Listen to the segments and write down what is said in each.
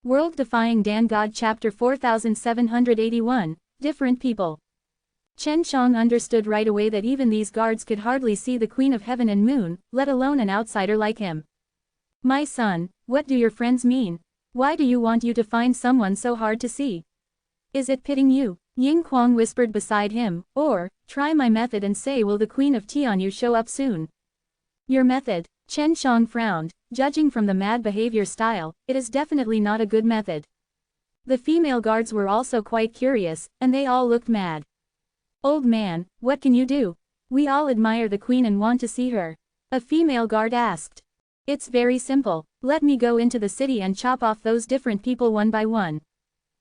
World-Defying Dan God Chapter 4781, Different People. Chen Shang understood right away that even these guards could hardly see the Queen of Heaven and Moon, let alone an outsider like him. My son, what do your friends mean? Why do you want you to find someone so hard to see? Is it pitting you? Ying Kuang whispered beside him, or, try my method and say will the Queen of Tianyu show up soon? Your method? Chen Shang frowned. Judging from the mad behavior style, it is definitely not a good method. The female guards were also quite curious, and they all looked mad. Old man, what can you do? We all admire the queen and want to see her. A female guard asked. It's very simple. Let me go into the city and chop off those different people one by one.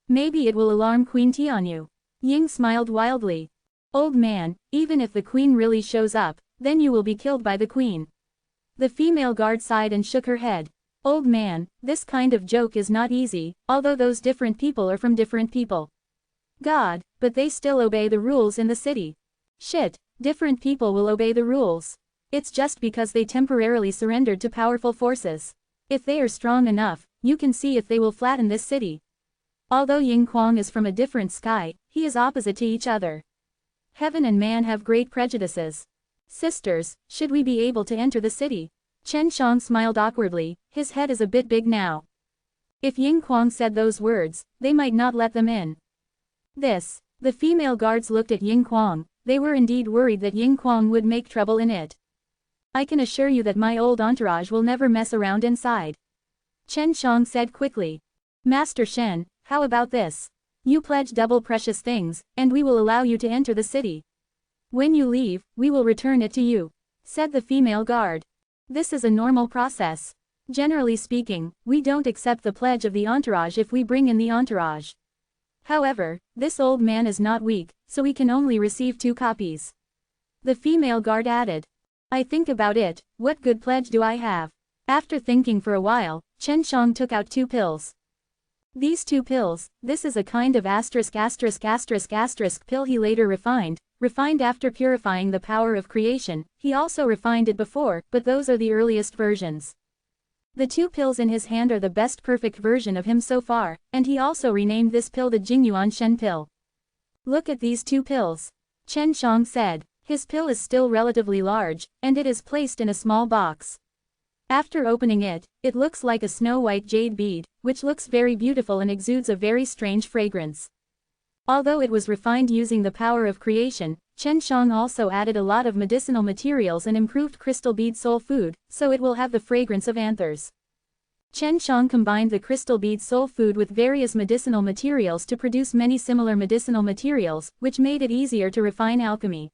Maybe it will alarm Queen Tianyu. Ying smiled wildly. Old man, even if the queen really shows up, then you will be killed by the queen. The female guard sighed and shook her head. Old man, this kind of joke is not easy, although those different people are from different people. God, but they still obey the rules in the city. Shit, different people will obey the rules. It's just because they temporarily surrendered to powerful forces. If they are strong enough, you can see if they will flatten this city. Although Ying Kuang is from a different sky, he is opposite to each other. Heaven and man have great prejudices. Sisters, should we be able to enter the city? Chen Shang smiled awkwardly, his head is a bit big now. If Ying Kuang said those words, they might not let them in. The female guards looked at Ying Kuang, they were indeed worried that Ying Kuang would make trouble in it. I can assure you that my old entourage will never mess around inside. Chen Shang said quickly. Master Shen, how about this? You pledge double precious things, and we will allow you to enter the city. When you leave, we will return it to you, said the female guard. This is a normal process. Generally speaking, we don't accept the pledge of the entourage if we bring in the entourage. However, this old man is not weak, so he can only receive 2 copies. The female guard added. I think about it, what good pledge do I have? After thinking for a while, Chen Shang took out 2 pills. These 2 pills, this is a kind of asterisk pill he later refined after purifying the power of creation, he also refined it before, but those are the earliest versions. The 2 pills in his hand are the best perfect version of him so far, and he also renamed this pill the Jingyuan Shen pill. Look at these 2 pills. Chen Shang said. His pill is still relatively large, and it is placed in a small box. After opening it, it looks like a snow-white jade bead, which looks very beautiful and exudes a very strange fragrance. Although it was refined using the power of creation, Chen Shang also added a lot of medicinal materials and improved crystal bead soul food, so it will have the fragrance of anthers. Chen Shang combined the crystal bead soul food with various medicinal materials to produce many similar medicinal materials, which made it easier to refine alchemy.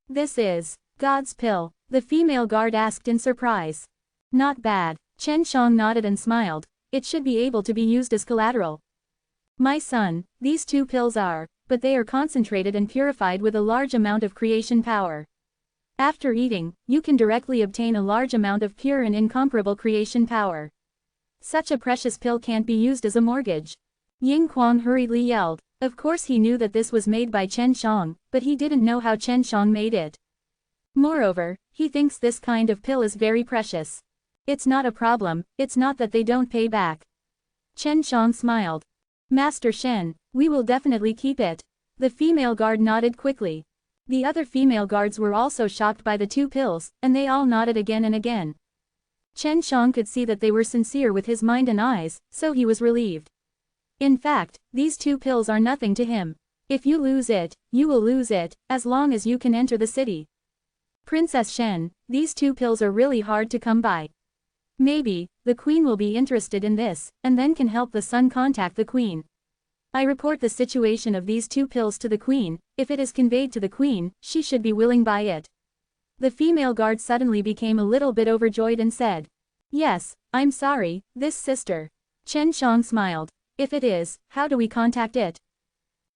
This is God's pill, the female guard asked in surprise. Not bad. Chen Shang nodded and smiled. It should be able to be used as collateral. My son, these 2 pills are, but they are concentrated and purified with a large amount of creation power. After eating, you can directly obtain a large amount of pure and incomparable creation power. Such a precious pill can't be used as a mortgage. Ying Kuang hurriedly yelled. Of course he knew that this was made by Chen Shang, but he didn't know how Chen Shang made it. Moreover, he thinks this kind of pill is very precious. It's not a problem, it's not that they don't pay back. Chen Shang smiled. Master Shen, we will definitely keep it. The female guard nodded quickly. The other female guards were also shocked by the 2 pills, and they all nodded again and again. Chen Shang could see that they were sincere with his mind and eyes, so he was relieved. In fact, these 2 pills are nothing to him. If you lose it, you will lose it, as long as you can enter the city. Princess Shen, these 2 pills are really hard to come by. Maybe, the queen will be interested in this, and then can help the son contact the queen. I report the situation of these 2 pills to the queen, if it is conveyed to the queen, she should be willing by it. The female guard suddenly became a little bit overjoyed and said. Yes, I'm sorry, this sister. Chen Shang smiled. If it is, how do we contact it?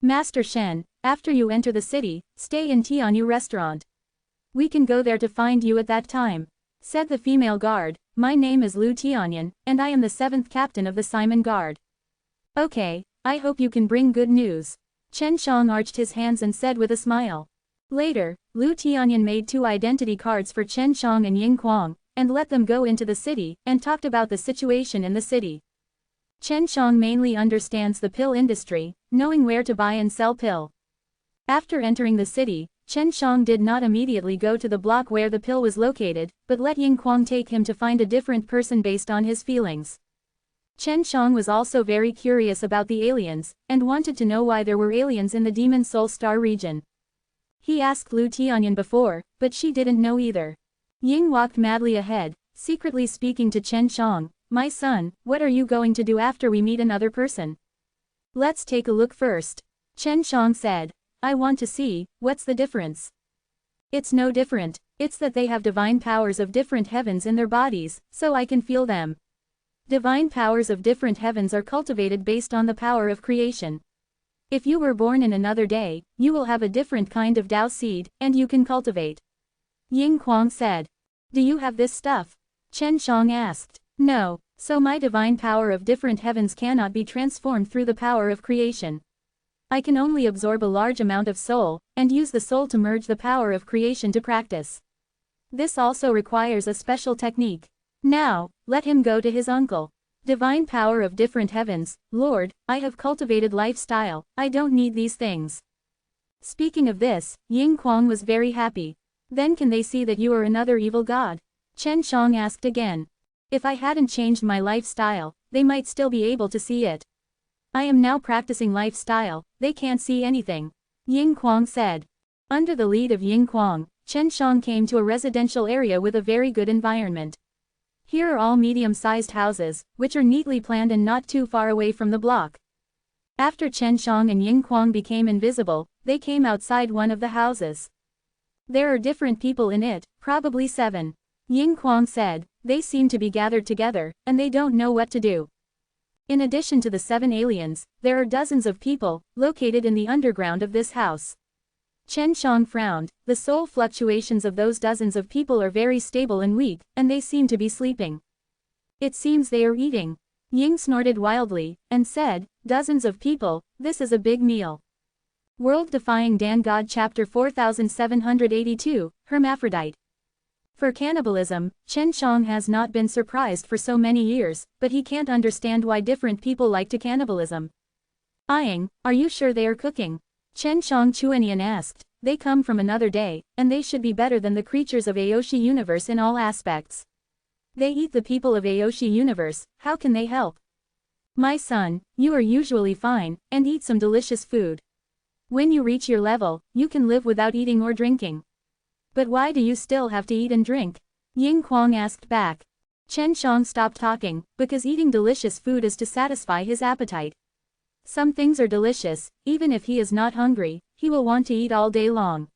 Master Shen, after you enter the city, stay in Tianyu restaurant. We can go there to find you at that time. Said the female guard. My name is Lu Tianyan, and I am the 7th captain of the Simon Guard. Okay, I hope you can bring good news. Chen Shang arched his hands and said with a smile. Later, Lu Tianyan made 2 identity cards for Chen Shang and Ying Kuang, and let them go into the city, and talked about the situation in the city. Chen Shang mainly understands the pill industry, knowing where to buy and sell pill. After entering the city, Chen Shang did not immediately go to the block where the pill was located, but let Ying Kuang take him to find a different person based on his feelings. Chen Shang was also very curious about the aliens, and wanted to know why there were aliens in the Demon Soul Star region. He asked Lu Tianyan before, but she didn't know either. Ying walked madly ahead, secretly speaking to Chen Shang, "My son, what are you going to do after we meet another person? Let's take a look first." Chen Shang said, "I want to see, what's the difference?" "It's no different, it's that they have divine powers of different heavens in their bodies, so I can feel them. Divine powers of different heavens are cultivated based on the power of creation. If you were born in another day, you will have a different kind of Tao seed, and you can cultivate." Ying Kuang said. "Do you have this stuff?" Chen Shang asked. "No, so my divine power of different heavens cannot be transformed through the power of creation. I can only absorb a large amount of soul, and use the soul to merge the power of creation to practice. This also requires a special technique. Now, let him go to his uncle. Divine power of different heavens, Lord, I have cultivated lifestyle, I don't need these things." Speaking of this, Ying Kuang was very happy. "Then can they see that you are another evil god?" Chen Shang asked again. "If I hadn't changed my lifestyle, they might still be able to see it. I am now practicing lifestyle, they can't see anything," Ying Kuang said. Under the lead of Ying Kuang, Chen Shang came to a residential area with a very good environment. Here are all medium-sized houses, which are neatly planned and not too far away from the block. After Chen Shang and Ying Kuang became invisible, they came outside one of the houses. "There are different people in it, probably 7. Ying Kuang said. "They seem to be gathered together, and they don't know what to do." In addition to the 7 aliens, there are dozens of people, located in the underground of this house. Chen Shang frowned, the soul fluctuations of those dozens of people are very stable and weak, and they seem to be sleeping. "It seems they are eating." Ying snorted wildly, and said, "Dozens of people, this is a big meal." World-Defying Dan God Chapter 4782, Hermaphrodite. For cannibalism, Chen Shang has not been surprised for so many years, but he can't understand why different people like to cannibalism. "Ying, are you sure they are cooking?" Chen Shang Chuanian asked. "They come from another day, and they should be better than the creatures of Aoshi universe in all aspects. They eat the people of Aoshi universe, how can they help?" "My son, you are usually fine, and eat some delicious food. When you reach your level, you can live without eating or drinking." "But why do you still have to eat and drink?" Ying Kuang asked back. Chen Shang stopped talking, because eating delicious food is to satisfy his appetite. Some things are delicious, even if he is not hungry, he will want to eat all day long.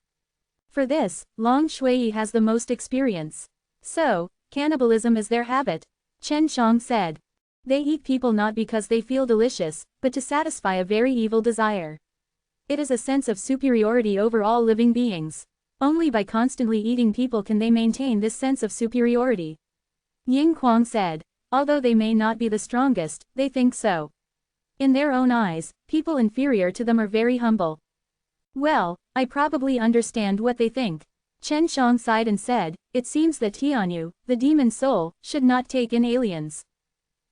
For this, Long Shui has the most experience. "So, cannibalism is their habit," Chen Shang said. "They eat people not because they feel delicious, but to satisfy a very evil desire. It is a sense of superiority over all living beings. Only by constantly eating people can they maintain this sense of superiority." Ying Kuang said. "Although they may not be the strongest, they think so. In their own eyes, people inferior to them are very humble." "Well, I probably understand what they think." Chen Shang sighed and said, "It seems that Tianyu, the demon soul, should not take in aliens.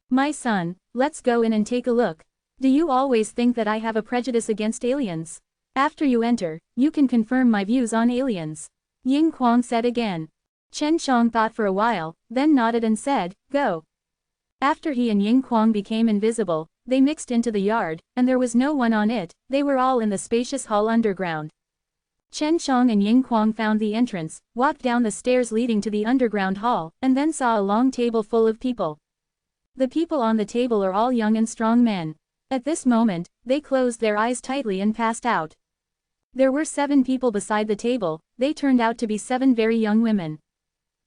My son, let's go in and take a look. Do you always think that I have a prejudice against aliens? After you enter, you can confirm my views on aliens," Ying Kuang said again. Chen Shang thought for a while, then nodded and said, "Go." After he and Ying Kuang became invisible, they mixed into the yard, and there was no one on it, they were all in the spacious hall underground. Chen Shang and Ying Kuang found the entrance, walked down the stairs leading to the underground hall, and then saw a long table full of people. The people on the table are all young and strong men. At this moment, they closed their eyes tightly and passed out. There were 7 people beside the table, they turned out to be 7 very young women.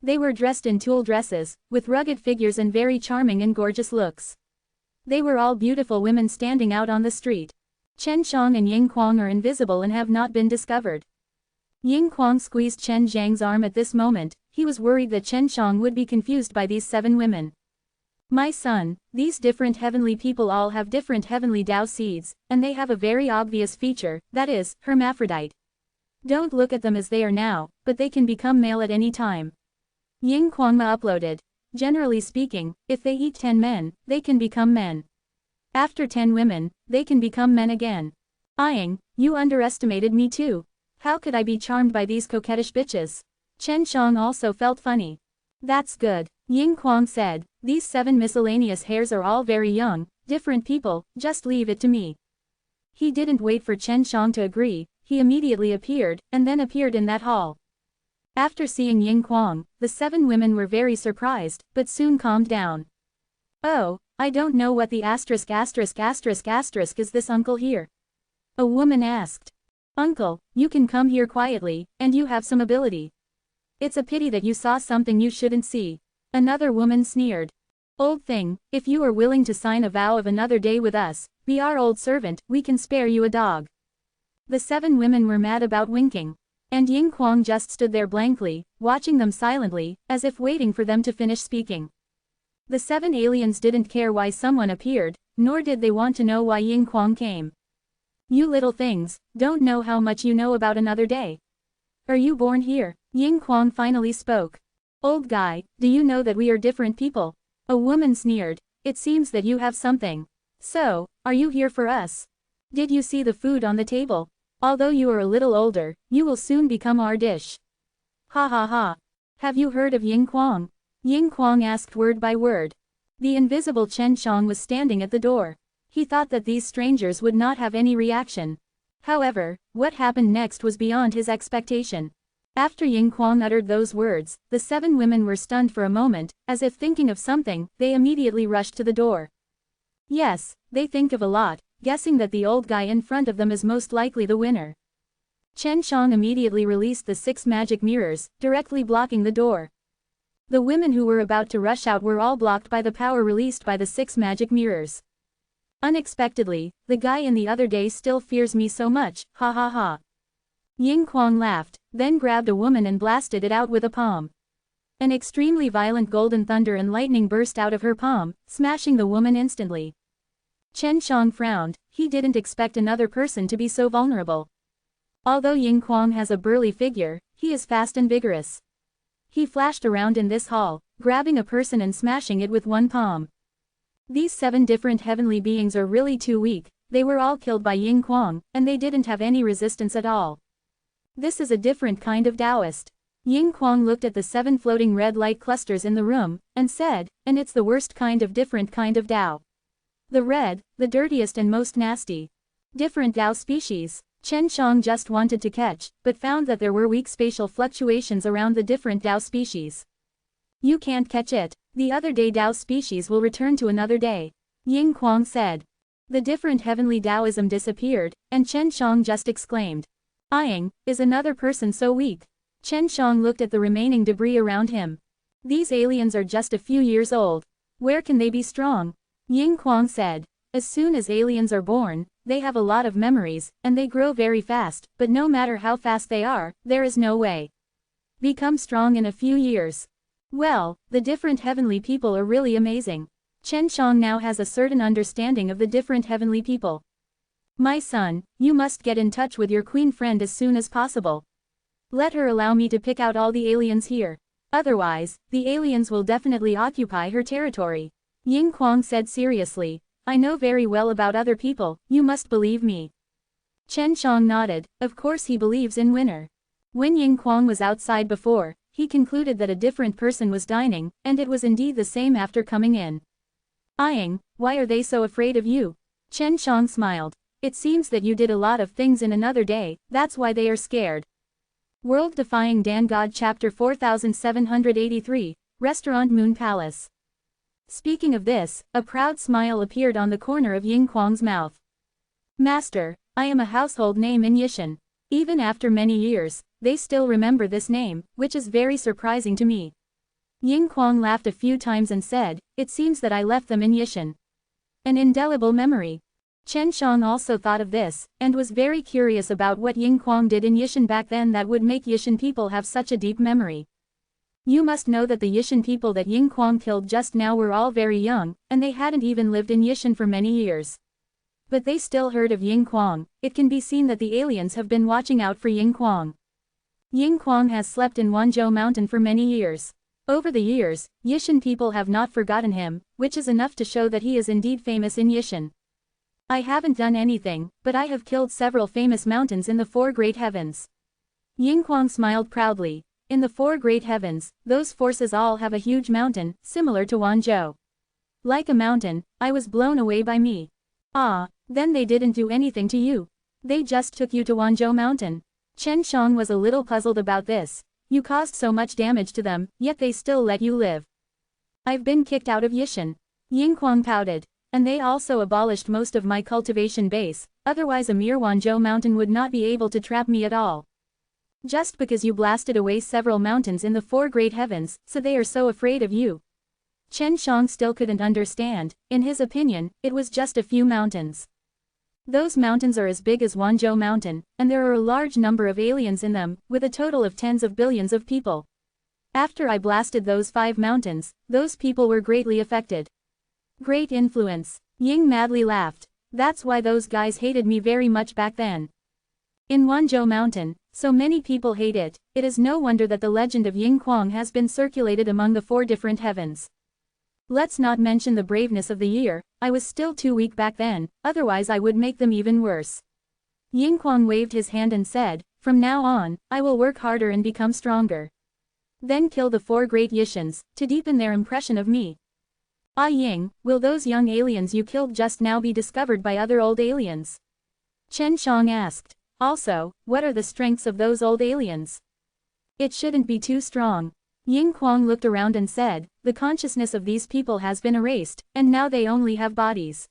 They were dressed in tulle dresses, with rugged figures and very charming and gorgeous looks. They were all beautiful women standing out on the street. Chen Shang and Ying Kuang are invisible and have not been discovered. Ying Kuang squeezed Chen Zhang's arm at this moment, he was worried that Chen Shang would be confused by these 7 women. "My son, these different heavenly people all have different heavenly Tao seeds, and they have a very obvious feature, that is, hermaphrodite. Don't look at them as they are now, but they can become male at any time." Ying Kuangma uploaded. Generally speaking, if they eat 10 men, they can become men. After 10 women, they can become men again. Eyeing, you underestimated me too. How could I be charmed by these coquettish bitches? Chen Shang also felt funny. That's good, Ying Kuang said, these 7 miscellaneous hairs are all very young, different people, just leave it to me. He didn't wait for Chen Shang to agree, he immediately appeared, and then appeared in that hall. After seeing Ying Kuang, the 7 women were very surprised, but soon calmed down. Oh, I don't know what the asterisk is this uncle here. A woman asked. Uncle, you can come here quietly, and you have some ability. It's a pity that you saw something you shouldn't see. Another woman sneered. Old thing, if you are willing to sign a vow of another day with us, be our old servant, we can spare you a dog. The 7 women were mad about winking. And Ying Kuang just stood there blankly, watching them silently, as if waiting for them to finish speaking. The 7 aliens didn't care why someone appeared, nor did they want to know why Ying Kuang came. You little things, don't know how much you know about another day. Are you born here? Ying Kuang finally spoke. Old guy, do you know that we are different people? A woman sneered. It seems that you have something. So, are you here for us? Did you see the food on the table? Although you are a little older, you will soon become our dish. Ha ha ha. Have you heard of Ying Kuang? Ying Kuang asked word by word. The invisible Chen Shang was standing at the door. He thought that these strangers would not have any reaction. However, what happened next was beyond his expectation. After Ying Kuang uttered those words, the 7 women were stunned for a moment, as if thinking of something, they immediately rushed to the door. Yes, they think of a lot, guessing that the old guy in front of them is most likely the winner. Chen Shang immediately released the 6 magic mirrors, directly blocking the door. The women who were about to rush out were all blocked by the power released by the 6 magic mirrors. Unexpectedly, the guy in the other day still fears me so much, ha ha ha. Ying Kuang laughed, then grabbed a woman and blasted it out with a palm. An extremely violent golden thunder and lightning burst out of her palm, smashing the woman instantly. Chen Shang frowned, he didn't expect another person to be so vulnerable. Although Ying Kuang has a burly figure, he is fast and vigorous. He flashed around in this hall, grabbing a person and smashing it with one palm. These 7 different heavenly beings are really too weak, they were all killed by Ying Kuang, and they didn't have any resistance at all. This is a different kind of Taoist. Ying Kuang looked at the 7 floating red light clusters in the room, and said, and it's the worst kind of different kind of Tao. The red, the dirtiest and most nasty. Different Tao species. Chen Shang just wanted to catch, but found that there were weak spatial fluctuations around the different Tao species. You can't catch it. The other day Tao species will return to another day. Ying Kuang said. The different heavenly Taoism disappeared, and Chen Shang just exclaimed. Eyeing, is another person so weak? Chen Shang looked at the remaining debris around him. These aliens are just a few years old. Where can they be strong? Ying Kuang said. As soon as aliens are born, they have a lot of memories, and they grow very fast, but no matter how fast they are, there is no way. Become strong in a few years. Well, the different heavenly people are really amazing. Chen Shang now has a certain understanding of the different heavenly people. My son, you must get in touch with your queen friend as soon as possible. Let her allow me to pick out all the aliens here. Otherwise, the aliens will definitely occupy her territory. Ying Kuang said seriously. I know very well about other people, you must believe me. Chen Shang nodded, of course he believes in winner. When Ying Kuang was outside before, he concluded that a different person was dining, and it was indeed the same after coming in. Eyeing, why are they so afraid of you? Chen Shang smiled. It seems that you did a lot of things in another day, that's why they are scared. World Defying Dan God Chapter 4783, Restaurant Moon Palace. Speaking of this, a proud smile appeared on the corner of Ying Kuang's mouth. Master, I am a household name in Yishan. Even after many years, they still remember this name, which is very surprising to me. Ying Kuang laughed a few times and said, it seems that I left them in Yishan. An indelible memory. Chen Shang also thought of this, and was very curious about what Ying Kuang did in Yishan back then that would make Yishan people have such a deep memory. You must know that the Yishan people that Ying Kuang killed just now were all very young, and they hadn't even lived in Yishan for many years. But they still heard of Ying Kuang. It can be seen that the aliens have been watching out for Ying Kuang. Ying Kuang has slept in Wanzhou Mountain for many years. Over the years, Yishan people have not forgotten him, which is enough to show that he is indeed famous in Yishan. I haven't done anything, but I have killed several famous mountains in the four great heavens. Yinghuang smiled proudly. In the four great heavens, those forces all have a huge mountain, similar to Wanzhou. Like a mountain, I was blown away by me. Ah, then they didn't do anything to you. They just took you to Wanzhou Mountain. Chen Shang was a little puzzled about this. You caused so much damage to them, yet they still let you live. I've been kicked out of Yishan. Yinghuang pouted. And they also abolished most of my cultivation base, otherwise a mere Wanzhou Mountain would not be able to trap me at all. Just because you blasted away several mountains in the four great heavens, so they are so afraid of you. Chen Shang still couldn't understand. In his opinion, it was just a few mountains. Those mountains are as big as Wanzhou Mountain, and there are a large number of aliens in them, with a total of tens of billions of people. After I blasted those 5 mountains, those people were greatly affected. Great influence. Ying madly laughed. That's why those guys hated me very much back then. In Wanzhou Mountain, so many people hate it, it is no wonder that the legend of Yinghuang has been circulated among the 4 different heavens. Let's not mention the braveness of the year, I was still too weak back then, otherwise I would make them even worse. Yinghuang waved his hand and said, from now on, I will work harder and become stronger. Then kill the 4 great Yishans, to deepen their impression of me. Ah Ying, will those young aliens you killed just now be discovered by other old aliens? Chen Shang asked. Also, what are the strengths of those old aliens? It shouldn't be too strong. Yinghuang looked around and said, the consciousness of these people has been erased, and now they only have bodies.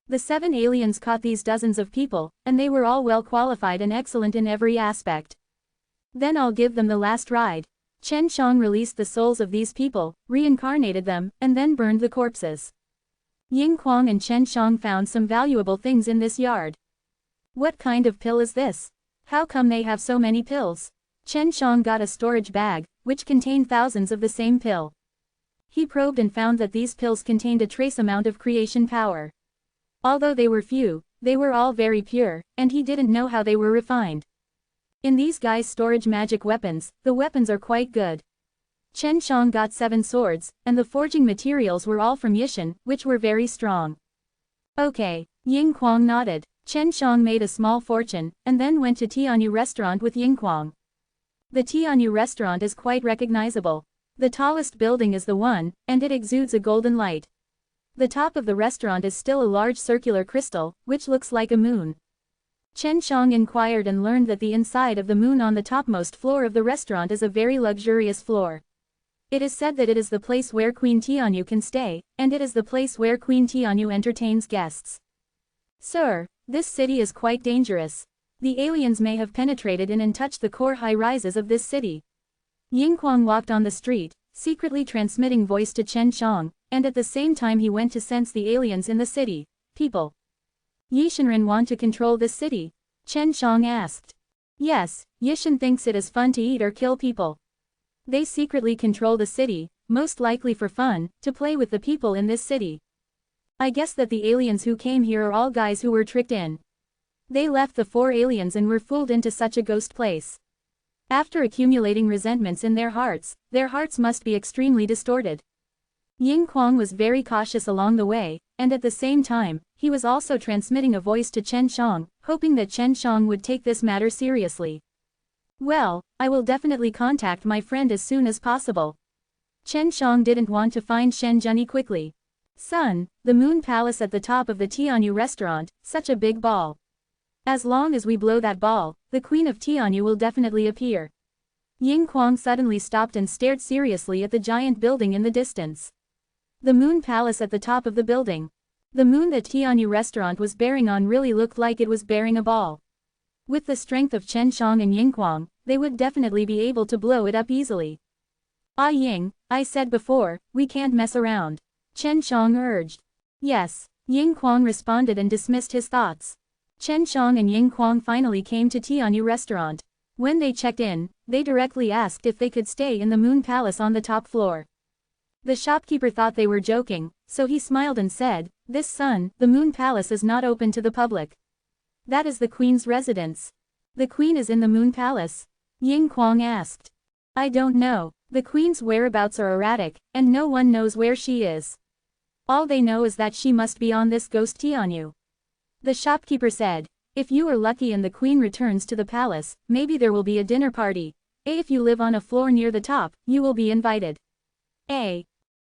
The 7 aliens caught these dozens of people, and they were all well qualified and excellent in every aspect. Then I'll give them the last ride. Chen Shang released the souls of these people, reincarnated them, and then burned the corpses. Yinghuang and Chen Shang found some valuable things in this yard. What kind of pill is this? How come they have so many pills? Chen Shang got a storage bag, which contained thousands of the same pill. He probed and found that these pills contained a trace amount of creation power. Although they were few, they were all very pure, and he didn't know how they were refined. In these guys' storage magic weapons, the weapons are quite good. Chen Shang got 7 swords, and the forging materials were all from Yishan, which were very strong. Okay, Yinghuang nodded. Chen Shang made a small fortune, and then went to Tianyu restaurant with Yinghuang. The Tianyu restaurant is quite recognizable. The tallest building is the one, and it exudes a golden light. The top of the restaurant is still a large circular crystal, which looks like a moon. Chen Shang inquired and learned that the inside of the moon on the topmost floor of the restaurant is a very luxurious floor. It is said that it is the place where Queen Tianyu can stay, and it is the place where Queen Tianyu entertains guests. Sir, this city is quite dangerous. The aliens may have penetrated in and touched the core high-rises of this city. Yinghuang walked on the street, secretly transmitting voice to Chen Shang, and at the same time he went to sense the aliens in the city. People. Yishanren want to control this city? Chen Shang asked. Yes, Yishan thinks it is fun to eat or kill people. They secretly control the city, most likely for fun, to play with the people in this city. I guess that the aliens who came here are all guys who were tricked in. They left the 4 aliens and were fooled into such a ghost place. After accumulating resentments in their hearts must be extremely distorted. Yinghuang was very cautious along the way, and at the same time, he was also transmitting a voice to Chen Shang, hoping that Chen Shang would take this matter seriously. Well, I will definitely contact my friend as soon as possible. Chen Shang didn't want to find Shen Junyi quickly. Son, the moon palace at the top of the Tianyu restaurant, such a big ball. As long as we blow that ball, the Queen of Tianyu will definitely appear. Yinghuang suddenly stopped and stared seriously at the giant building in the distance. The moon palace at the top of the building. The moon that Tianyu restaurant was bearing on really looked like it was bearing a ball. With the strength of Chen Shang and Yinghuang, they would definitely be able to blow it up easily. Ah Ying, I said before, we can't mess around. Chen Shang urged. Yes, Yinghuang responded and dismissed his thoughts. Chen Shang and Yinghuang finally came to Tianyu restaurant. When they checked in, they directly asked if they could stay in the moon palace on the top floor. The shopkeeper thought they were joking, so he smiled and said, "This son, the moon palace is not open to the public. That is the queen's residence." The queen is in the moon palace? Yinghuang asked. I don't know. The queen's whereabouts are erratic, and no one knows where she is. All they know is that she must be on this ghost Tianyu. The shopkeeper said, "If you are lucky and the queen returns to the palace, maybe there will be a dinner party. If you live on a floor near the top, you will be invited."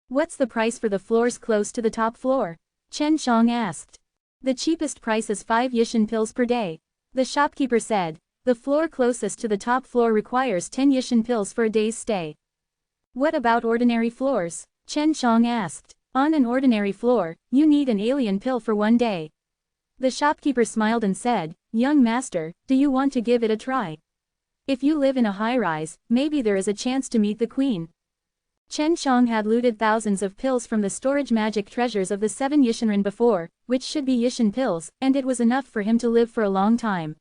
What's the price for the floors close to the top floor? Chen Shang asked. The cheapest price is 5 yishan pills per day. The shopkeeper said, "The floor closest to the top floor requires 10 yishan pills for a day's stay." What about ordinary floors? Chen Shang asked. On an ordinary floor, you need an alien pill for 1 day. The shopkeeper smiled and said, "Young master, do you want to give it a try? If you live in a high-rise, maybe there is a chance to meet the queen." Chen Shang had looted thousands of pills from the storage magic treasures of the 7 Yishanren before, which should be Yishan pills, and it was enough for him to live for a long time.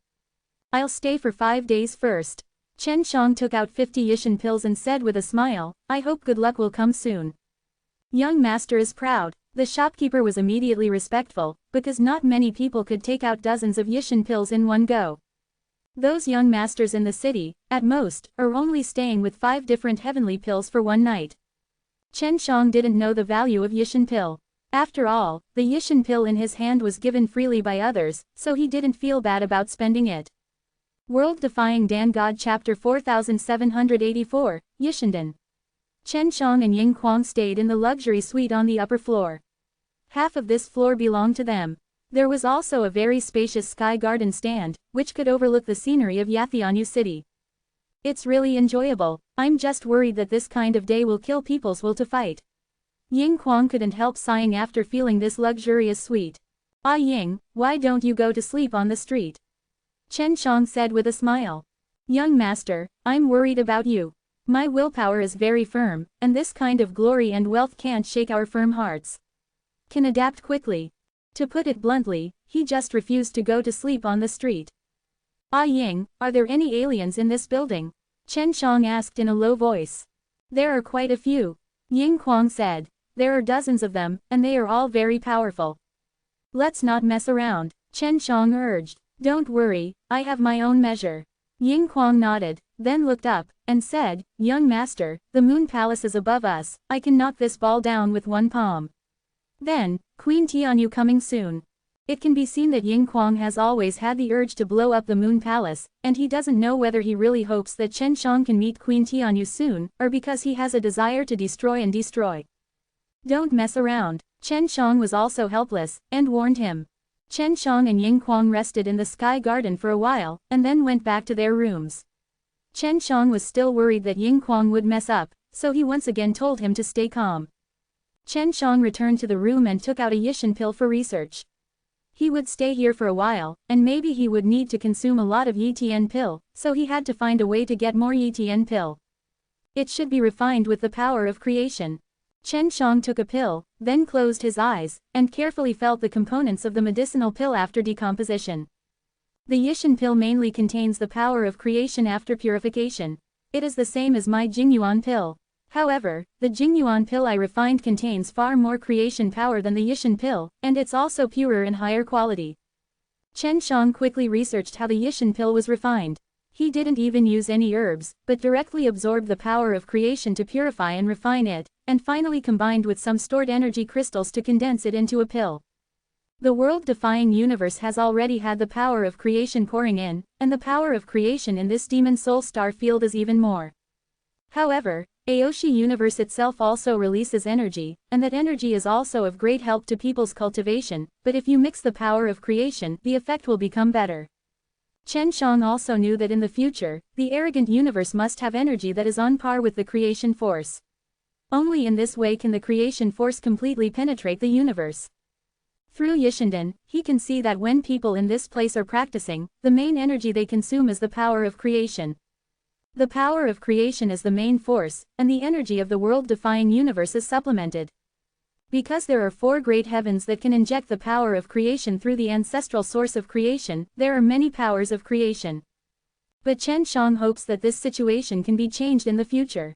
"I'll stay for 5 days first." Chen Shang took out 50 Yishan pills and said with a smile, "I hope good luck will come soon." Young master is proud. The shopkeeper was immediately respectful, because not many people could take out dozens of Yishan pills in one go. Those young masters in the city, at most, are only staying with 5 different heavenly pills for 1 night. Chen Shang didn't know the value of Yishan pill. After all, the Yishan pill in his hand was given freely by others, so he didn't feel bad about spending it. World-Defying Dan God Chapter 4784, Yishandan. Chen Shang and Ying Kuang stayed in the luxury suite on the upper floor. Half of this floor belonged to them. There was also a very spacious sky garden stand, which could overlook the scenery of Yathianu city. "It's really enjoyable. I'm just worried that this kind of day will kill people's will to fight." Ying Kuang couldn't help sighing after feeling this luxurious suite. Ying, why don't you go to sleep on the street?" Chen Shang said with a smile. "Young master, I'm worried about you. My willpower is very firm, and this kind of glory and wealth can't shake our firm hearts. Can adapt quickly." To put it bluntly, he just refused to go to sleep on the street. Ying, are there any aliens in this building?" Chen Shang asked in a low voice. "There are quite a few." Ying Kuang said. "There are dozens of them, and they are all very powerful." "Let's not mess around," Chen Shang urged. "Don't worry, I have my own measure." Ying Kuang nodded, then looked up, and said, "Young master, the moon palace is above us, I can knock this ball down with 1 palm. Then, Queen Tianyu coming soon." It can be seen that Ying Kuang has always had the urge to blow up the moon palace, and he doesn't know whether he really hopes that Chen Shang can meet Queen Tianyu soon, or because he has a desire to destroy. "Don't mess around." Chen Shang was also helpless, and warned him. Chen Shang and Ying Kuang rested in the sky garden for a while, and then went back to their rooms. Chen Shang was still worried that Ying Kuang would mess up, so he once again told him to stay calm. Chen Shang returned to the room and took out a Yishan pill for research. He would stay here for a while, and maybe he would need to consume a lot of Yitian pill, so he had to find a way to get more Yitian pill. It should be refined with the power of creation. Chen Shang took a pill, then closed his eyes, and carefully felt the components of the medicinal pill after decomposition. The Yishan pill mainly contains the power of creation after purification. It is the same as my Jingyuan pill. However, the Jingyuan pill I refined contains far more creation power than the Yishan pill, and it's also purer and higher quality. Chen Shang quickly researched how the Yishan pill was refined. He didn't even use any herbs, but directly absorbed the power of creation to purify and refine it, and finally combined with some stored energy crystals to condense it into a pill. The world-defying universe has already had the power of creation pouring in, and the power of creation in this demon soul star field is even more. However, Aoshi universe itself also releases energy, and that energy is also of great help to people's cultivation, but if you mix the power of creation, the effect will become better. Chen Shang also knew that in the future, the arrogant universe must have energy that is on par with the creation force. Only in this way can the creation force completely penetrate the universe. Through Yishandan, he can see that when people in this place are practicing, the main energy they consume is the power of creation. The power of creation is the main force, and the energy of the world-defying universe is supplemented. Because there are 4 great heavens that can inject the power of creation through the ancestral source of creation, there are many powers of creation. But Chen Shang hopes that this situation can be changed in the future.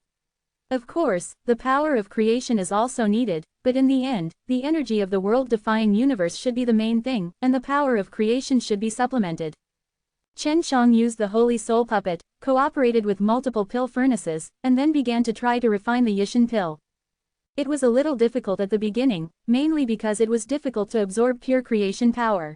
Of course, the power of creation is also needed, but in the end, the energy of the world-defying universe should be the main thing, and the power of creation should be supplemented. Chen Shang used the Holy Soul Puppet, cooperated with multiple pill furnaces, and then began to try to refine the Yishan pill. It was a little difficult at the beginning, mainly because it was difficult to absorb pure creation power.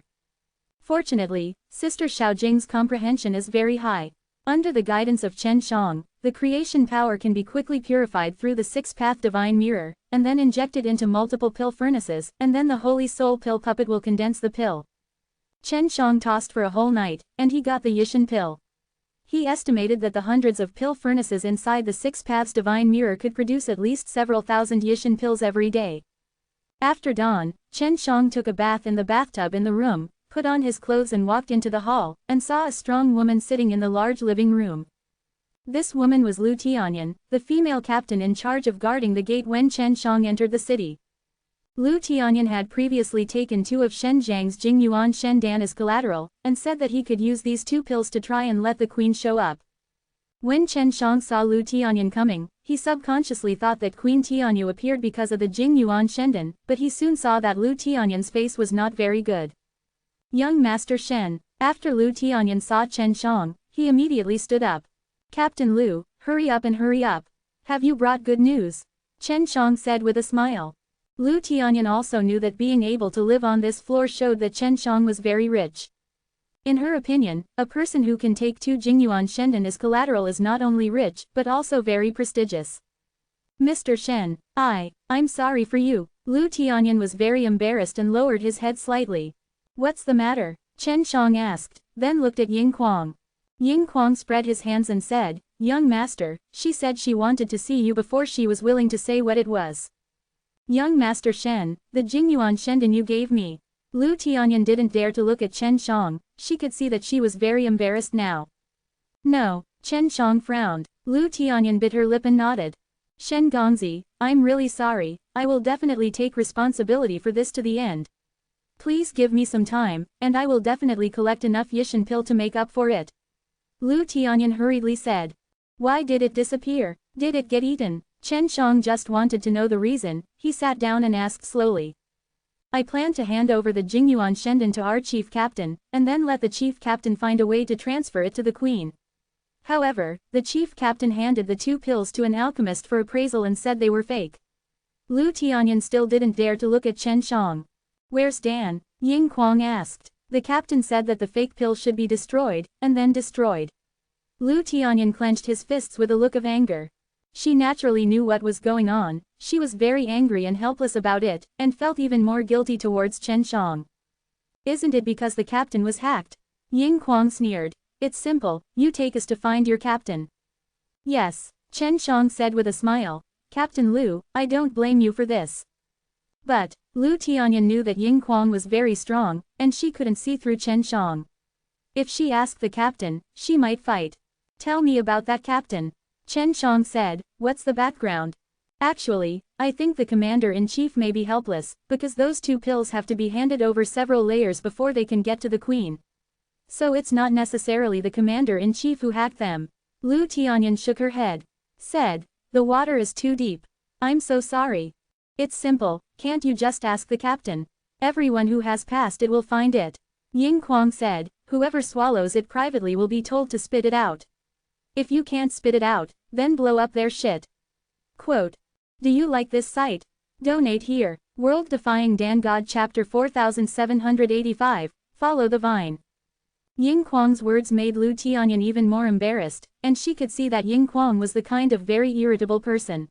Fortunately, Sister Xiaojing's comprehension is very high. Under the guidance of Chen Shang, the creation power can be quickly purified through the six-path divine mirror, and then injected into multiple pill furnaces, and then the holy soul pill puppet will condense the pill. Chen Shang tossed for a whole night, and he got the Yishan pill. He estimated that the hundreds of pill furnaces inside the six paths divine mirror could produce at least several thousand Yishan pills every day. After dawn, Chen Shang took a bath in the bathtub in the room, put on his clothes and walked into the hall, and saw a strong woman sitting in the large living room. This woman was Lu Tianyan, the female captain in charge of guarding the gate when Chen Shang entered the city. Lu Tianyan had previously taken 2 of Shen Jiang's Jingyuan Shendan as collateral, and said that he could use these 2 pills to try and let the queen show up. When Chen Shang saw Lu Tianyan coming, he subconsciously thought that Queen Tianyu appeared because of the Jingyuan Shendan, but he soon saw that Lu Tianyan's face was not very good. Young Master Shen. After Lu Tianyan saw Chen Shang, he immediately stood up. Captain Lu, hurry up and hurry up. Have you brought good news? Chen Shang said with a smile. Lu Tianyan also knew that being able to live on this floor showed that Chen Shang was very rich. In her opinion, a person who can take 2 Jingyuan Shendan as collateral is not only rich, but also very prestigious. Mr. Shen, I'm sorry for you. Lu Tianyan was very embarrassed and lowered his head slightly. What's the matter? Chen Shang asked, then looked at Ying Kuang. Ying Kuang spread his hands and said, Young Master, she said she wanted to see you before she was willing to say what it was. Young Master Shen, the Jingyuan Shendan you gave me. Lu Tianyan didn't dare to look at Chen Shang, she could see that she was very embarrassed now. No, Chen Shang frowned. Lu Tianyan bit her lip and nodded. Shen Gongzi, I'm really sorry, I will definitely take responsibility for this to the end. Please give me some time, and I will definitely collect enough Yishan pill to make up for it. Lu Tianyan hurriedly said. Why did it disappear? Did it get eaten? Chen Shang just wanted to know the reason. He sat down and asked slowly. I plan to hand over the Jingyuan Shendan to our chief captain, and then let the chief captain find a way to transfer it to the queen. However, the chief captain handed the 2 pills to an alchemist for appraisal and said they were fake. Lu Tianyan still didn't dare to look at Chen Shang. Where's Dan? Ying Kuang asked. The captain said that the fake pill should be destroyed, and then destroyed. Lu Tianyan clenched his fists with a look of anger. She naturally knew what was going on, she was very angry and helpless about it, and felt even more guilty towards Chen Shang. Isn't it because the captain was hacked? Ying Kuang sneered. It's simple, you take us to find your captain. Yes, Chen Shang said with a smile. Captain Lu, I don't blame you for this. But, Lu Tianyan knew that Ying Kuang was very strong, and she couldn't see through Chen Shang. If she asked the captain, she might fight. Tell me about that captain. Chen Shang said, what's the background? Actually, I think the commander-in-chief may be helpless, because those 2 pills have to be handed over several layers before they can get to the queen. So it's not necessarily the commander-in-chief who hacked them. Lu Tianyan shook her head. Said, the water is too deep. I'm so sorry. It's simple, can't you just ask the captain? Everyone who has passed it will find it. Ying Kuang said, whoever swallows it privately will be told to spit it out. If you can't spit it out, then blow up their shit. Quote. Do you like this site? Donate here. World Defying Dan God Chapter 4785, Follow the Vine. Ying Kuang's words made Lu Tianyan even more embarrassed, and she could see that Ying Kuang was the kind of very irritable person.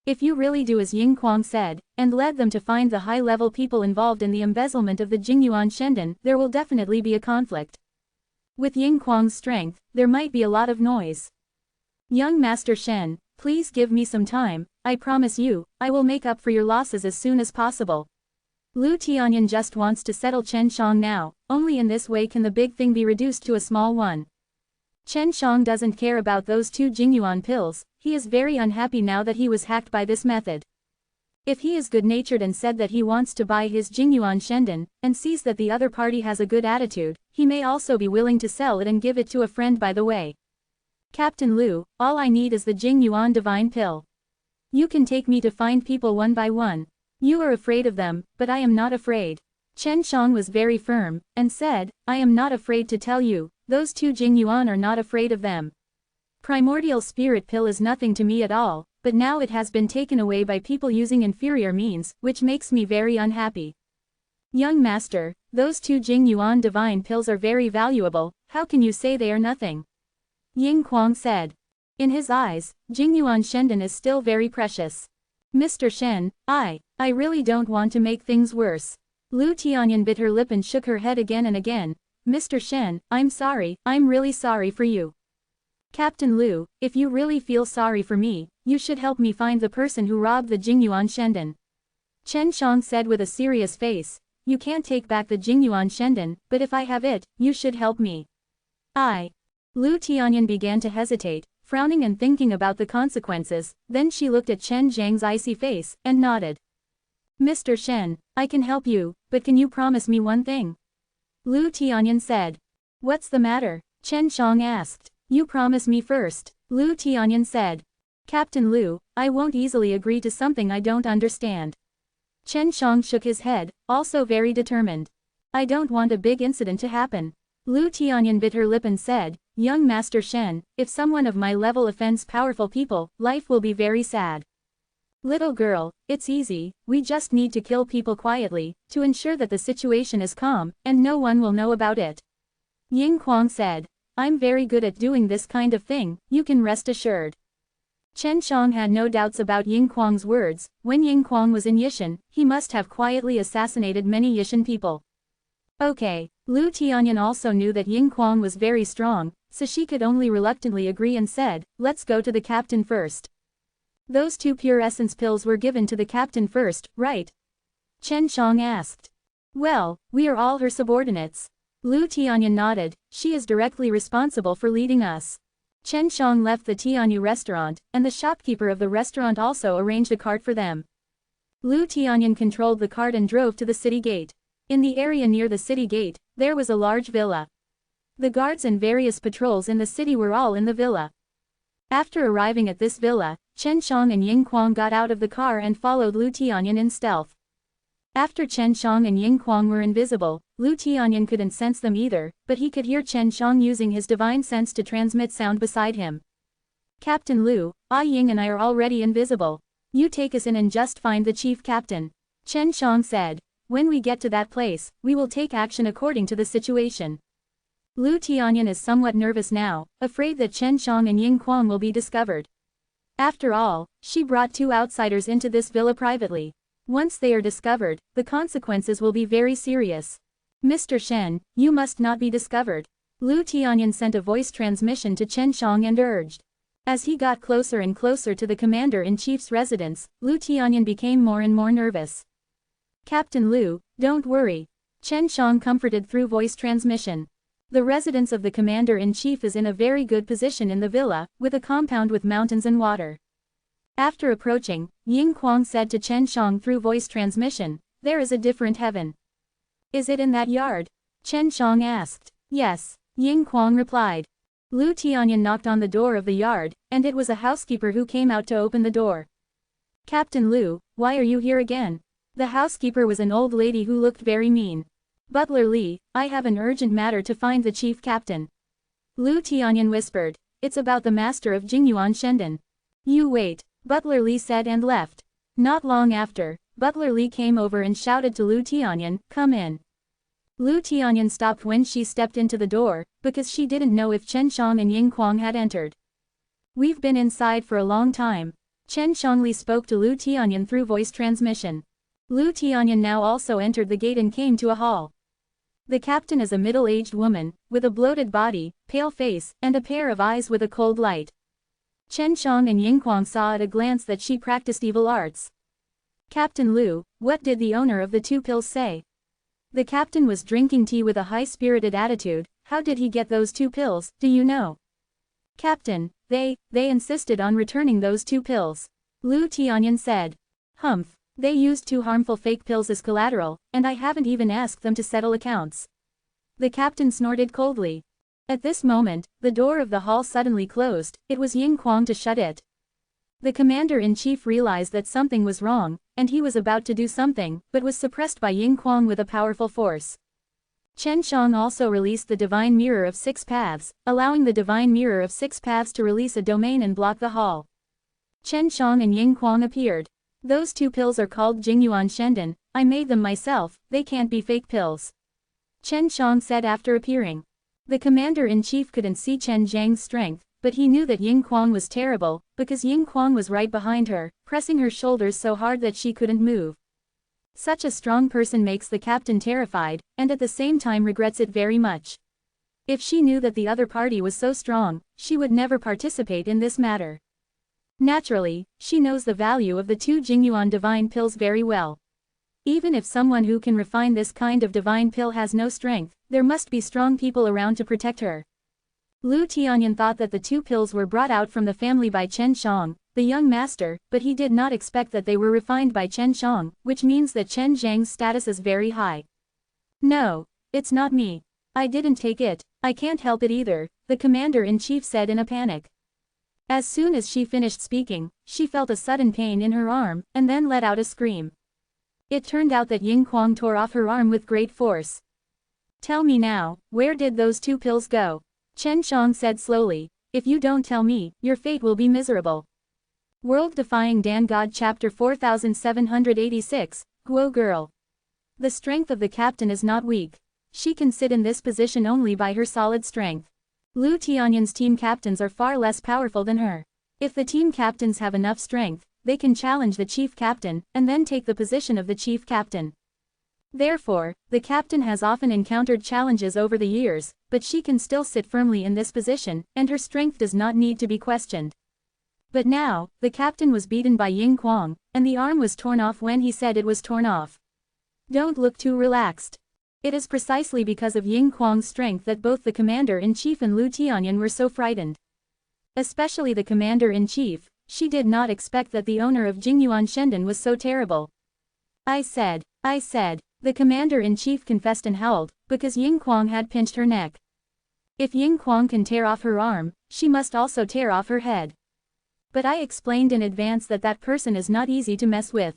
If you really do as Ying Kuang said, and led them to find the high-level people involved in the embezzlement of the Jingyuan Shendan, there will definitely be a conflict. With Ying Kuang's strength, there might be a lot of noise. Young Master Shen, please give me some time, I promise you, I will make up for your losses as soon as possible. Lu Tianyan just wants to settle Chen Shang now, only in this way can the big thing be reduced to a small one. Chen Shang doesn't care about those 2 Jingyuan pills, he is very unhappy now that he was hacked by this method. If he is good-natured and said that he wants to buy his Jingyuan Shendan, and sees that the other party has a good attitude, he may also be willing to sell it and give it to a friend by the way. Captain Lu, all I need is the Jingyuan Divine Pill. You can take me to find people one by one. You are afraid of them, but I am not afraid. Chen Shang was very firm, and said, I am not afraid to tell you, those 2 Jingyuan are not afraid of them. Primordial Spirit Pill is nothing to me at all, but now it has been taken away by people using inferior means, which makes me very unhappy. Young master, those 2 Jingyuan divine pills are very valuable, how can you say they are nothing? Ying Kuang said. In his eyes, Jingyuan Shendan is still very precious. Mr. Shen, I really don't want to make things worse. Lu Tianyan bit her lip and shook her head again and again. Mr. Shen, I'm sorry, I'm really sorry for you. Captain Lu, if you really feel sorry for me, you should help me find the person who robbed the Jingyuan Shendan. Chen Shang said with a serious face. You can't take back the Jingyuan Shendan, but if I have it, you should help me. Lu Tianyan began to hesitate, frowning and thinking about the consequences, then she looked at Chen Zhang's icy face, and nodded. Mr. Shen, I can help you, but can you promise me one thing? Lu Tianyan said. What's the matter? Chen Shang asked. You promise me first, Lu Tianyan said. Captain Lu, I won't easily agree to something I don't understand. Chen Shang shook his head, also very determined. I don't want a big incident to happen. Lu Tianyan bit her lip and said, Young Master Shen, if someone of my level offends powerful people, life will be very sad. Little girl, it's easy, we just need to kill people quietly, to ensure that the situation is calm, and no one will know about it. Ying Kuang said. I'm very good at doing this kind of thing, you can rest assured. Chen Shang had no doubts about Ying Kuang's words. When Ying Kuang was in Yishan, he must have quietly assassinated many Yishan people. Okay, Lu Tianyan also knew that Ying Kuang was very strong, so she could only reluctantly agree and said, let's go to the captain first. Those 2 pure essence pills were given to the captain first, right? Chen Shang asked. Well, we are all her subordinates. Lu Tianyan nodded, she is directly responsible for leading us. Chen Shang left the Tianyu restaurant, and the shopkeeper of the restaurant also arranged a cart for them. Lu Tianyan controlled the cart and drove to the city gate. In the area near the city gate, there was a large villa. The guards and various patrols in the city were all in the villa. After arriving at this villa, Chen Shang and Ying Kuang got out of the car and followed Lu Tianyan in stealth. After Chen Shang and Ying Kuang were invisible, Lu Tianyan couldn't sense them either, but he could hear Chen Shang using his divine sense to transmit sound beside him. Captain Lu, Ying and I are already invisible. You take us in and just find the chief captain. Chen Shang said. When we get to that place, we will take action according to the situation. Lu Tianyan is somewhat nervous now, afraid that Chen Shang and Ying Kuang will be discovered. After all, she brought 2 outsiders into this villa privately. Once they are discovered, the consequences will be very serious. Mr. Shen, you must not be discovered. Lu Tianyan sent a voice transmission to Chen Shang and urged. As he got closer and closer to the commander-in-chief's residence, Lu Tianyan became more and more nervous. Captain Lu, don't worry. Chen Shang comforted through voice transmission. The residence of the commander-in-chief is in a very good position in the villa, with a compound with mountains and water. After approaching, Ying Kuang said to Chen Shang through voice transmission, there is a different heaven. Is it in that yard? Chen Shang asked. Yes, Ying Kuang replied. Lu Tianyan knocked on the door of the yard, and it was a housekeeper who came out to open the door. Captain Lu, why are you here again? The housekeeper was an old lady who looked very mean. Butler Li, I have an urgent matter to find the chief captain. Lu Tianyan whispered. It's about the master of Jingyuan Shendan. You wait, Butler Li said and left. Not long after, Butler Li came over and shouted to Lu Tianyan, come in. Lu Tianyan stopped when she stepped into the door, because she didn't know if Chen Shang and Ying Kuang had entered. We've been inside for a long time. Chen Shangli spoke to Lu Tianyan through voice transmission. Lu Tianyan now also entered the gate and came to a hall. The captain is a middle-aged woman, with a bloated body, pale face, and a pair of eyes with a cold light. Chen Shang and Ying Kuang saw at a glance that she practiced evil arts. Captain Lu, what did the owner of the 2 pills say? The captain was drinking tea with a high-spirited attitude. How did he get those 2 pills, do you know? Captain, they insisted on returning those 2 pills. Lu Tianyan said. Humph, they used 2 harmful fake pills as collateral, and I haven't even asked them to settle accounts. The captain snorted coldly. At this moment, the door of the hall suddenly closed. It was Ying Kuang to shut it. The commander-in-chief realized that something was wrong, and he was about to do something, but was suppressed by Ying Kuang with a powerful force. Chen Shang also released the Divine Mirror of 6 Paths, allowing the Divine Mirror of 6 Paths to release a domain and block the hall. Chen Shang and Ying Kuang appeared. Those 2 pills are called Jingyuan Shendan, I made them myself, they can't be fake pills. Chen Shang said after appearing. The commander-in-chief couldn't see Chen Zhang's strength, but he knew that Ying Kuang was terrible, because Ying Kuang was right behind her, pressing her shoulders so hard that she couldn't move. Such a strong person makes the captain terrified, and at the same time regrets it very much. If she knew that the other party was so strong, she would never participate in this matter. Naturally, she knows the value of the 2 Jingyuan divine pills very well. Even if someone who can refine this kind of divine pill has no strength, there must be strong people around to protect her. Lu Tianyan thought that the 2 pills were brought out from the family by Chen Shang, the young master, but he did not expect that they were refined by Chen Shang, which means that Chen Zhang's status is very high. No, it's not me. I didn't take it, I can't help it either, the commander-in-chief said in a panic. As soon as she finished speaking, she felt a sudden pain in her arm, and then let out a scream. It turned out that Ying Kuang tore off her arm with great force. Tell me now, where did those 2 pills go? Chen Shang said slowly, if you don't tell me, your fate will be miserable. World Defying Dan God Chapter 4786, Guo Girl. The strength of the captain is not weak. She can sit in this position only by her solid strength. Lu Tianyan's team captains are far less powerful than her. If the team captains have enough strength, they can challenge the chief captain, and then take the position of the chief captain. Therefore, the captain has often encountered challenges over the years, but she can still sit firmly in this position, and her strength does not need to be questioned. But now, the captain was beaten by Ying Kuang, and the arm was torn off when he said it was torn off. Don't look too relaxed. It is precisely because of Ying Kuang's strength that both the commander-in-chief and Lu Tianyan were so frightened. Especially the commander-in-chief, she did not expect that the owner of Jingyuan Shendan was so terrible. I said, the commander-in-chief confessed and howled, because Ying Kuang had pinched her neck. If Ying Kuang can tear off her arm, she must also tear off her head. But I explained in advance that that person is not easy to mess with.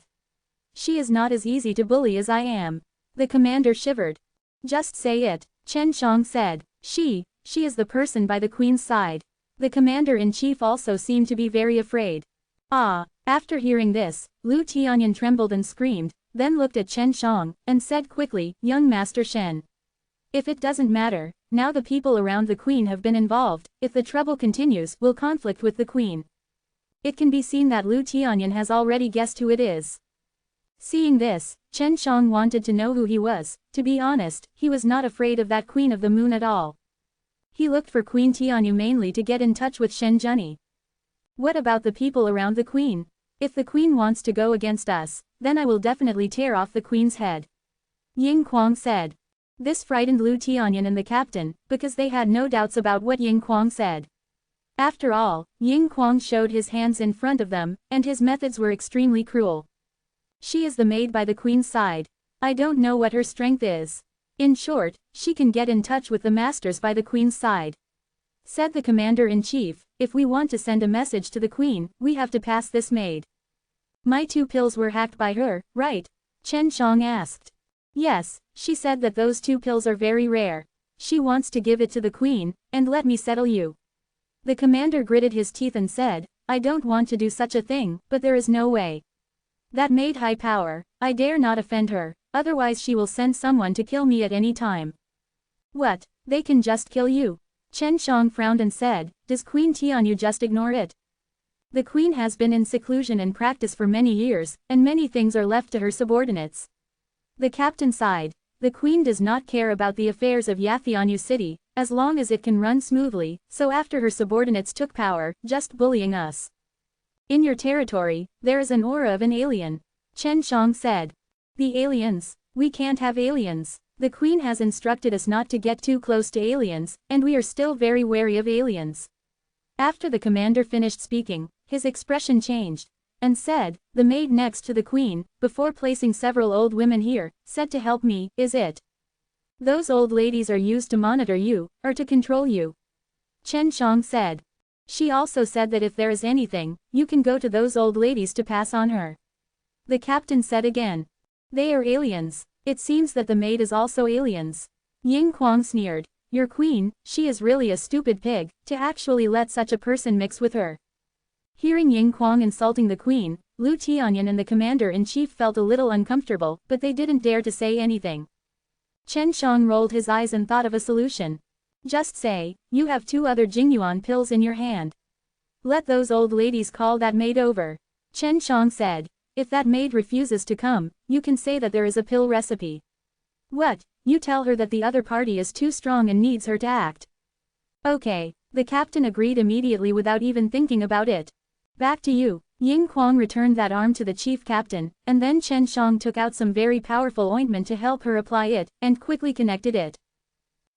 She is not as easy to bully as I am. The commander shivered. Just say it, Chen Shang said. She is the person by the queen's side. The commander-in-chief also seemed to be very afraid. After hearing this, Lu Tianyan trembled and screamed, then looked at Chen Shang, and said quickly, young Master Shen. If it doesn't matter, now the people around the queen have been involved, if the trouble continues, will conflict with the queen. It can be seen that Lu Tianyan has already guessed who it is. Seeing this, Chen Shang wanted to know who he was. To be honest, he was not afraid of that Queen of the Moon at all. He looked for Queen Tianyu mainly to get in touch with Shen Zhenyi. What about the people around the queen? If the queen wants to go against us, then I will definitely tear off the queen's head. Ying Kuang said. This frightened Lu Tianyan and the captain, because they had no doubts about what Ying Kuang said. After all, Ying Kuang showed his hands in front of them, and his methods were extremely cruel. She is the maid by the queen's side. I don't know what her strength is. In short, she can get in touch with the masters by the queen's side. Said the commander-in-chief, if we want to send a message to the queen, we have to pass this maid. My 2 pills were hacked by her, right? Chen Shang asked. Yes, she said that those 2 pills are very rare. She wants to give it to the queen, and let me settle you. The commander gritted his teeth and said, I don't want to do such a thing, but there is no way. That maid high power, I dare not offend her, otherwise she will send someone to kill me at any time. What, they can just kill you? Chen Shang frowned and said, does Queen Tianyu just ignore it? The queen has been in seclusion and practice for many years, and many things are left to her subordinates. The captain sighed. The queen does not care about the affairs of Yathianyu city, as long as it can run smoothly, so after her subordinates took power, just bullying us. In your territory, there is an aura of an alien. Chen Shang said. The aliens? We can't have aliens. The queen has instructed us not to get too close to aliens, and we are still very wary of aliens. After the commander finished speaking, his expression changed, and said, the maid next to the queen, before placing several old women here, said to help me, is it? Those old ladies are used to monitor you, or to control you. Chen Shang said. She also said that if there is anything, you can go to those old ladies to pass on her. The captain said again. They are aliens. It seems that the maid is also aliens. Ying Kuang sneered. Your queen, she is really a stupid pig, to actually let such a person mix with her. Hearing Ying Kuang insulting the queen, Lu Tianyan and the commander-in-chief felt a little uncomfortable, but they didn't dare to say anything. Chen Shang rolled his eyes and thought of a solution. Just say, you have 2 other Jingyuan pills in your hand. Let those old ladies call that maid over. Chen Shang said. If that maid refuses to come, you can say that there is a pill recipe. What? You tell her that the other party is too strong and needs her to act. Okay. The captain agreed immediately without even thinking about it. Back to you. Ying Kuang returned that arm to the chief captain, and then Chen Shang took out some very powerful ointment to help her apply it, and quickly connected it.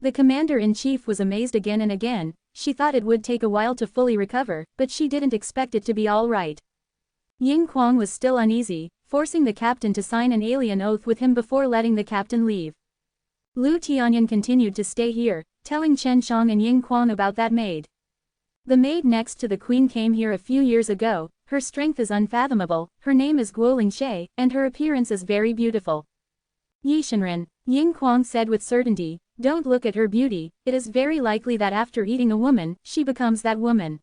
The commander-in-chief was amazed again and again. She thought it would take a while to fully recover, but she didn't expect it to be all right. Ying Kuang was still uneasy, forcing the captain to sign an alien oath with him before letting the captain leave. Lu Tianyan continued to stay here, telling Chen Shang and Ying Kuang about that maid. The maid next to the queen came here a few years ago. Her strength is unfathomable, her name is Guo Lingshe, and her appearance is very beautiful. Yi Shenren, Ying Kuang said with certainty, don't look at her beauty, it is very likely that after eating a woman, she becomes that woman.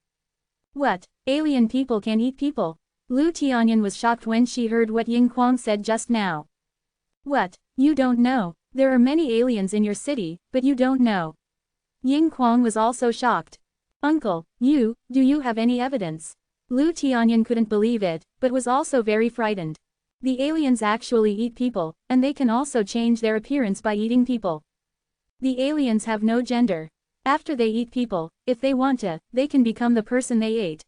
What? Alien people can eat people? Lu Tianyan was shocked when she heard what Ying Kuang said just now. What? You don't know? There are many aliens in your city, but you don't know. Ying Kuang was also shocked. Uncle, do you have any evidence? Lu Tianyan couldn't believe it, but was also very frightened. The aliens actually eat people, and they can also change their appearance by eating people. The aliens have no gender. After they eat people, if they want to, they can become the person they ate.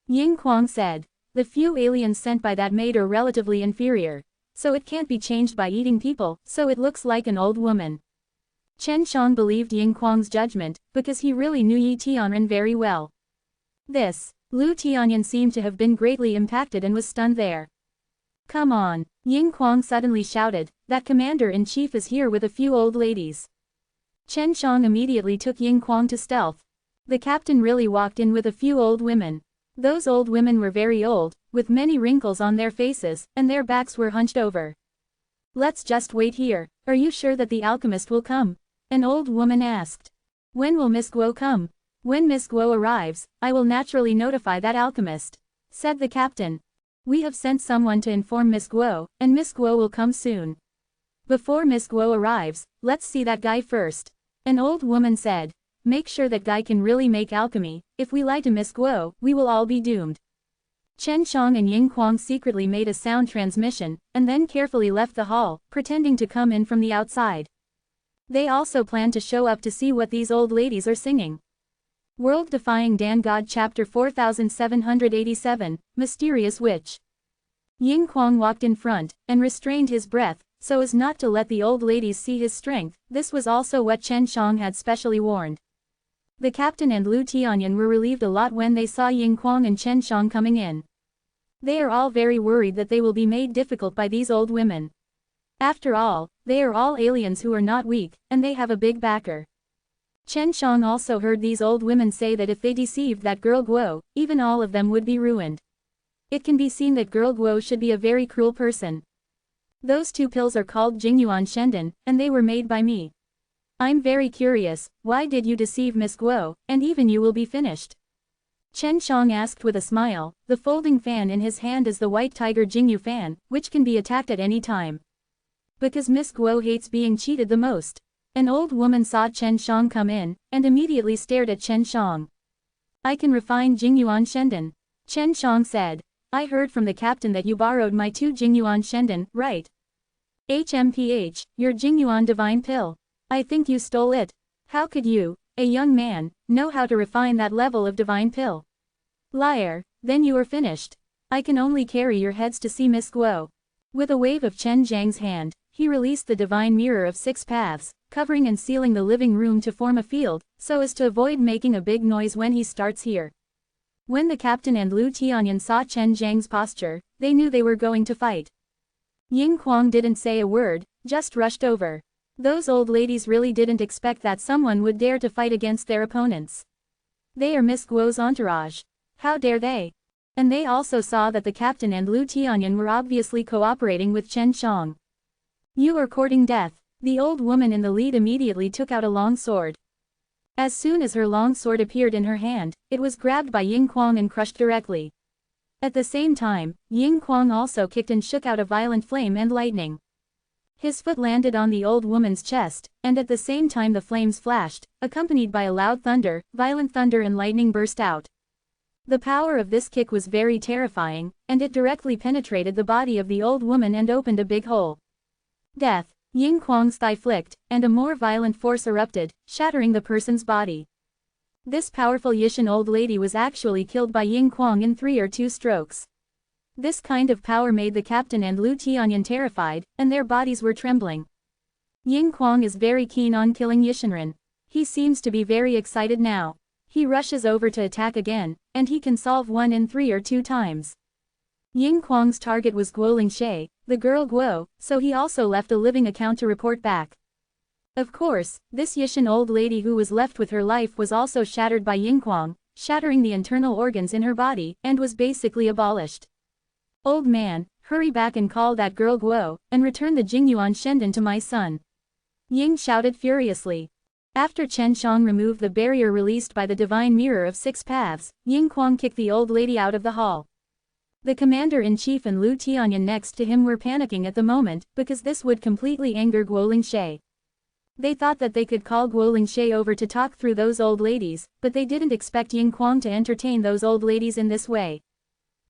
Ying Kuang said. The few aliens sent by that maid are relatively inferior. So it can't be changed by eating people, so it looks like an old woman. Chen Shang believed Ying Kuang's judgment, because he really knew Yi Tianren very well. Lu Tianyan seemed to have been greatly impacted and was stunned there. Come on, Ying Kuang suddenly shouted, that commander-in-chief is here with a few old ladies. Chen Shang immediately took Ying Kuang to stealth. The captain really walked in with a few old women. Those old women were very old, with many wrinkles on their faces, and their backs were hunched over. Let's just wait here. Are you sure that the alchemist will come? An old woman asked. When will Miss Guo come? When Miss Guo arrives, I will naturally notify that alchemist, said the captain. We have sent someone to inform Miss Guo, and Miss Guo will come soon. Before Miss Guo arrives, let's see that guy first. An old woman said. Make sure that guy can really make alchemy. If we lie to Miss Guo, we will all be doomed. Chen Shang and Ying Kuang secretly made a sound transmission, and then carefully left the hall, pretending to come in from the outside. They also planned to show up to see what these old ladies are singing. World Defying Dan God Chapter 4787, Mysterious Witch. Ying Kuang walked in front, and restrained his breath, so as not to let the old ladies see his strength. This was also what Chen Shang had specially warned. The captain and Lu Tianyan were relieved a lot when they saw Ying Kuang and Chen Shang coming in. They are all very worried that they will be made difficult by these old women. After all, they are all aliens who are not weak, and they have a big backer. Chen Shang also heard these old women say that if they deceived that girl Guo, even all of them would be ruined. It can be seen that girl Guo should be a very cruel person. Those 2 pills are called Jingyuan Shendan, and they were made by me. I'm very curious, why did you deceive Miss Guo, and even you will be finished? Chen Shang asked with a smile. The folding fan in his hand is the White Tiger Jingyu fan, which can be attacked at any time. Because Miss Guo hates being cheated the most. An old woman saw Chen Shang come in, and immediately stared at Chen Shang. I can refine Jingyuan Shendan. Chen Shang said. I heard from the captain that you borrowed my 2 Jingyuan Shendan, right? HMPH, your Jingyuan divine pill. I think you stole it. How could you, a young man, know how to refine that level of divine pill? Liar, then you are finished. I can only carry your heads to see Miss Guo. With a wave of Chen Zhang's hand, he released the divine mirror of 6 paths, covering and sealing the living room to form a field, so as to avoid making a big noise when he starts here. When the captain and Lu Tianyan saw Chen Zhang's posture, they knew they were going to fight. Ying Kuang didn't say a word, just rushed over. Those old ladies really didn't expect that someone would dare to fight against their opponents. They are Miss Guo's entourage. How dare they? And they also saw that the captain and Lu Tianyan were obviously cooperating with Chen Shang. You are courting death. The old woman in the lead immediately took out a long sword. As soon as her long sword appeared in her hand, it was grabbed by Ying Kuang and crushed directly. At the same time, Ying Kuang also kicked and shook out a violent flame and lightning. His foot landed on the old woman's chest, and at the same time the flames flashed, accompanied by a loud thunder, violent thunder and lightning burst out. The power of this kick was very terrifying, and it directly penetrated the body of the old woman and opened a big hole. Death. Ying Kuang's thigh flicked, and a more violent force erupted, shattering the person's body. This powerful Yishan old lady was actually killed by Ying Kuang in 3 or 2 strokes. This kind of power made the captain and Lu Tianyan terrified, and their bodies were trembling. Ying Kuang is very keen on killing Yishanren. He seems to be very excited now. He rushes over to attack again, and he can solve one in 3 or 2 times. Ying Kuang's target was Guo Lingshe, the girl Guo, so he also left a living account to report back. Of course, this Yishan old lady who was left with her life was also shattered by Ying Kuang, shattering the internal organs in her body, and was basically abolished. Old man, hurry back and call that girl Guo, and return the Jingyuan Shendon to my son. Ying shouted furiously. After Chen Shang removed the barrier released by the divine mirror of 6 paths, Ying Kuang kicked the old lady out of the hall. The commander-in-chief and Lu Tianyan next to him were panicking at the moment, because this would completely anger Guo Lingshe. They thought that they could call Guo Lingshe over to talk through those old ladies, but they didn't expect Ying Kuang to entertain those old ladies in this way.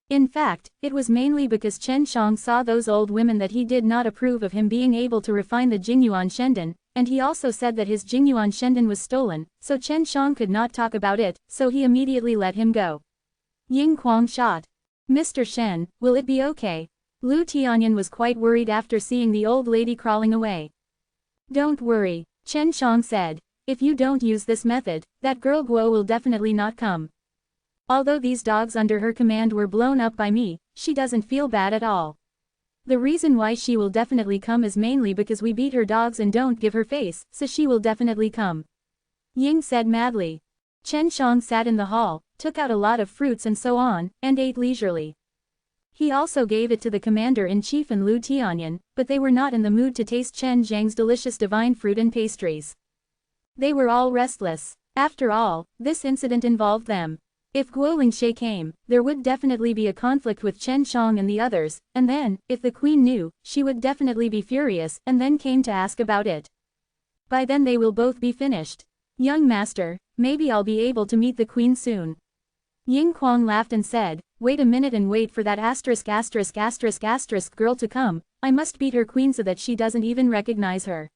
In fact, it was mainly because Chen Shang saw those old women that he did not approve of him being able to refine the Jingyuan Shendon, and he also said that his Jingyuan Shendon was stolen, so Chen Shang could not talk about it, so he immediately let him go. Ying Kuang shot. Mr. Shen, will it be okay? Lu Tianyan was quite worried after seeing the old lady crawling away. Don't worry, Chen Shang said. If you don't use this method, that girl Guo will definitely not come. Although these dogs under her command were blown up by me, she doesn't feel bad at all. The reason why she will definitely come is mainly because we beat her dogs and don't give her face, so she will definitely come. Ying said madly. Chen Shang sat in the hall, took out a lot of fruits and so on, and ate leisurely. He also gave it to the commander-in-chief and Lu Tianyan, but they were not in the mood to taste Chen Zhang's delicious divine fruit and pastries. They were all restless. After all, this incident involved them. If Guo Lingshe came, there would definitely be a conflict with Chen Shang and the others, and then, if the queen knew, she would definitely be furious and then came to ask about it. By then they will both be finished. Young master, maybe I'll be able to meet the queen soon. Ying Kuang laughed and said, wait a minute and wait for that **** girl to come, I must beat her queen so that she doesn't even recognize her.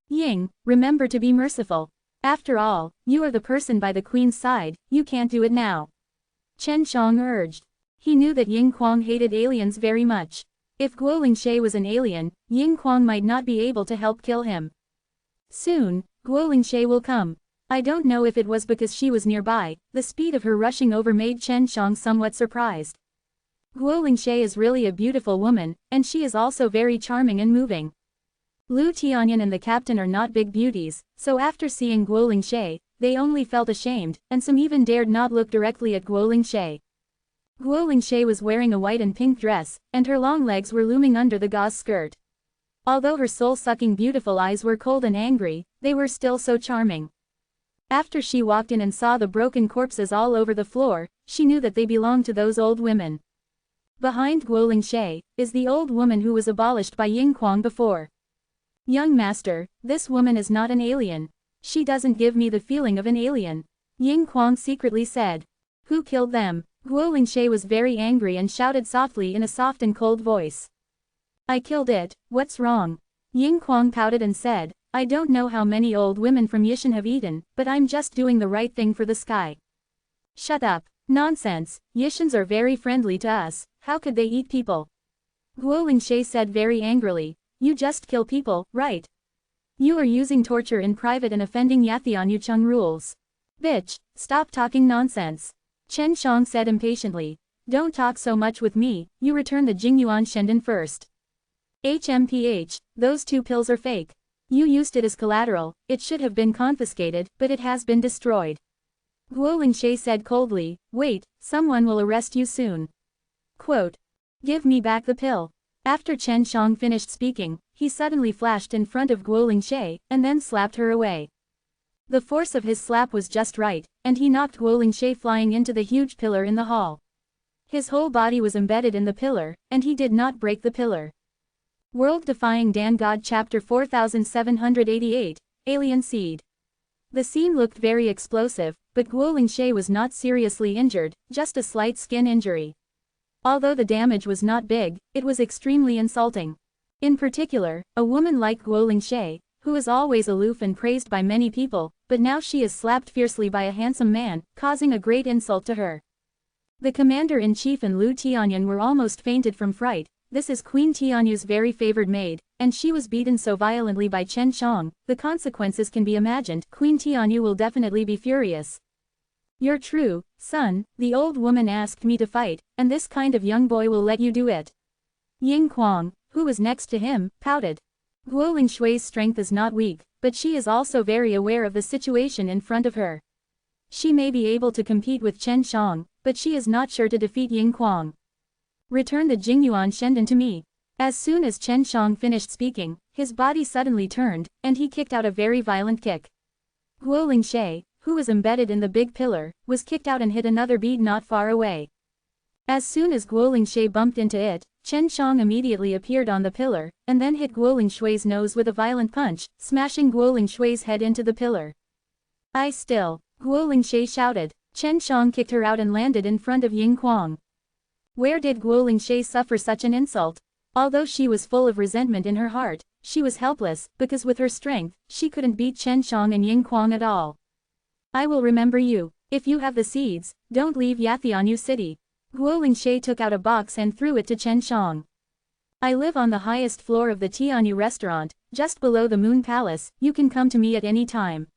Ying, remember to be merciful. After all, you are the person by the queen's side, you can't do it now. Chen Shang urged. He knew that Ying Kuang hated aliens very much. If Guo Lingshe was an alien, Ying Kuang might not be able to help kill him. Soon, Guo Lingshe will come. I don't know if it was because she was nearby, the speed of her rushing over made Chen Shang somewhat surprised. Guo Lingshe is really a beautiful woman, and she is also very charming and moving. Lu Tianyan and the captain are not big beauties, so after seeing Guo Lingshe, they only felt ashamed, and some even dared not look directly at Guo Lingshe. Guo Lingshe was wearing a white and pink dress, and her long legs were looming under the gauze skirt. Although her soul-sucking beautiful eyes were cold and angry, they were still so charming. After she walked in and saw the broken corpses all over the floor, she knew that they belonged to those old women. Behind Guo Lingshe is the old woman who was abolished by Ying Kuang before. Young master, this woman is not an alien. She doesn't give me the feeling of an alien. Ying Kuang secretly said. Who killed them? Guo Lingshe was very angry and shouted softly in a soft and cold voice. I killed it, what's wrong? Ying Kuang pouted and said, I don't know how many old women from Yishan have eaten, but I'm just doing the right thing for the sky. Shut up. Nonsense, Yishans are very friendly to us, how could they eat people? Guo Lingshe said very angrily, you just kill people, right? You are using torture in private and offending Yathian Yucheng rules. Bitch, stop talking nonsense. Chen Shang said impatiently. Don't talk so much with me, you return the Jingyuan Shendon first. HMPH, those 2 pills are fake. You used it as collateral, it should have been confiscated, but it has been destroyed. Guo Lingshe said coldly, wait, someone will arrest you soon. Quote. Give me back the pill. After Chen Shang finished speaking, he suddenly flashed in front of Guo Lingshe, and then slapped her away. The force of his slap was just right, and he knocked Guo Lingshe flying into the huge pillar in the hall. His whole body was embedded in the pillar, and he did not break the pillar. World-defying Dan God Chapter 4788, Alien Seed. The scene looked very explosive, but Guo Lingshe was not seriously injured, just a slight skin injury. Although the damage was not big, it was extremely insulting. In particular, a woman like Guo Lingshe, who is always aloof and praised by many people, but now she is slapped fiercely by a handsome man, causing a great insult to her. The commander-in-chief and Lu Tianyan were almost fainted from fright. This is Queen Tianyu's very favored maid, and she was beaten so violently by Chen Shang, the consequences can be imagined. Queen Tianyu will definitely be furious. You're true, son, the old woman asked me to fight, and this kind of young boy will let you do it. Ying Kuang, who was next to him, pouted. Guo Lingshui's strength is not weak, but she is also very aware of the situation in front of her. She may be able to compete with Chen Shang, but she is not sure to defeat Ying Kuang. Return the Jingyuan Shendan to me. As soon as Chen Shang finished speaking, his body suddenly turned, and he kicked out a very violent kick. Guo Lingshe, who was embedded in the big pillar, was kicked out and hit another bead not far away. As soon as Guo Lingshe bumped into it, Chen Shang immediately appeared on the pillar, and then hit Guo Lingshui's nose with a violent punch, smashing Guo Lingshui's head into the pillar. I still, Guo Lingshe shouted. Chen Shang kicked her out and landed in front of Ying Kuang. Where did Guo Lingshe suffer such an insult? Although she was full of resentment in her heart, she was helpless, because with her strength, she couldn't beat Chen Shang and Ying Kuang at all. I will remember you. If you have the seeds, don't leave Yathianu City. Guo Lingshe took out a box and threw it to Chen Shang. I live on the highest floor of the Tianyu restaurant, just below the Moon Palace. You can come to me at any time.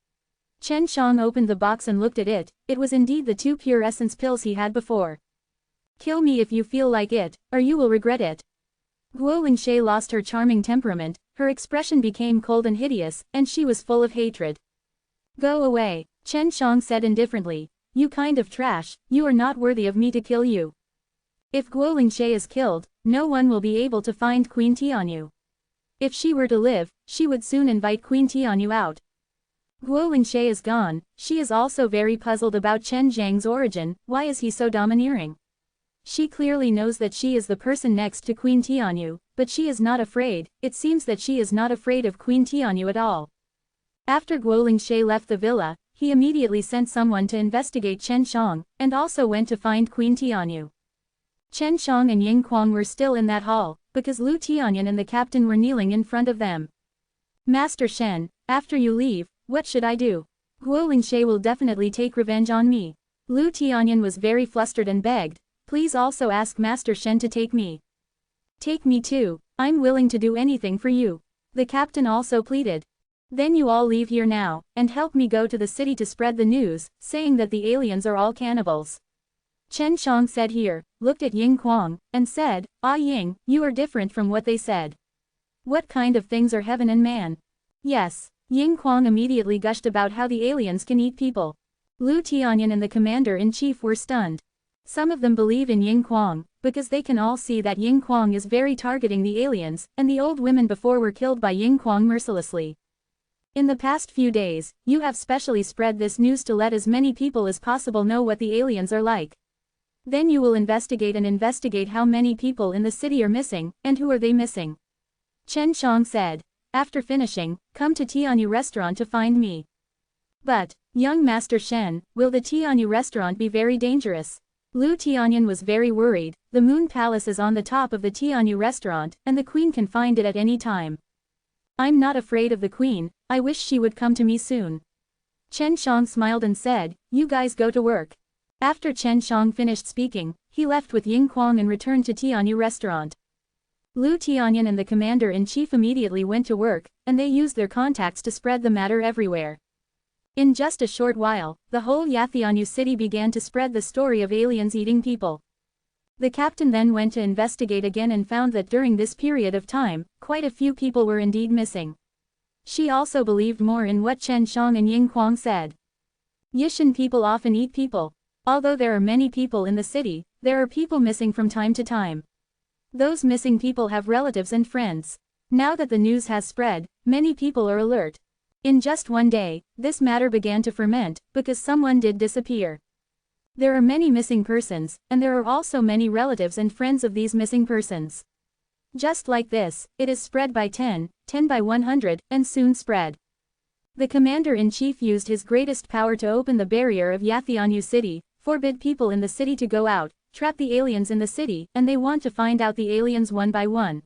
Chen Shang opened the box and looked at it. It was indeed the 2 pure essence pills he had before. Kill me if you feel like it, or you will regret it. Guo Lingshe lost her charming temperament, her expression became cold and hideous, and she was full of hatred. Go away, Chen Shang said indifferently. You kind of trash, you are not worthy of me to kill you. If Guo Lingshe is killed, no one will be able to find Queen Tianyu. If she were to live, she would soon invite Queen Tianyu out. Guo Lingshe is gone, she is also very puzzled about Chen Zhang's origin. Why is he so domineering? She clearly knows that she is the person next to Queen Tianyu, but she is not afraid. It seems that she is not afraid of Queen Tianyu at all. After Guo Lingshe left the villa, he immediately sent someone to investigate Chen Shang, and also went to find Queen Tianyu. Chen Shang and Ying Kuang were still in that hall, because Lu Tianyan and the captain were kneeling in front of them. Master Shen, after you leave, what should I do? Guo Lingshe will definitely take revenge on me. Lu Tianyan was very flustered and begged, please also ask Master Shen to take me. Take me too, I'm willing to do anything for you. The captain also pleaded. Then you all leave here now, and help me go to the city to spread the news, saying that the aliens are all cannibals. Chen Shang said here, looked at Ying Kuang, and said, Ah Ying, you are different from what they said. What kind of things are heaven and man? Yes. Ying Kuang immediately gushed about how the aliens can eat people. Lu Tianyan and the commander-in-chief were stunned. Some of them believe in Ying Kuang, because they can all see that Ying Kuang is very targeting the aliens, and the old women before were killed by Ying Kuang mercilessly. In the past few days, you have specially spread this news to let as many people as possible know what the aliens are like. Then you will investigate how many people in the city are missing, and who are they missing. Chen Shang said. After finishing, come to Tianyu restaurant to find me. But, young Master Shen, will the Tianyu restaurant be very dangerous? Lu Tianyan was very worried. The Moon Palace is on the top of the Tianyu restaurant, and the queen can find it at any time. I'm not afraid of the queen, I wish she would come to me soon. Chen Shang smiled and said, you guys go to work. After Chen Shang finished speaking, he left with Ying Kuang and returned to Tianyu restaurant. Lu Tianyan and the commander-in-chief immediately went to work, and they used their contacts to spread the matter everywhere. In just a short while, the whole Yathianu city began to spread the story of aliens eating people. The captain then went to investigate again and found that during this period of time, quite a few people were indeed missing. She also believed more in what Chen Shang and Ying Kuang said. Yishan people often eat people. Although there are many people in the city, there are people missing from time to time. Those missing people have relatives and friends. Now that the news has spread, many people are alert. In just one day, this matter began to ferment, because someone did disappear. There are many missing persons, and there are also many relatives and friends of these missing persons. Just like this, it is spread by 10, 10 by 100, and soon spread. The commander-in-chief used his greatest power to open the barrier of Yathianu city, forbid people in the city to go out, trap the aliens in the city, and they want to find out the aliens one by one.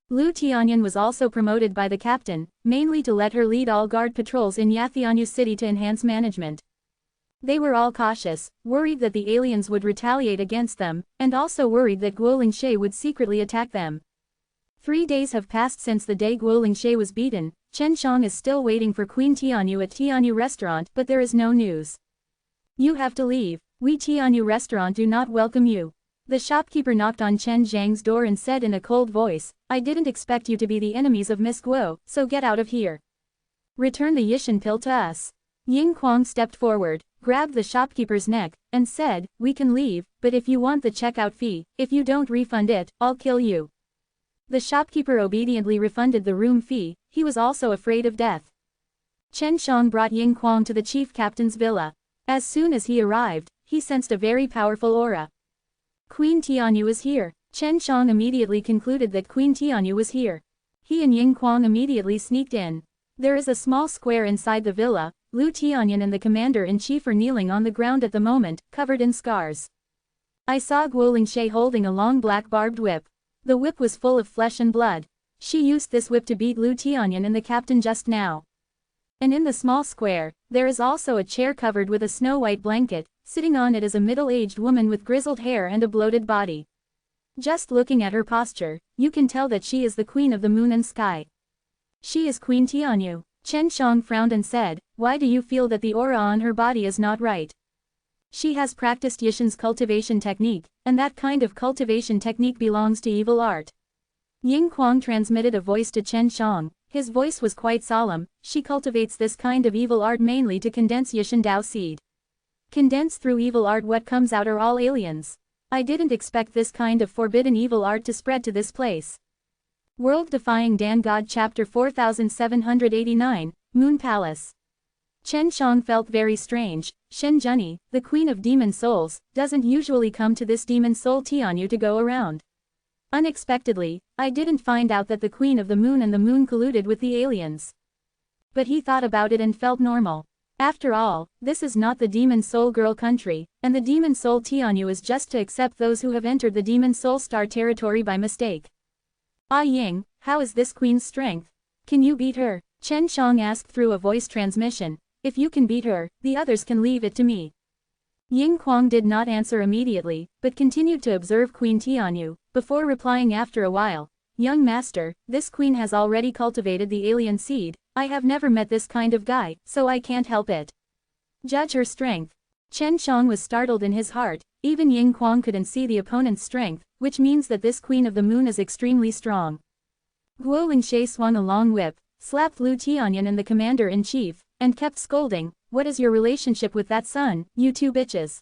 Lu Tianyan was also promoted by the captain, mainly to let her lead all guard patrols in Yathianu city to enhance management. They were all cautious, worried that the aliens would retaliate against them, and also worried that Guolingshe would secretly attack them. 3 days have passed since the day Guolingshe was beaten. Chen Shang is still waiting for Queen Tianyu at Tianyu restaurant, but there is no news. You have to leave. We Tianyu restaurant do not welcome you. The shopkeeper knocked on Chen Zhang's door and said in a cold voice, I didn't expect you to be the enemies of Miss Guo, so get out of here. Return the Yishan pill to us. Ying Kuang stepped forward, grabbed the shopkeeper's neck, and said, we can leave, but if you want the checkout fee, if you don't refund it, I'll kill you. The shopkeeper obediently refunded the room fee. He was also afraid of death. Chen Shang brought Ying Kuang to the chief captain's villa. As soon as he arrived, he sensed a very powerful aura. Queen Tianyu is here. Chen Shang immediately concluded that Queen Tianyu was here. He and Ying Kuang immediately sneaked in. There is a small square inside the villa. Lu Tianyan and the commander-in-chief are kneeling on the ground at the moment, covered in scars. I saw Guolingshe holding a long black barbed whip. The whip was full of flesh and blood. She used this whip to beat Lu Tianyan and the captain just now. And in the small square, there is also a chair covered with a snow-white blanket. Sitting on it is a middle-aged woman with grizzled hair and a bloated body. Just looking at her posture, you can tell that she is the queen of the moon and sky. She is Queen Tianyu. Chen Shang frowned and said, why do you feel that the aura on her body is not right? She has practiced Yishan's cultivation technique, and that kind of cultivation technique belongs to evil art. Ying Kuang transmitted a voice to Chen Shang. His voice was quite solemn. She cultivates this kind of evil art mainly to condense Yishan Dao seed. Condense through evil art what comes out are all aliens. I didn't expect this kind of forbidden evil art to spread to this place. World Defying Dan God Chapter 4789, Moon Palace. Chen Shang felt very strange. Shen Zhenyi, the queen of demon souls, doesn't usually come to this demon soul Tianyu to go around. Unexpectedly, I didn't find out that the queen of the moon and the moon colluded with the aliens. But he thought about it and felt normal. After all, this is not the demon soul girl country, and the demon soul Tianyu is just to accept those who have entered the demon soul star territory by mistake. Ah Ying, how is this queen's strength? Can you beat her? Chen Shang asked through a voice transmission. If you can beat her, the others can leave it to me. Ying Kuang did not answer immediately, but continued to observe Queen Tianyu, before replying after a while. Young master, this queen has already cultivated the alien seed. I have never met this kind of guy, so I can't help it. Judge her strength. Chen Shang was startled in his heart. Even Ying Kuang couldn't see the opponent's strength, which means that this queen of the moon is extremely strong. Guolingshe swung a long whip, slapped Lu Tianyan and the commander-in-chief, and kept scolding, what is your relationship with that son, you two bitches?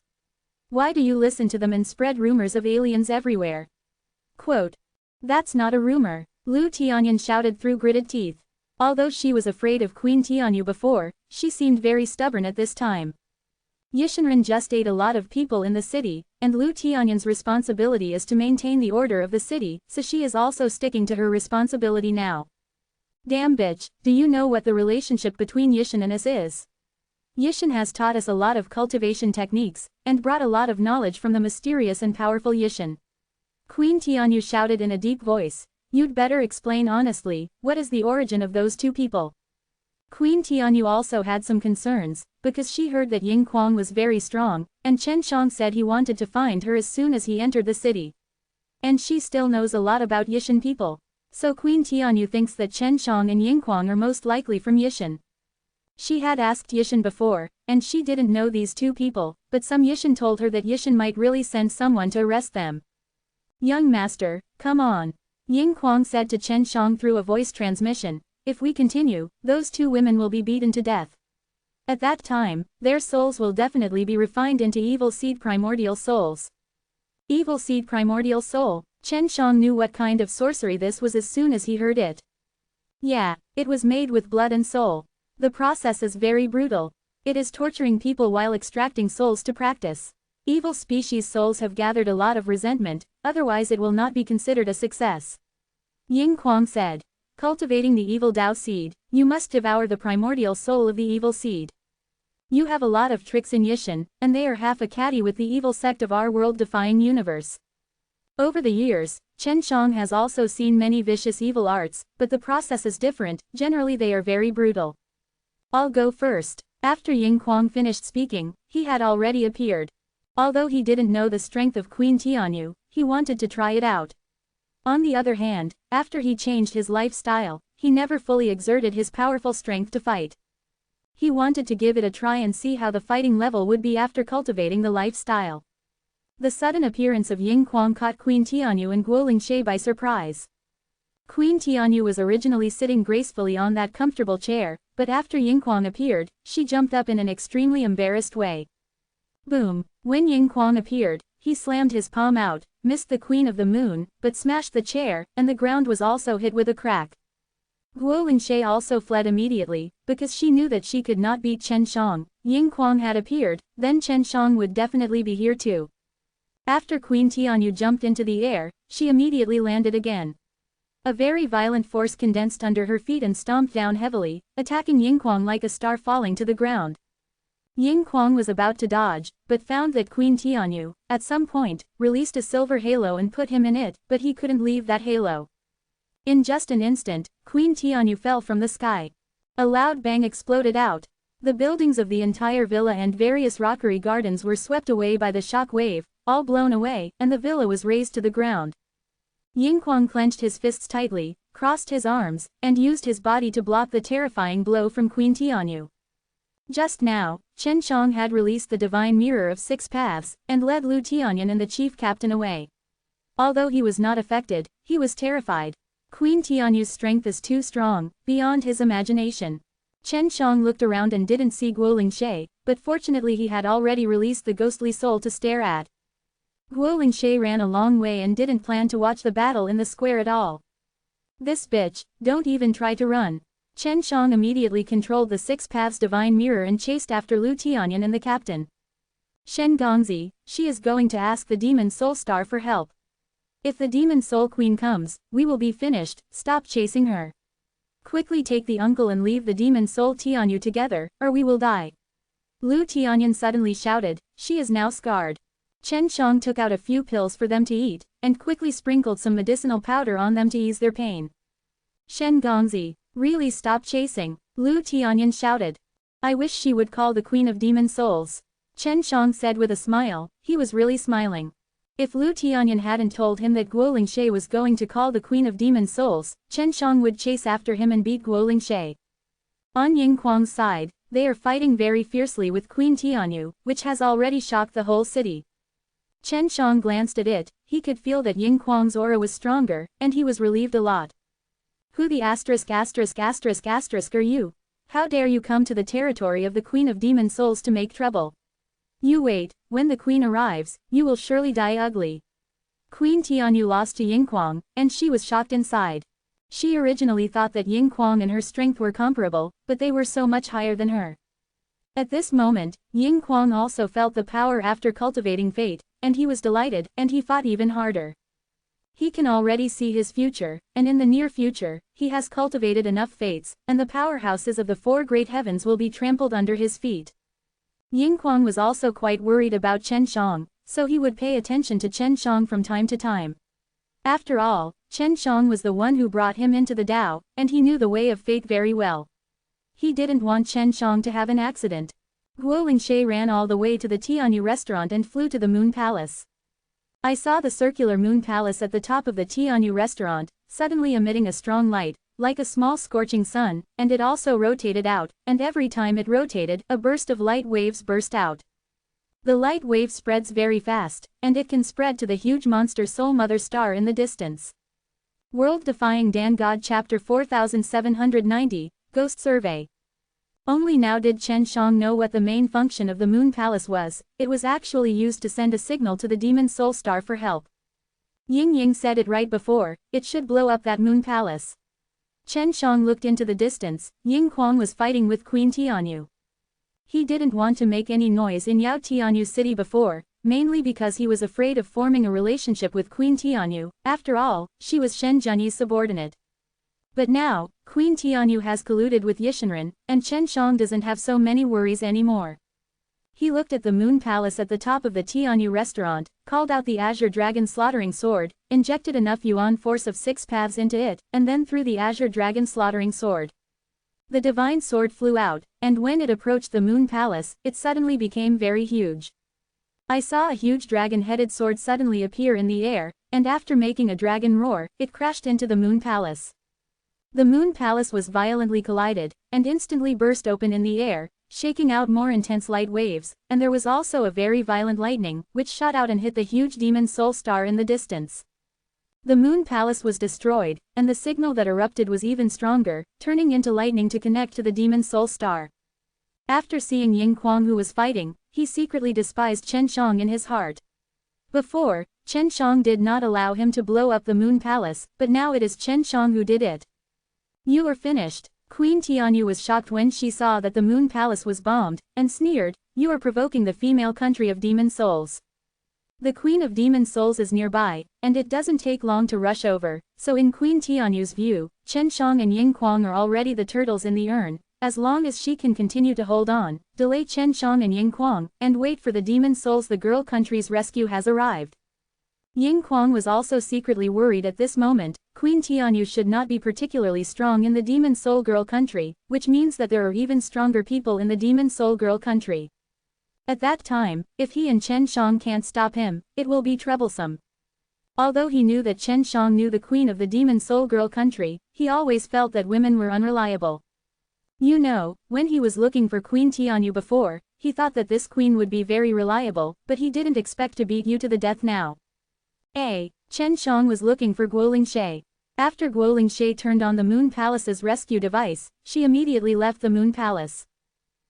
Why do you listen to them and spread rumors of aliens everywhere? Quote. That's not a rumor, Lu Tianyan shouted through gritted teeth. Although she was afraid of Queen Tianyu before, she seemed very stubborn at this time. Yishanren just ate a lot of people in the city, and Lu Tianyan's responsibility is to maintain the order of the city, so she is also sticking to her responsibility now. Damn bitch, do you know what the relationship between Yishan and us is? Yishan has taught us a lot of cultivation techniques, and brought a lot of knowledge from the mysterious and powerful Yishan. Queen Tianyu shouted in a deep voice, you'd better explain honestly, what is the origin of those two people? Queen Tianyu also had some concerns, because she heard that Ying Kuang was very strong, and Chen Shang said he wanted to find her as soon as he entered the city. And she still knows a lot about Yishan people. So Queen Tianyu thinks that Chen Shang and Ying Kuang are most likely from Yishan. She had asked Yishan before, and she didn't know these two people, but some Yishan told her that Yishan might really send someone to arrest them. Young master, come on. Ying Kuang said to Chen Shang through a voice transmission, if we continue, those two women will be beaten to death. At that time, their souls will definitely be refined into evil seed primordial souls. Evil seed primordial soul. Chen Shang knew what kind of sorcery this was as soon as he heard it. Yeah, it was made with blood and soul. The process is very brutal. It is torturing people while extracting souls to practice. Evil species souls have gathered a lot of resentment, otherwise it will not be considered a success. Ying Kuang said. Cultivating the evil Tao seed, you must devour the primordial soul of the evil seed. You have a lot of tricks in Yishan, and they are half a caddy with the evil sect of our world-defying universe. Over the years, Chen Shang has also seen many vicious evil arts, but the process is different, generally they are very brutal. I'll go first. After Ying Kuang finished speaking, he had already appeared. Although he didn't know the strength of Queen Tianyu, he wanted to try it out. On the other hand, after he changed his lifestyle, he never fully exerted his powerful strength to fight. He wanted to give it a try and see how the fighting level would be after cultivating the lifestyle. The sudden appearance of Ying Kuang caught Queen Tianyu and Guo Lingshe by surprise. Queen Tianyu was originally sitting gracefully on that comfortable chair, but after Ying Kuang appeared, she jumped up in an extremely embarrassed way. Boom! When Ying Kuang appeared, he slammed his palm out, missed the Queen of the Moon, but smashed the chair, and the ground was also hit with a crack. Guo Lingshe also fled immediately, because she knew that she could not beat Chen Shang. Ying Kuang had appeared, then Chen Shang would definitely be here too. After Queen Tianyu jumped into the air, she immediately landed again. A very violent force condensed under her feet and stomped down heavily, attacking Ying Kuang like a star falling to the ground. Ying Kuang was about to dodge, but found that Queen Tianyu, at some point, released a silver halo and put him in it, but he couldn't leave that halo. In just an instant, Queen Tianyu fell from the sky. A loud bang exploded out. The buildings of the entire villa and various rockery gardens were swept away by the shock wave, all blown away, and the villa was razed to the ground. Ying Kuang clenched his fists tightly, crossed his arms, and used his body to block the terrifying blow from Queen Tianyu. Just now, Chen Shang had released the divine mirror of 6 paths, and led Lu Tianyan and the chief captain away. Although he was not affected, he was terrified. Queen Tianyu's strength is too strong, beyond his imagination. Chen Shang looked around and didn't see Guo Lingshe, but fortunately he had already released the ghostly soul to stare at. Guo Lingshe ran a long way and didn't plan to watch the battle in the square at all. This bitch, don't even try to run. Chen Shang immediately controlled the 6 paths divine mirror and chased after Lu Tianyan and the captain. Shen Gongzi, she is going to ask the demon soul star for help. If the demon soul queen comes, we will be finished, stop chasing her. Quickly take the uncle and leave the demon soul Tianyu together, or we will die. Lu Tianyan suddenly shouted, she is now scarred. Chen Shang took out a few pills for them to eat, and quickly sprinkled some medicinal powder on them to ease their pain. Shen Gongzi, really stop chasing, Lu Tianyan shouted. I wish she would call the Queen of Demon Souls. Chen Shang said with a smile, he was really smiling. If Lu Tianyan hadn't told him that Guo Lingshe was going to call the Queen of Demon Souls, Chen Shang would chase after him and beat Guo Lingshe. On Ying Kuang's side, they are fighting very fiercely with Queen Tianyu, which has already shocked the whole city. Chen Shang glanced at it, he could feel that Ying Kuang's aura was stronger, and he was relieved a lot. Who the **** are you? How dare you come to the territory of the Queen of Demon Souls to make trouble? You wait, when the Queen arrives, you will surely die ugly. Queen Tianyu lost to Ying Kuang, and she was shocked inside. She originally thought that Ying Kuang and her strength were comparable, but they were so much higher than her. At this moment, Ying Kuang also felt the power after cultivating fate, and he was delighted, and he fought even harder. He can already see his future, and in the near future, he has cultivated enough fates, and the powerhouses of the 4 great heavens will be trampled under his feet. Ying Kuang was also quite worried about Chen Shang, so he would pay attention to Chen Shang from time to time. After all, Chen Shang was the one who brought him into the Tao, and he knew the way of fate very well. He didn't want Chen Shang to have an accident. Guo Lingshe ran all the way to the Tianyu restaurant and flew to the Moon Palace. I saw the circular Moon Palace at the top of the Tianyu restaurant, suddenly emitting a strong light, like a small scorching sun, and it also rotated out, and every time it rotated, a burst of light waves burst out. The light wave spreads very fast, and it can spread to the huge monster Soul Mother star in the distance. World Defying Dan God Chapter 4790, Ghost Survey. Only now did Chen Shang know what the main function of the Moon Palace was. It was actually used to send a signal to the Demon Soul Star for help. Ying Ying said it right before, it should blow up that Moon Palace. Chen Shang looked into the distance. Ying Kuang was fighting with Queen Tianyu. He didn't want to make any noise in Yao Tianyu city before, mainly because he was afraid of forming a relationship with Queen Tianyu. After all, she was Shen Zhenyi's subordinate. But now, Queen Tianyu has colluded with Yishinren, and Chen Shang doesn't have so many worries anymore. He looked at the Moon Palace at the top of the Tianyu restaurant, called out the Azure Dragon Slaughtering Sword, injected enough yuan force of 6 paths into it, and then threw the Azure Dragon Slaughtering Sword. The divine sword flew out, and when it approached the Moon Palace, it suddenly became very huge. I saw a huge dragon-headed sword suddenly appear in the air, and after making a dragon roar, it crashed into the Moon Palace. The Moon Palace was violently collided, and instantly burst open in the air, shaking out more intense light waves, and there was also a very violent lightning, which shot out and hit the huge demon soul star in the distance. The Moon Palace was destroyed, and the signal that erupted was even stronger, turning into lightning to connect to the demon soul star. After seeing Ying Kuang who was fighting, he secretly despised Chen Shang in his heart. Before, Chen Shang did not allow him to blow up the Moon Palace, but now it is Chen Shang who did it. You are finished. Queen Tianyu was shocked when she saw that the Moon Palace was bombed, and sneered, "You are provoking the female country of demon souls. The Queen of Demon Souls is nearby, and it doesn't take long to rush over," so in Queen Tianyu's view, Chen Shang and Ying Kuang are already the turtles in the urn. As long as she can continue to hold on, delay Chen Shang and Ying Kuang, and wait for the demon souls, the girl country's rescue has arrived. Ying Kuang was also secretly worried at this moment. Queen Tianyu should not be particularly strong in the demon soul girl country, which means that there are even stronger people in the demon soul girl country. At that time, if he and Chen Shang can't stop him, it will be troublesome. Although he knew that Chen Shang knew the queen of the demon soul girl country, he always felt that women were unreliable. You know, when he was looking for Queen Tianyu before, he thought that this queen would be very reliable, but he didn't expect to beat you to the death now. Chen Shang was looking for Guo Lingshe. After Guo Lingshe turned on the Moon Palace's rescue device, she immediately left the Moon Palace.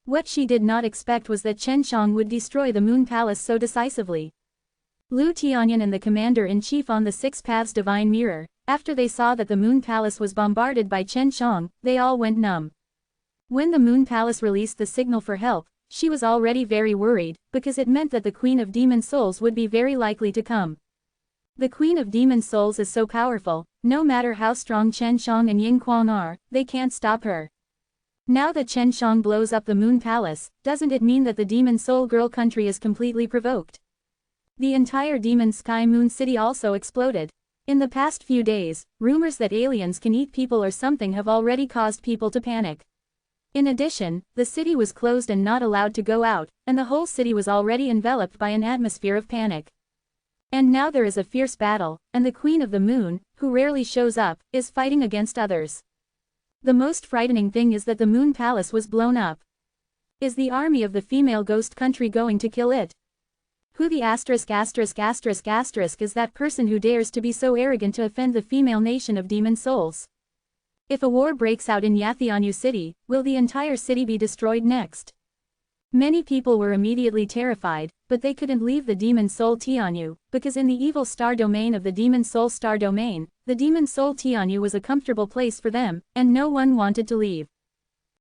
What she did not expect was that Chen Shang would destroy the Moon Palace so decisively. Lu Tianyan and the commander-in-chief on the Six Paths Divine Mirror, after they saw that the Moon Palace was bombarded by Chen Shang, they all went numb. When the Moon Palace released the signal for help, she was already very worried, because it meant that the Queen of Demon Souls would be very likely to come. The Queen of Demon Souls is so powerful, no matter how strong Chen Shang and Ying Kuang are, they can't stop her. Now that Chen Shang blows up the Moon Palace, doesn't it mean that the Demon Soul Girl country is completely provoked? The entire Demon Sky Moon City also exploded. In the past few days, rumors that aliens can eat people or something have already caused people to panic. In addition, the city was closed and not allowed to go out, and the whole city was already enveloped by an atmosphere of panic. And now there is a fierce battle, and the Queen of the Moon, who rarely shows up, is fighting against others. The most frightening thing is that the Moon Palace was blown up. Is the army of the female ghost country going to kill it? Who the ***** is that person who dares to be so arrogant to offend the female nation of demon souls? If a war breaks out in Yathianyu City, will the entire city be destroyed next? Many people were immediately terrified, but they couldn't leave the Demon Soul Tianyu, because in the evil star domain of the Demon Soul Star Domain, the Demon Soul Tianyu was a comfortable place for them, and no one wanted to leave.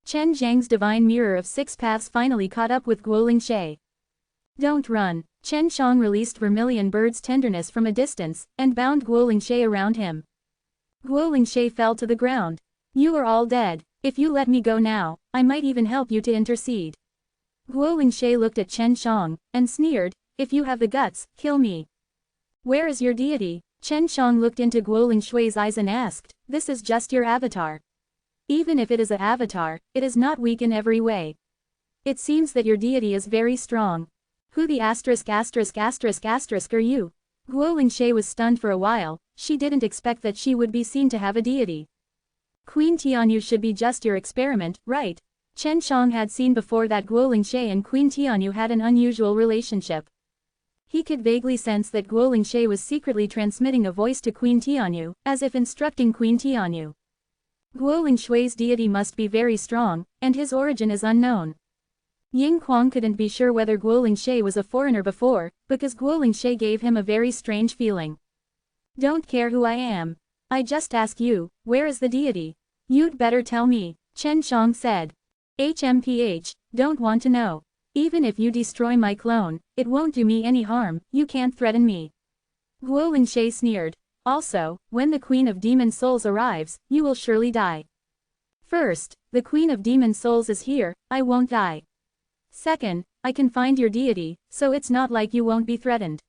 Chen Zhang's divine mirror of 6 paths finally caught up with Guo Lingshe. Don't run. Chen Shang released Vermilion Bird's tenderness from a distance, and bound Guo Lingshe around him. Guo Lingshe fell to the ground. You are all dead. If you let me go now, I might even help you to intercede. Guo Lingshe looked at Chen Shang, and sneered, if you have the guts, kill me. Where is your deity? Chen Shang looked into Guo Lingshe's eyes and asked, this is just your avatar. Even if it is an avatar, it is not weak in every way. It seems that your deity is very strong. Who the ***** are you? Guo Lingshe was stunned for a while. She didn't expect that she would be seen to have a deity. Queen Tianyu should be just your experiment, right? Chen Shang had seen before that Guo Lingshe and Queen Tianyu had an unusual relationship. He could vaguely sense that Guo Lingshe was secretly transmitting a voice to Queen Tianyu, as if instructing Queen Tianyu. Guo Lingshe's deity must be very strong, and his origin is unknown. Ying Kuang couldn't be sure whether Guo Lingshe was a foreigner before, because Guo Lingshe gave him a very strange feeling. Don't care who I am. I just ask you, where is the deity? You'd better tell me, Chen Shang said. HMPH, don't want to know. Even if you destroy my clone, it won't do me any harm, you can't threaten me. Guo Lingshe sneered. Also, when the Queen of Demon Souls arrives, you will surely die. First, the Queen of Demon Souls is here, I won't die. Second, I can find your deity, so it's not like you won't be threatened.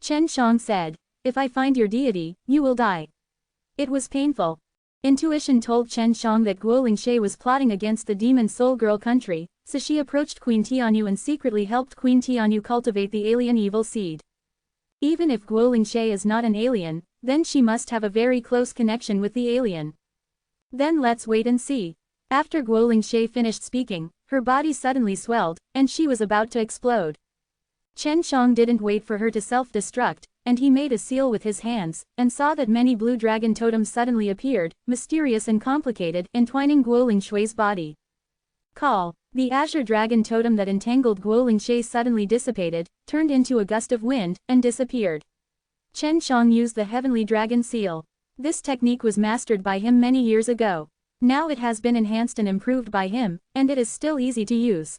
Chen Shang said, if I find your deity, you will die. It was painful. Intuition told Chen Shang that Guo Lingshe was plotting against the Demon Soul Girl country, so she approached Queen Tianyu and secretly helped Queen Tianyu cultivate the alien evil seed. Even if Guo Lingshe is not an alien, then she must have a very close connection with the alien. Then let's wait and see. After Guo Lingshe finished speaking, her body suddenly swelled, and she was about to explode. Chen Shang didn't wait for her to self-destruct, and he made a seal with his hands, and saw that many blue dragon totems suddenly appeared, mysterious and complicated, entwining Guo Lingshui's body. Call. The azure dragon totem that entangled Guo Lingshe suddenly dissipated, turned into a gust of wind, and disappeared. Chen Shang used the heavenly dragon seal. This technique was mastered by him many years ago. Now it has been enhanced and improved by him, and it is still easy to use.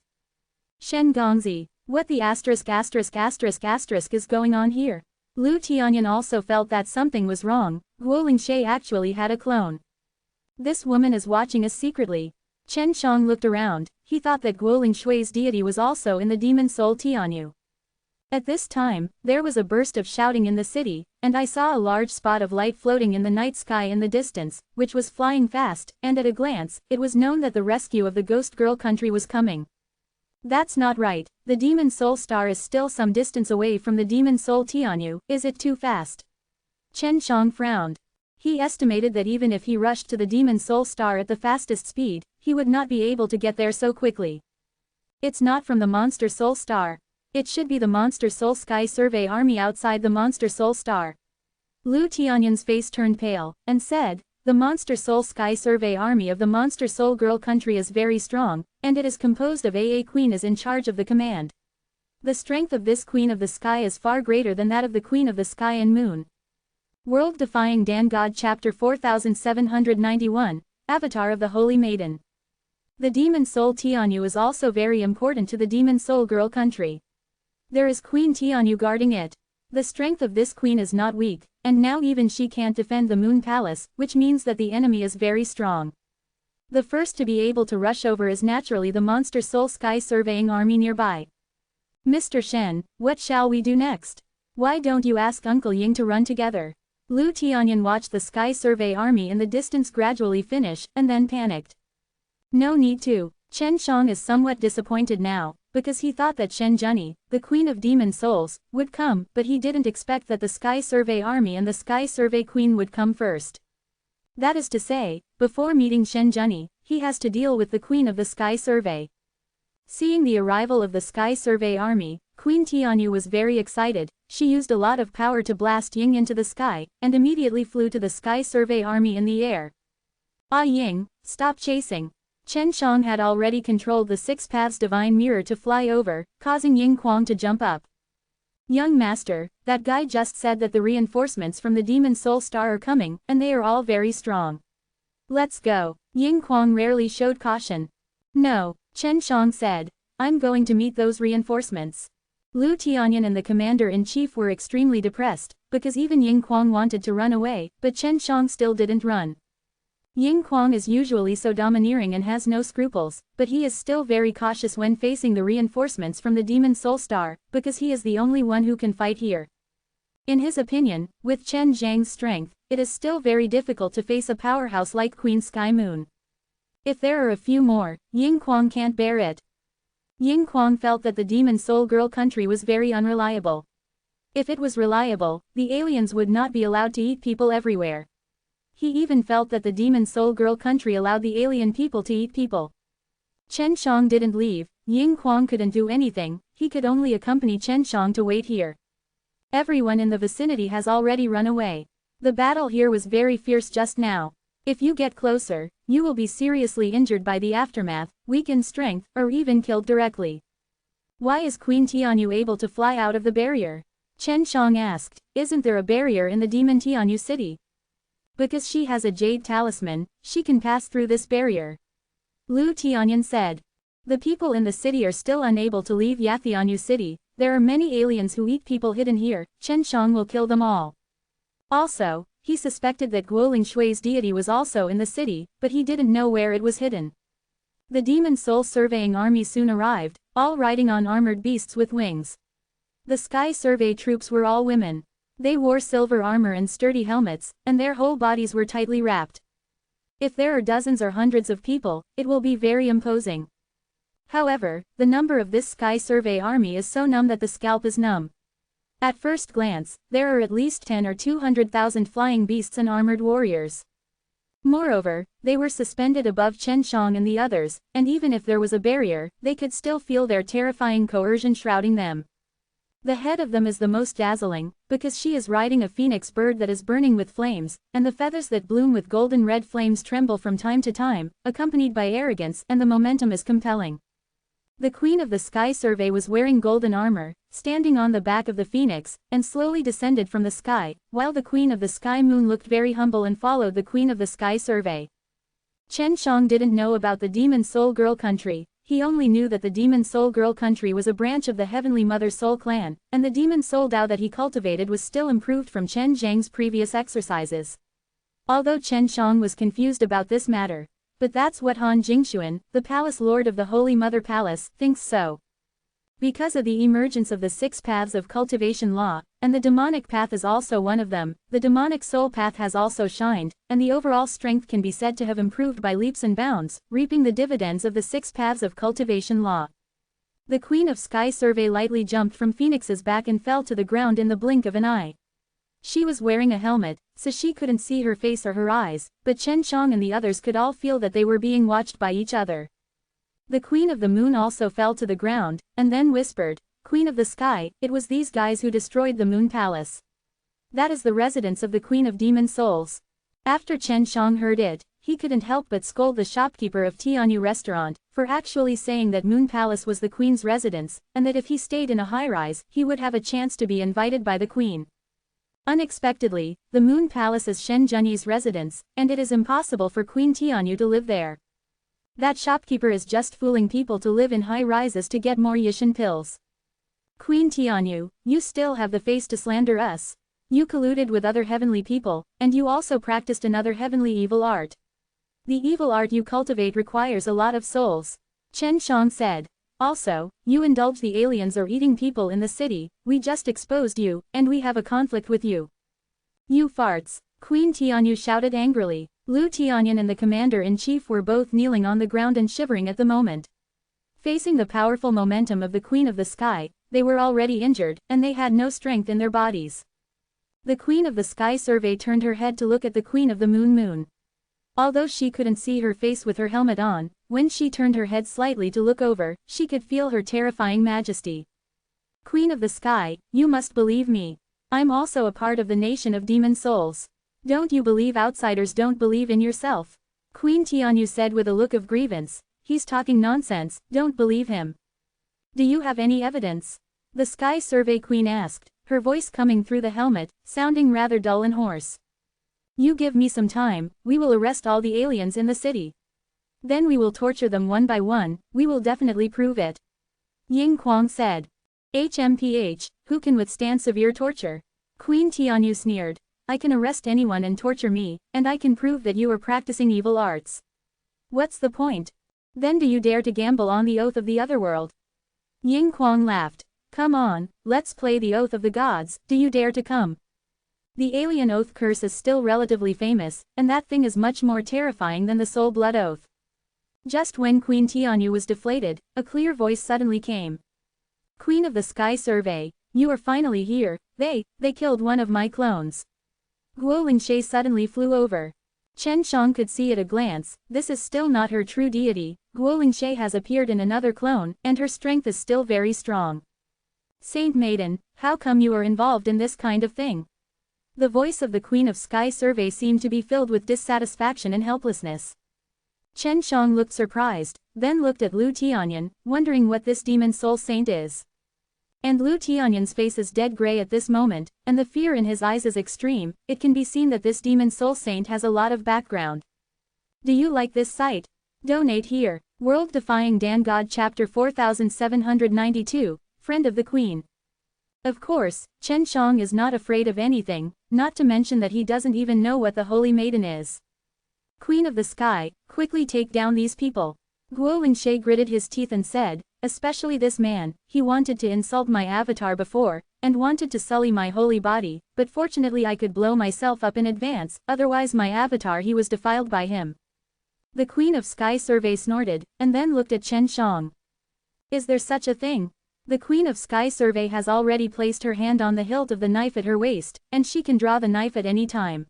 Shen Gongzi, what the **** is going on here? Lu Tianyan also felt that something was wrong. Guo Lingshe actually had a clone. This woman is watching us secretly. Chen Shang looked around, he thought that Guo Lingshui's deity was also in the demon soul Tianyu. At this time, there was a burst of shouting in the city, and I saw a large spot of light floating in the night sky in the distance, which was flying fast, and at a glance, it was known that the rescue of the Ghost Girl country was coming. That's not right, the Demon Soul Star is still some distance away from the Demon Soul Tianyu, is it too fast? Chen Shang frowned. He estimated that even if he rushed to the Demon Soul Star at the fastest speed, he would not be able to get there so quickly. It's not from the Monster Soul Star. It should be the Monster Soul Sky Survey Army outside the Monster Soul Star. Lu Tianyan's face turned pale, and said, the Monster Soul Sky Survey Army of the Monster Soul Girl country is very strong, and it is composed of a Queen is in charge of the command. The strength of this Queen of the Sky is far greater than that of the Queen of the Sky and Moon. World Defying Dan God Chapter 4791, Avatar of the Holy Maiden. The Demon Soul Tianyu is also very important to the Demon Soul Girl country. There is Queen Tianyu guarding it. The strength of this queen is not weak, and now even she can't defend the Moon Palace, which means that the enemy is very strong. The first to be able to rush over is naturally the Monster Soul Sky Surveying Army nearby. Mr. Shen, what shall we do next? Why don't you ask Uncle Ying to run together? Lu Tianyan watched the Sky Survey Army in the distance gradually finish, and then panicked. No need to. Chen Shang is somewhat disappointed now, because he thought that Shen Zhenyi, the Queen of Demon Souls, would come, but he didn't expect that the Sky Survey Army and the Sky Survey Queen would come first. That is to say, before meeting Shen Zhenyi, he has to deal with the Queen of the Sky Survey. Seeing the arrival of the Sky Survey Army, Queen Tianyu was very excited. She used a lot of power to blast Ying into the sky, and immediately flew to the Sky Survey Army in the air. Ah Ying, stop chasing. Chen Shang had already controlled the Six Paths Divine Mirror to fly over, causing Ying Kuang to jump up. Young master, that guy just said that the reinforcements from the Demon Soul Star are coming, and they are all very strong. Let's go. Ying Kuang rarely showed caution. No, Chen Shang said. I'm going to meet those reinforcements. Lu Tianyan and the commander-in-chief were extremely depressed, because even Ying Kuang wanted to run away, but Chen Shang still didn't run. Ying Kuang is usually so domineering and has no scruples, but he is still very cautious when facing the reinforcements from the Demon Soul Star, because he is the only one who can fight here. In his opinion, with Chen Zhang's strength, it is still very difficult to face a powerhouse like Queen Sky Moon. If there are a few more, Ying Kuang can't bear it. Ying Kuang felt that the Demon Soul Girl country was very unreliable. If it was reliable, the aliens would not be allowed to eat people everywhere. He even felt that the Demon Soul Girl country allowed the alien people to eat people. Chen Shang didn't leave. Ying Kuang couldn't do anything, he could only accompany Chen Shang to wait here. Everyone in the vicinity has already run away. The battle here was very fierce just now. If you get closer, you will be seriously injured by the aftermath, weak in strength, or even killed directly. Why is Queen Tianyu able to fly out of the barrier? Chen Shang asked. Isn't there a barrier in the Demon Tianyu city? Because she has a jade talisman, she can pass through this barrier. Lu Tianyan said. The people in the city are still unable to leave Yathianu city. There are many aliens who eat people hidden here. Chen Shang will kill them all. Also, he suspected that Guoling Shui's deity was also in the city, but he didn't know where it was hidden. The demon soul surveying army soon arrived, all riding on armored beasts with wings. The sky survey troops were all women. They wore silver armor and sturdy helmets, and their whole bodies were tightly wrapped. If there are dozens or hundreds of people, it will be very imposing. However, the number of this sky survey army is so numb that the scalp is numb. At first glance, there are at least 10 or 200,000 flying beasts and armored warriors. Moreover, they were suspended above Chen Shang and the others, and even if there was a barrier, they could still feel their terrifying coercion shrouding them. The head of them is the most dazzling, because she is riding a phoenix bird that is burning with flames, and the feathers that bloom with golden red flames tremble from time to time, accompanied by arrogance, and the momentum is compelling. The Queen of the Sky Survey was wearing golden armor, standing on the back of the phoenix, and slowly descended from the sky, while the Queen of the Sky Moon looked very humble and followed the Queen of the Sky Survey. Chen Shang didn't know about the Demon Soul Girl country. He only knew that the Demon Soul Girl country was a branch of the Heavenly Mother Soul clan, and the Demon Soul Dao that he cultivated was still improved from Chen Zhang's previous exercises. Although Chen Shang was confused about this matter. But that's what Han Jingxuan, the Palace Lord of the Holy Mother Palace, thinks so. Because of the emergence of the 6 paths of cultivation law, and the demonic path is also one of them, the demonic soul path has also shined, and the overall strength can be said to have improved by leaps and bounds, reaping the dividends of the 6 paths of cultivation law. The Queen of Sky Survey lightly jumped from Phoenix's back and fell to the ground in the blink of an eye. She was wearing a helmet, so she couldn't see her face or her eyes, but Chen Shang and the others could all feel that they were being watched by each other. The Queen of the Moon also fell to the ground, and then whispered, "Queen of the Sky, it was these guys who destroyed the Moon Palace. That is the residence of the Queen of Demon Souls." After Chen Shang heard it, he couldn't help but scold the shopkeeper of Tianyu restaurant, for actually saying that Moon Palace was the Queen's residence, and that if he stayed in a high-rise, he would have a chance to be invited by the Queen. Unexpectedly, the Moon Palace is Shen Zhenyi's residence, and it is impossible for Queen Tianyu to live there. That shopkeeper is just fooling people to live in high rises to get more Yishan pills. Queen Tianyu, you still have the face to slander us. You colluded with other heavenly people, and you also practiced another heavenly evil art. The evil art you cultivate requires a lot of souls. Chen Shang said. Also, you indulge the aliens or eating people in the city. We just exposed you, and we have a conflict with you. You farts. Queen Tianyu shouted angrily. Lu Tianyan and the commander-in-chief were both kneeling on the ground and shivering at the moment. Facing the powerful momentum of the Queen of the Sky, they were already injured, and they had no strength in their bodies. The Queen of the Sky Survey turned her head to look at the Queen of the Moon. Although she couldn't see her face with her helmet on, when she turned her head slightly to look over, she could feel her terrifying majesty. Queen of the Sky, you must believe me. I'm also a part of the nation of demon souls. Don't you believe outsiders don't believe in yourself? Queen Tianyu said with a look of grievance. He's talking nonsense, don't believe him. Do you have any evidence? The Sky Survey Queen asked, her voice coming through the helmet, sounding rather dull and hoarse. You give me some time, we will arrest all the aliens in the city. Then we will torture them one by one, we will definitely prove it. Ying Kuang said. HMPH, who can withstand severe torture? Queen Tianyu sneered. I can arrest anyone and torture me, and I can prove that you are practicing evil arts. What's the point? Then do you dare to gamble on the oath of the otherworld? Ying Kuang laughed. Come on, let's play the oath of the gods, do you dare to come? The alien oath curse is still relatively famous, and that thing is much more terrifying than the soul blood oath. Just when Queen Tianyu was deflated, a clear voice suddenly came. Queen of the Sky Survey, you are finally here. They killed one of my clones. Guo Lingshe suddenly flew over. Chen Shang could see at a glance, this is still not her true deity. Guo Lingshe has appeared in another clone, and her strength is still very strong. Saint Maiden, how come you are involved in this kind of thing? The voice of the Queen of Sky Survey seemed to be filled with dissatisfaction and helplessness. Chen Shang looked surprised, then looked at Lu Tianyan, wondering what this demon soul saint is. And Lu Tianyan's face is dead gray at this moment, and the fear in his eyes is extreme. It can be seen that this demon soul saint has a lot of background. Do you like this sight? Donate here. World Defying Dan God Chapter 4792, Friend of the Queen. Of course, Chen Shang is not afraid of anything, not to mention that he doesn't even know what the Holy Maiden is. Queen of the Sky, quickly take down these people. Guo Lingshe gritted his teeth and said, especially this man, he wanted to insult my avatar before, and wanted to sully my holy body, but fortunately I could blow myself up in advance, otherwise my avatar he was defiled by him. The Queen of Sky Survey snorted, and then looked at Chen Shang. Is there such a thing? The Queen of Sky Survey has already placed her hand on the hilt of the knife at her waist, and she can draw the knife at any time.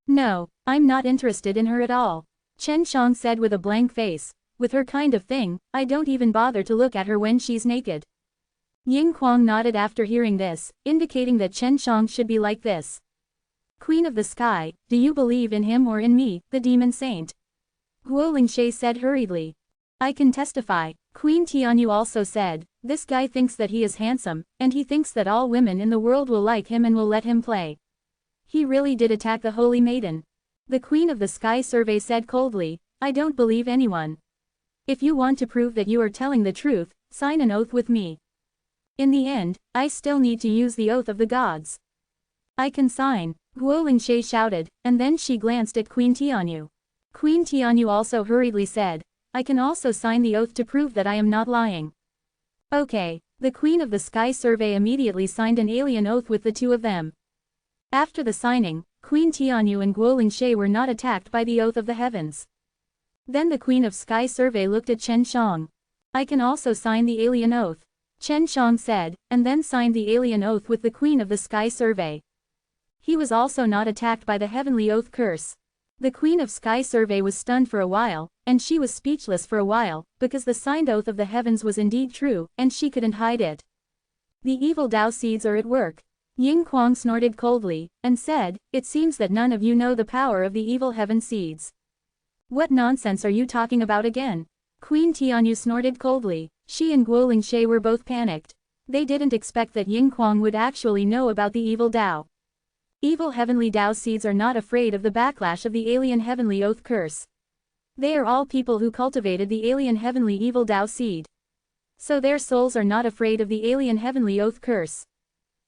No, I'm not interested in her at all. Chen Shang said with a blank face. With her kind of thing, I don't even bother to look at her when she's naked. Ying Kuang nodded after hearing this, indicating that Chen Shang should be like this. Queen of the Sky, do you believe in him or in me, the demon saint? Guo Lingshe said hurriedly. I can testify. Queen Tianyu also said, this guy thinks that he is handsome, and he thinks that all women in the world will like him and will let him play. He really did attack the Holy Maiden. The Queen of the Sky Survey said coldly, I don't believe anyone. If you want to prove that you are telling the truth, sign an oath with me. In the end, I still need to use the oath of the gods. I can sign, Guo Lingshe shouted, and then she glanced at Queen Tianyu. Queen Tianyu also hurriedly said, I can also sign the oath to prove that I am not lying. Okay, the Queen of the Sky Survey immediately signed an alien oath with the two of them. After the signing, Queen Tianyu and Guo Lingshe were not attacked by the oath of the heavens. Then the Queen of Sky Survey looked at Chen Shang. I can also sign the alien oath. Chen Shang said, and then signed the alien oath with the Queen of the Sky Survey. He was also not attacked by the heavenly oath curse. The Queen of Sky Survey was stunned for a while, and she was speechless for a while, because the signed oath of the heavens was indeed true, and she couldn't hide it. The evil Tao seeds are at work. Ying Kuang snorted coldly, and said, it seems that none of you know the power of the evil heaven seeds. What nonsense are you talking about again? Queen Tianyu snorted coldly. She and Guo Lingshe were both panicked. They didn't expect that Ying Kuang would actually know about the evil Tao. Evil heavenly Tao seeds are not afraid of the backlash of the alien heavenly oath curse. They are all people who cultivated the alien heavenly evil Tao seed. So their souls are not afraid of the alien heavenly oath curse.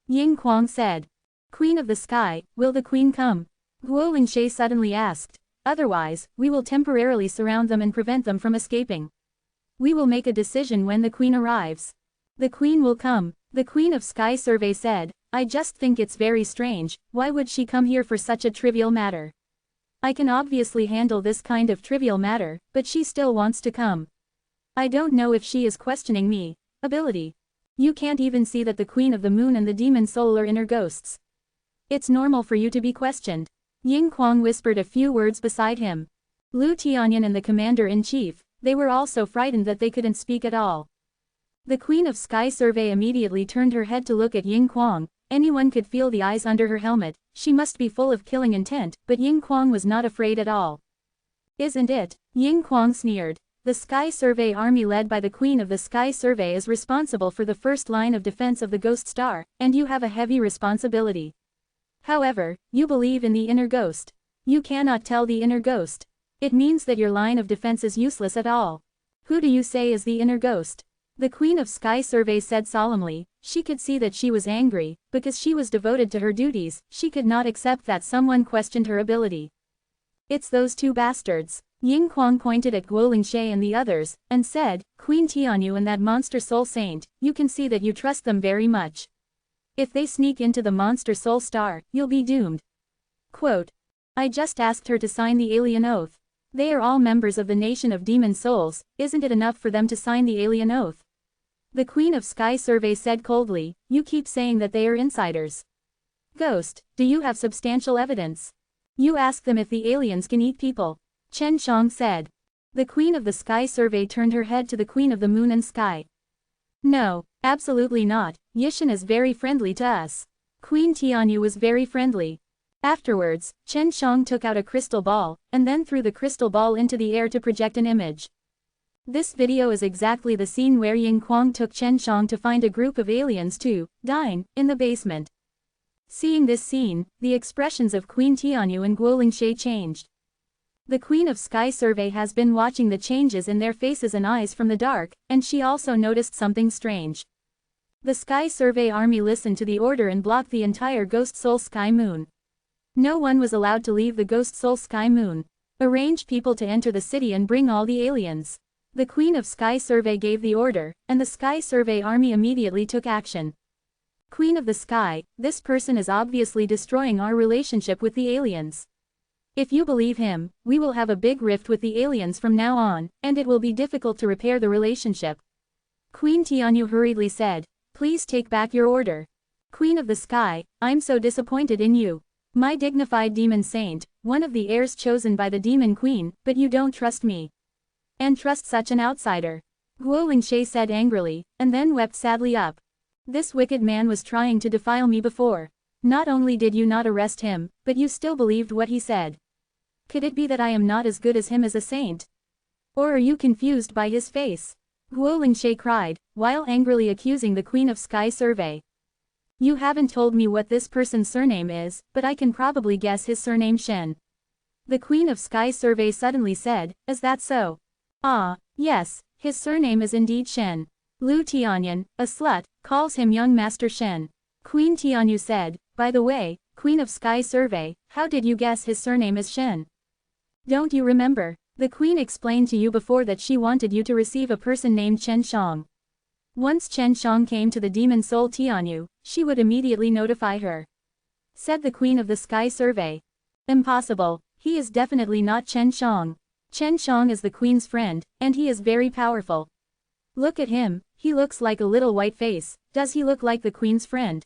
Ying Kuang said. Queen of the Sky, will the queen come? Guo Lingshe suddenly asked. Otherwise, we will temporarily surround them and prevent them from escaping. We will make a decision when the queen arrives. The queen will come, the Queen of Sky Survey said. I just think it's very strange, why would she come here for such a trivial matter? I can obviously handle this kind of trivial matter, but she still wants to come. I don't know if she is questioning me. Ability. You can't even see that the Queen of the Moon and the Demon Soul are inner ghosts. It's normal for you to be questioned. Ying Kuang whispered a few words beside him. Lu Tianyan and the commander-in-chief, they were all so frightened that they couldn't speak at all. The Queen of Sky Survey immediately turned her head to look at Ying Kuang. Anyone could feel the eyes under her helmet. She must be full of killing intent, but Ying Kuang was not afraid at all. Isn't it? Ying Kuang sneered. The Sky Survey army led by the Queen of the Sky Survey is responsible for the first line of defense of the Ghost Star, and you have a heavy responsibility. However, you believe in the inner ghost. You cannot tell the inner ghost. It means that your line of defense is useless at all. Who do you say is the inner ghost? The Queen of Sky Survey said solemnly. She could see that she was angry, because she was devoted to her duties, she could not accept that someone questioned her ability. It's those two bastards. Ying Kuang pointed at Guo Lingshe and the others, and said, Queen Tianyu and that monster soul saint, you can see that you trust them very much. If they sneak into the monster soul star, you'll be doomed. Quote. I just asked her to sign the alien oath. They are all members of the nation of demon souls, isn't it enough for them to sign the alien oath? The Queen of Sky Survey said coldly, you keep saying that they are insiders. Ghost, do you have substantial evidence? You ask them if the aliens can eat people. Chen Shang said. The Queen of the Sky Survey turned her head to the Queen of the Moon and Sky. No, absolutely not. Yishan is very friendly to us. Queen Tianyu was very friendly. Afterwards, Chen Shang took out a crystal ball, and then threw the crystal ball into the air to project an image. This video is exactly the scene where Ying Kuang took Chen Shang to find a group of aliens to dine in the basement. Seeing this scene, the expressions of Queen Tianyu and Guo Lingshe changed. The Queen of Sky Survey has been watching the changes in their faces and eyes from the dark, and she also noticed something strange. The Sky Survey army listened to the order and blocked the entire Ghost Soul Sky Moon. No one was allowed to leave the Ghost Soul Sky Moon. Arrange people to enter the city and bring all the aliens. The Queen of Sky Survey gave the order, and the Sky Survey army immediately took action. Queen of the Sky, this person is obviously destroying our relationship with the aliens. If you believe him, we will have a big rift with the aliens from now on, and it will be difficult to repair the relationship. Queen Tianyu hurriedly said, "Please take back your order. Queen of the Sky, I'm so disappointed in you. My dignified demon saint, one of the heirs chosen by the demon queen, but you don't trust me. And trust such an outsider." Guo Lingshe said angrily, and then wept sadly up. This wicked man was trying to defile me before. Not only did you not arrest him, but you still believed what he said. Could it be that I am not as good as him as a saint? Or are you confused by his face? Guo Lingshe cried, while angrily accusing the Queen of Sky Survey. You haven't told me what this person's surname is, but I can probably guess his surname Shen. The Queen of Sky Survey suddenly said, "Is that so?" "Ah, yes, his surname is indeed Shen. Lu Tianyan, a slut, calls him young Master Shen." Queen Tianyu said, "By the way, Queen of Sky Survey, how did you guess his surname is Shen? Don't you remember? The Queen explained to you before that she wanted you to receive a person named Chen Shang. Once Chen Shang came to the demon soul Tianyu, she would immediately notify her," said the Queen of the Sky Survey. "Impossible, he is definitely not Chen Shang. Chen Shang is the Queen's friend, and he is very powerful. Look at him, he looks like a little white face. Does he look like the Queen's friend?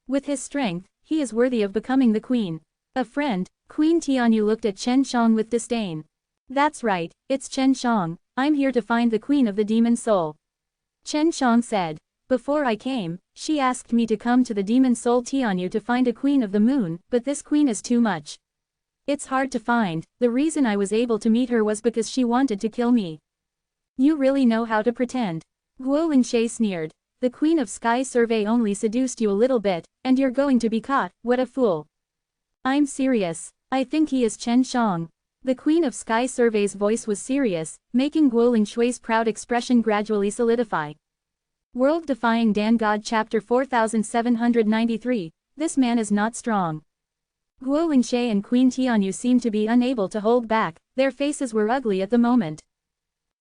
With his strength, he is worthy of becoming the Queen." "A friend?" Queen Tianyu looked at Chen Shang with disdain. "That's right, it's Chen Shang. I'm here to find the Queen of the Demon Soul." Chen Shang said. "Before I came, she asked me to come to the Demon Soul Tianyu to find a Queen of the Moon, but this queen is too much. It's hard to find. The reason I was able to meet her was because she wanted to kill me." "You really know how to pretend." Guo Lingshe sneered. "The Queen of Sky Survey only seduced you a little bit, and you're going to be caught. What a fool." "I'm serious. I think he is Chen Shang." The Queen of Sky Survey's voice was serious, making Guo Lingshui's proud expression gradually solidify. World-Defying Dan God Chapter 4793, This man is not strong. Guo Lingshe and Queen Tianyu seemed to be unable to hold back, their faces were ugly at the moment.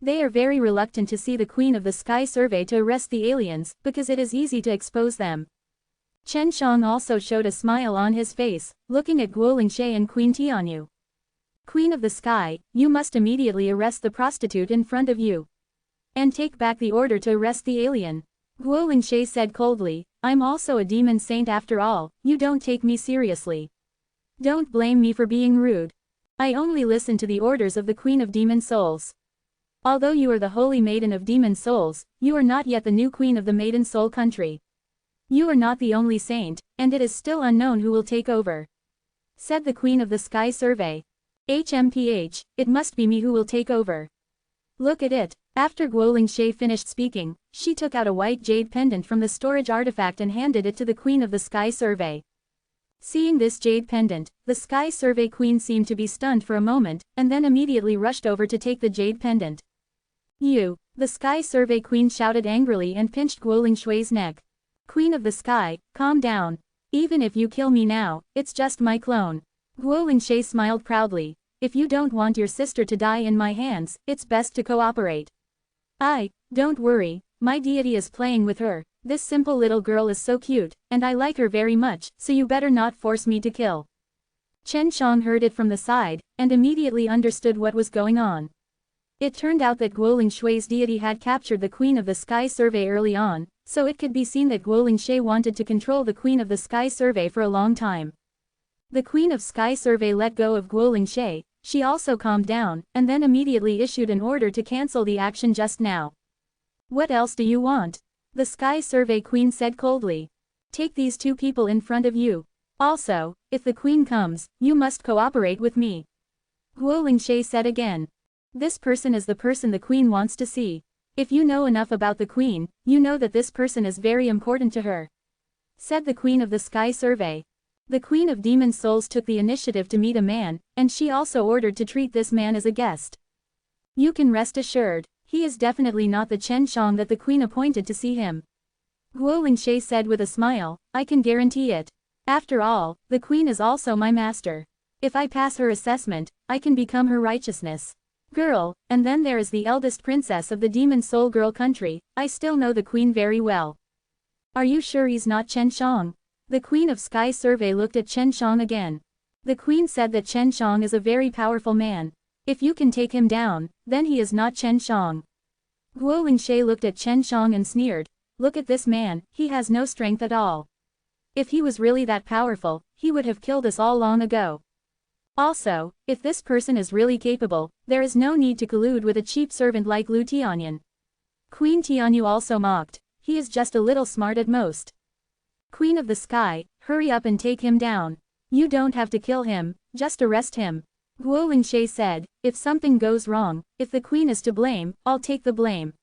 They are very reluctant to see the Queen of the Sky Survey to arrest the aliens, because it is easy to expose them. Chen Shang also showed a smile on his face, looking at Guo Lingshe and Queen Tianyu. "Queen of the Sky, you must immediately arrest the prostitute in front of you. And take back the order to arrest the alien." Guo Lingshe said coldly, "I'm also a demon saint after all, you don't take me seriously. Don't blame me for being rude. I only listen to the orders of the Queen of Demon Souls. Although you are the Holy Maiden of Demon Souls, you are not yet the new Queen of the Maiden Soul country. You are not the only saint, and it is still unknown who will take over," said the Queen of the Sky Survey. "HMPH, it must be me who will take over. Look at it." After Guo Lingshe finished speaking, she took out a white jade pendant from the storage artifact and handed it to the Queen of the Sky Survey. Seeing this jade pendant, the Sky Survey Queen seemed to be stunned for a moment, and then immediately rushed over to take the jade pendant. "You!" The Sky Survey Queen shouted angrily and pinched Guo Lingshui's neck. "Queen of the Sky, calm down. Even if you kill me now, it's just my clone." Guo Lingshe smiled proudly. "If you don't want your sister to die in my hands, it's best to cooperate." Don't worry, my deity is playing with her. This simple little girl is so cute, and I like her very much, so you better not force me to kill." Chen Shang heard it from the side, and immediately understood what was going on. It turned out that Guo Lingshui's deity had captured the Queen of the Sky Survey early on, so it could be seen that Guo Lingshe wanted to control the Queen of the Sky Survey for a long time. The Queen of Sky Survey let go of Guo Lingshe. She also calmed down, and then immediately issued an order to cancel the action just now. "What else do you want?" The Sky Survey Queen said coldly. "Take these two people in front of you. Also, if the Queen comes, you must cooperate with me." Guo Lingshe said again. "This person is the person the Queen wants to see. If you know enough about the Queen, you know that this person is very important to her," said the Queen of the Sky Survey. The Queen of Demon Souls took the initiative to meet a man, and she also ordered to treat this man as a guest. You can rest assured, he is definitely not the Chen Shang that the Queen appointed to see him. Guo Lingshe said with a smile, I can guarantee it. After all, the Queen is also my master. If I pass her assessment, I can become her righteousness. Girl, and then there is the eldest princess of the Demon Soul Girl country, I still know the Queen very well. Are you sure he's not Chen Shang? The Queen of Sky Survey looked at Chen Shang again. The Queen said that Chen Shang is a very powerful man. If you can take him down, then he is not Chen Shang. Guo Lingshe looked at Chen Shang and sneered, look at this man, he has no strength at all. If he was really that powerful, he would have killed us all long ago. Also, if this person is really capable, there is no need to collude with a cheap servant like Lu Tianyan. Queen Tianyu also mocked, he is just a little smart at most. Queen of the Sky, hurry up and take him down. You don't have to kill him, just arrest him. Guo Lingshe said, if something goes wrong, if the Queen is to blame, I'll take the blame.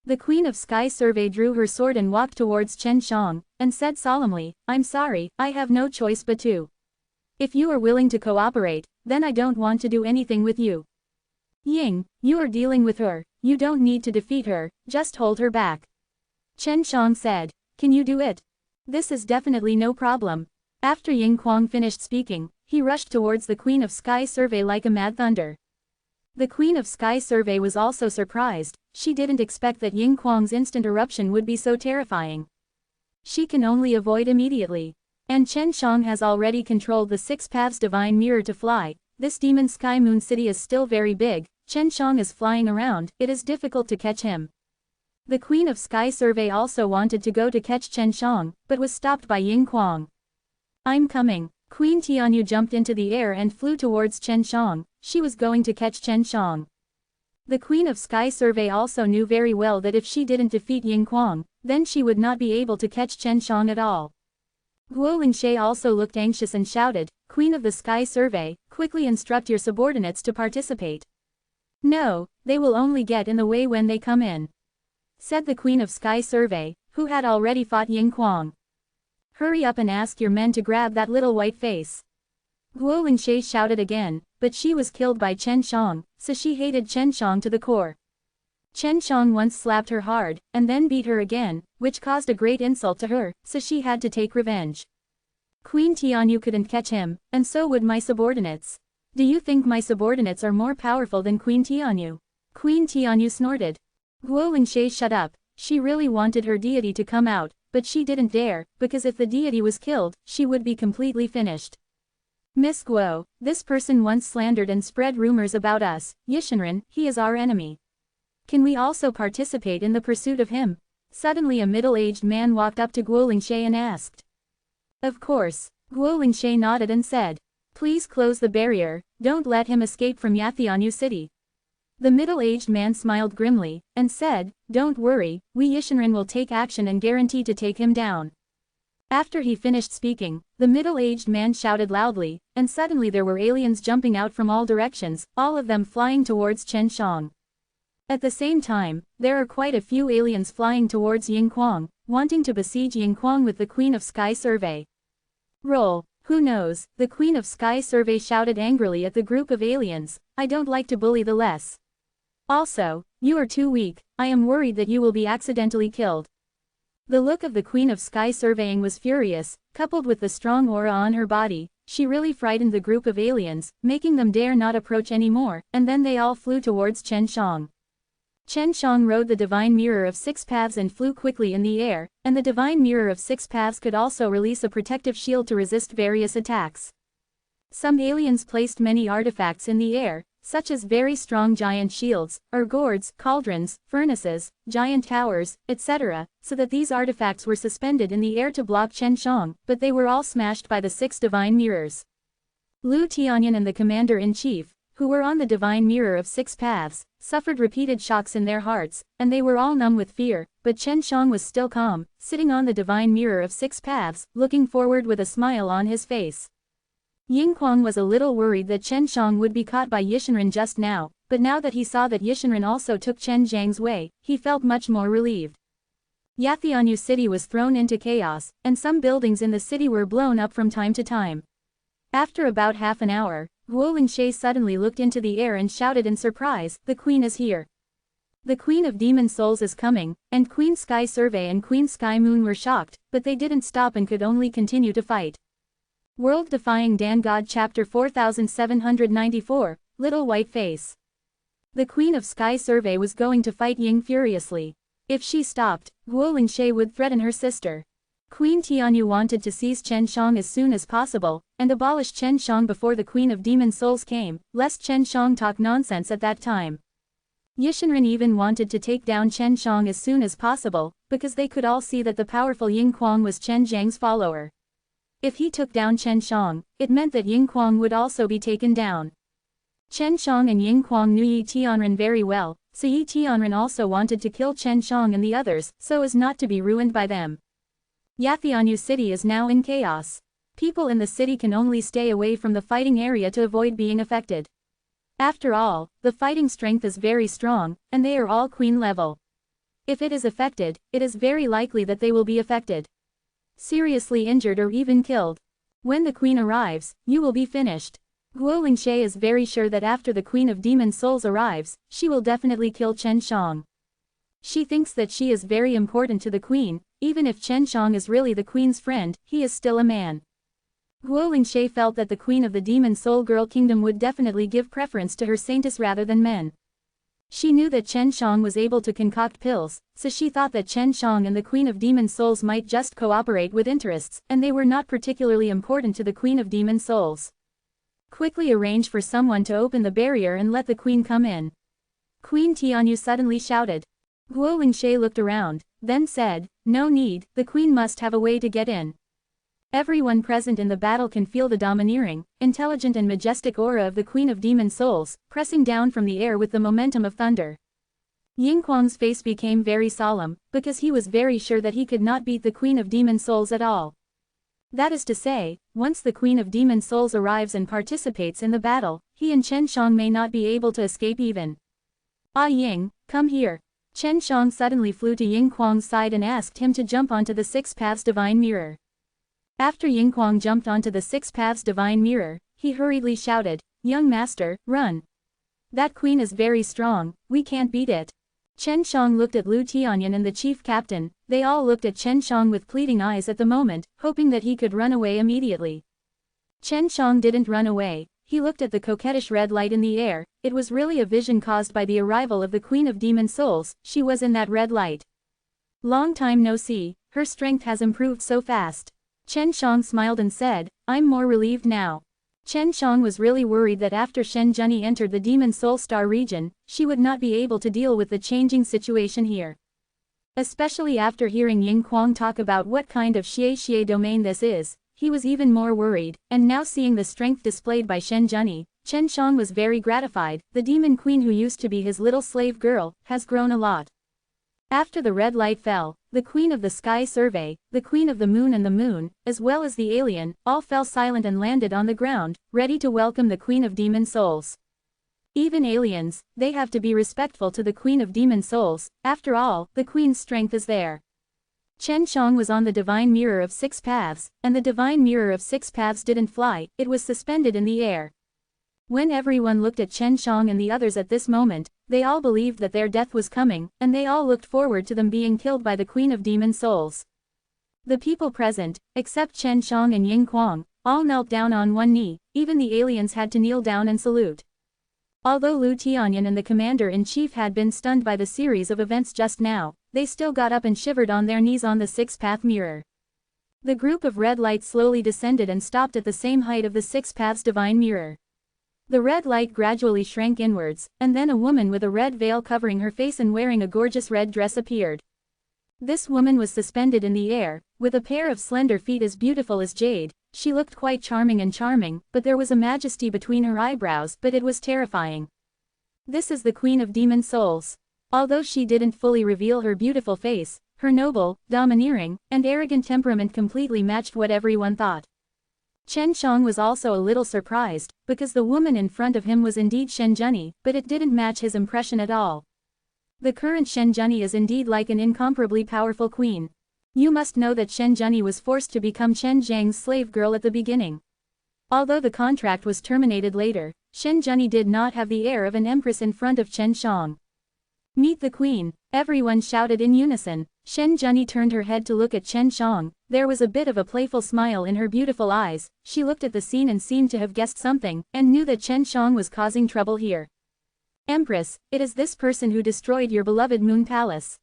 The Queen of Sky Survey drew her sword and walked towards Chen Shang, and said solemnly, I'm sorry, I have no choice but to. If you are willing to cooperate, then I don't want to do anything with you. Ying, you are dealing with her, you don't need to defeat her, just hold her back. Chen Shang said, can you do it? This is definitely no problem. After Ying Kuang finished speaking, he rushed towards the Queen of Sky Survey like a mad thunder. The Queen of Sky Survey was also surprised, she didn't expect that Ying Kuang's instant eruption would be so terrifying. She can only avoid immediately. And Chen Shang has already controlled the Six Paths Divine Mirror to fly. This Demon Sky Moon City is still very big, Chen Shang is flying around, it is difficult to catch him. The Queen of Sky Survey also wanted to go to catch Chen Shang, but was stopped by Ying Kuang. I'm coming. Queen Tianyu jumped into the air and flew towards Chen Shang, she was going to catch Chen Shang. The Queen of Sky Survey also knew very well that if she didn't defeat Ying Kuang, then she would not be able to catch Chen Shang at all. Guo Lingshe also looked anxious and shouted, Queen of the Sky Survey, quickly instruct your subordinates to participate. No, they will only get in the way when they come in. Said the Queen of Sky Survey, who had already fought Ying Kuang. Hurry up and ask your men to grab that little white face. Guo Lingshe shouted again, but she was killed by Chen Shang, so she hated Chen Shang to the core. Chen Shang once slapped her hard, and then beat her again, which caused a great insult to her, so she had to take revenge. Queen Tianyu couldn't catch him, and so would my subordinates. Do you think my subordinates are more powerful than Queen Tianyu? Queen Tianyu snorted. Guo Lingshe shut up, she really wanted her deity to come out, but she didn't dare, because if the deity was killed, she would be completely finished. Miss Guo, this person once slandered and spread rumors about us, Yishinren, he is our enemy. Can we also participate in the pursuit of him? Suddenly a middle-aged man walked up to Guo Lingshe and asked. Of course, Guo Lingshe nodded and said. Please close the barrier, don't let him escape from Yathianyu City. The middle-aged man smiled grimly, and said, don't worry, we Yishinren will take action and guarantee to take him down. After he finished speaking, the middle-aged man shouted loudly, and suddenly there were aliens jumping out from all directions, all of them flying towards Chen Shang. At the same time, there are quite a few aliens flying towards Ying Kuang, wanting to besiege Ying Kuang with the Queen of Sky Survey. Roll. Who knows, the Queen of Sky Survey shouted angrily at the group of aliens, I don't like to bully the less. Also, you are too weak, I am worried that you will be accidentally killed. The look of the Queen of Sky Surveying was furious, coupled with the strong aura on her body, she really frightened the group of aliens, making them dare not approach anymore, and then they all flew towards Chen Shang. Chen Shang rode the Divine Mirror of Six Paths and flew quickly in the air, and the Divine Mirror of Six Paths could also release a protective shield to resist various attacks. Some aliens placed many artifacts in the air, such as very strong giant shields, or gourds, cauldrons, furnaces, giant towers, etc., so that these artifacts were suspended in the air to block Chen Shang, but they were all smashed by the 6 divine mirrors. Lu Tianyan and the commander-in-chief, who were on the divine mirror of 6 paths, suffered repeated shocks in their hearts, and they were all numb with fear, but Chen Shang was still calm, sitting on the divine mirror of 6 paths, looking forward with a smile on his face. Ying Kuang was a little worried that Chen Shang would be caught by Yishinren just now, but now that he saw that Yishinren also took Chen Zhang's way, he felt much more relieved. Yathianu city was thrown into chaos, and some buildings in the city were blown up from time to time. After about half an hour, Guolingshe suddenly looked into the air and shouted in surprise, "The Queen is here! The Queen of Demon Souls is coming," and Queen Sky Survey and Queen Sky Moon were shocked, but they didn't stop and could only continue to fight. World Defying Dan God Chapter 4794, Little White Face. The Queen of Sky Survey was going to fight Ying furiously. If she stopped, Guolingshe would threaten her sister. Queen Tianyu wanted to seize Chen Shang as soon as possible, and abolish Chen Shang before the Queen of Demon Souls came, lest Chen Shang talk nonsense at that time. Yishinren even wanted to take down Chen Shang as soon as possible, because they could all see that the powerful Ying Kuang was Chen Zhang's follower. If he took down Chen Shang, it meant that Ying Kuang would also be taken down. Chen Shang and Ying Kuang knew Yi Tianren very well, so Yi Tianren also wanted to kill Chen Shang and the others, so as not to be ruined by them. Yathianu city is now in chaos. People in the city can only stay away from the fighting area to avoid being affected. After all, the fighting strength is very strong, and they are all queen level. If it is affected, it is very likely that they will be affected. Seriously injured or even killed. When the queen arrives, you will be finished. Guolingshe is very sure that after the Queen of Demon Souls arrives, she will definitely kill Chen Shang. She thinks that she is very important to the queen, even if Chen Shang is really the queen's friend, he is still a man. Guolingshe felt that the Queen of the Demon Soul Girl Kingdom would definitely give preference to her saints rather than men. She knew that Chen Shang was able to concoct pills, so she thought that Chen Shang and the Queen of Demon Souls might just cooperate with interests, and they were not particularly important to the Queen of Demon Souls. Quickly arrange for someone to open the barrier and let the queen come in. Queen Tianyu suddenly shouted. Guolingshe looked around, then said, "No need, the queen must have a way to get in." Everyone present in the battle can feel the domineering, intelligent and majestic aura of the Queen of Demon Souls, pressing down from the air with the momentum of thunder. Ying Kuang's face became very solemn, because he was very sure that he could not beat the Queen of Demon Souls at all. That is to say, once the Queen of Demon Souls arrives and participates in the battle, he and Chen Shang may not be able to escape even. "Ah Ying, come here." Chen Shang suddenly flew to Ying Kuang's side and asked him to jump onto the Six Paths Divine Mirror. After Ying Kuang jumped onto the Six Paths Divine Mirror, he hurriedly shouted, "Young master, run. That queen is very strong, we can't beat it." Chen Shang looked at Lu Tianyan and the chief captain, they all looked at Chen Shang with pleading eyes at the moment, hoping that he could run away immediately. Chen Shang didn't run away, he looked at the coquettish red light in the air, it was really a vision caused by the arrival of the Queen of Demon Souls, she was in that red light. Long time no see, her strength has improved so fast. Chen Shang smiled and said, "I'm more relieved now." Chen Shang was really worried that after Shen Zhenyi entered the Demon Soul Star region, she would not be able to deal with the changing situation here. Especially after hearing Ying Kuang talk about what kind of Xie domain this is, he was even more worried, and now seeing the strength displayed by Shen Zhenyi, Chen Shang was very gratified, the demon queen who used to be his little slave girl, has grown a lot. After the red light fell, the Queen of the Sky Survey, the Queen of the Moon and the Moon, as well as the alien, all fell silent and landed on the ground, ready to welcome the Queen of Demon Souls. Even aliens, they have to be respectful to the Queen of Demon Souls, after all, the Queen's strength is there. Chen Shang was on the Divine Mirror of Six Paths, and the Divine Mirror of Six Paths didn't fly, it was suspended in the air. When everyone looked at Chen Shang and the others at this moment, they all believed that their death was coming, and they all looked forward to them being killed by the Queen of Demon Souls. The people present, except Chen Shang and Ying Kuang, all knelt down on one knee, even the aliens had to kneel down and salute. Although Lu Tianyan and the commander-in-chief had been stunned by the series of events just now, they still got up and shivered on their knees on the six-path mirror. The group of red lights slowly descended and stopped at the same height of the Six Paths Divine Mirror. The red light gradually shrank inwards, and then a woman with a red veil covering her face and wearing a gorgeous red dress appeared. This woman was suspended in the air, with a pair of slender feet as beautiful as jade. She looked quite charming, but there was a majesty between her eyebrows, but it was terrifying. This is the Queen of Demon Souls. Although she didn't fully reveal her beautiful face, her noble, domineering, and arrogant temperament completely matched what everyone thought. Chen Shang was also a little surprised, because the woman in front of him was indeed Shen Zhenyi, but it didn't match his impression at all. The current Shenjani is indeed like an incomparably powerful queen. You must know that Shenjani was forced to become Chen Zhang's slave girl at the beginning. Although the contract was terminated later, Shenjani did not have the air of an empress in front of Chen Shang. Meet the queen, everyone shouted in unison. Shenjani turned her head to look at Chen Shang. There was a bit of a playful smile in her beautiful eyes. She looked at the scene and seemed to have guessed something, and knew that Chen Shang was causing trouble here. Empress, it is this person who destroyed your beloved Moon Palace.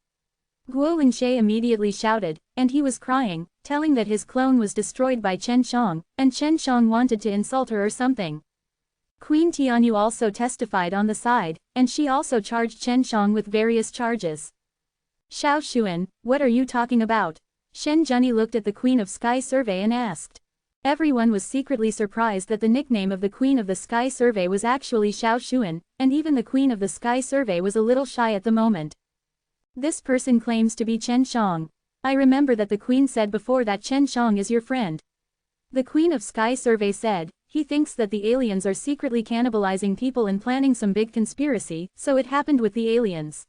Guo Lingshe immediately shouted, and he was crying, telling that his clone was destroyed by Chen Shang, and Chen Shang wanted to insult her or something. Queen Tianyu also testified on the side, and she also charged Chen Shang with various charges. Xiao Xuan, what are you talking about? Shenjani looked at the Queen of Sky Survey and asked. Everyone was secretly surprised that the nickname of the Queen of the Sky Survey was actually Xiao Xuan, and even the Queen of the Sky Survey was a little shy at the moment. This person claims to be Chen Shang. I remember that the Queen said before that Chen Shang is your friend. The Queen of Sky Survey said, he thinks that the aliens are secretly cannibalizing people and planning some big conspiracy, so it happened with the aliens.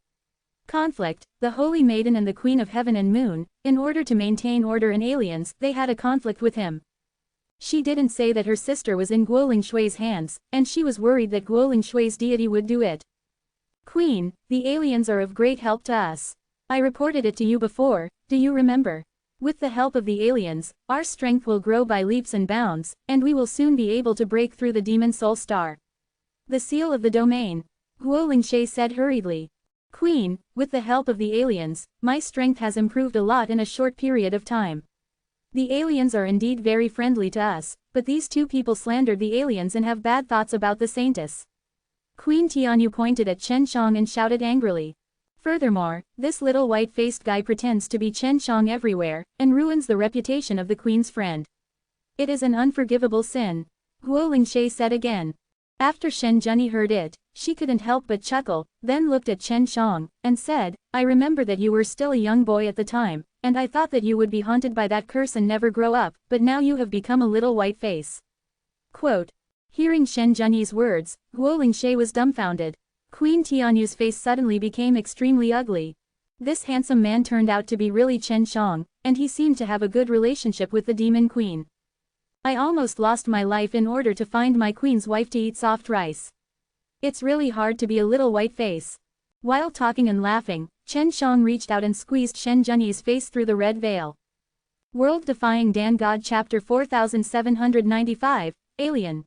Conflict, the Holy Maiden and the Queen of Heaven and Moon, in order to maintain order in aliens, they had a conflict with him. She didn't say that her sister was in Guo Lingshui's hands, and she was worried that Guo Lingshui's deity would do it. Queen, the aliens are of great help to us. I reported it to you before, do you remember? With the help of the aliens, our strength will grow by leaps and bounds, and we will soon be able to break through the demon soul star. The seal of the domain. Guo Lingshe said hurriedly. Queen, with the help of the aliens, my strength has improved a lot in a short period of time. The aliens are indeed very friendly to us, but these two people slandered the aliens and have bad thoughts about the saintess. Queen Tianyu pointed at Chen Shang and shouted angrily. Furthermore, this little white-faced guy pretends to be Chen Shang everywhere, and ruins the reputation of the queen's friend. It is an unforgivable sin. Guo Lingshe said again. After Shenjani heard it, she couldn't help but chuckle, then looked at Chen Shang, and said, I remember that you were still a young boy at the time, and I thought that you would be haunted by that curse and never grow up, but now you have become a little white face. Quote. Hearing Shenjani's words, Guo Lingshe was dumbfounded. Queen Tianyu's face suddenly became extremely ugly. This handsome man turned out to be really Chen Shang, and he seemed to have a good relationship with the demon queen. I almost lost my life in order to find my queen's wife to eat soft rice. It's really hard to be a little white face. While talking and laughing, Chen Shang reached out and squeezed Shenjani's face through the red veil. World Defying Dan God Chapter 4795, Alien.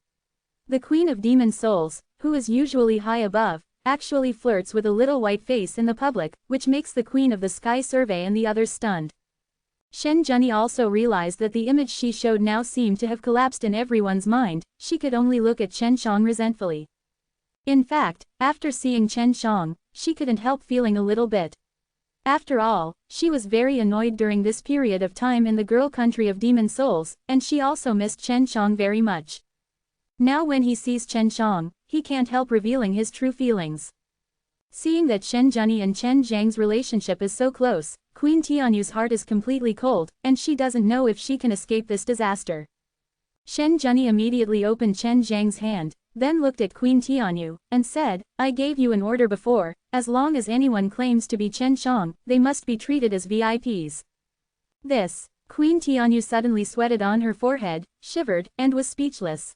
The Queen of Demon Souls, who is usually high above, actually flirts with a little white face in the public, which makes the Queen of the Sky Survey and the others stunned. Shenjani also realized that the image she showed now seemed to have collapsed in everyone's mind. She could only look at Chen Shang resentfully. In fact, after seeing Chen Shang, she couldn't help feeling a little bit. After all, she was very annoyed during this period of time in the girl country of demon souls, and she also missed Chen Shang very much. Now when he sees Chen Shang, he can't help revealing his true feelings. Seeing that Shenjani and Chen Zhang's relationship is so close, Queen Tianyu's heart is completely cold, and she doesn't know if she can escape this disaster. Shenjani immediately opened Chen Zhang's hand, then looked at Queen Tianyu, and said, I gave you an order before, as long as anyone claims to be Chen Shang, they must be treated as VIPs. This, Queen Tianyu suddenly sweated on her forehead, shivered, and was speechless.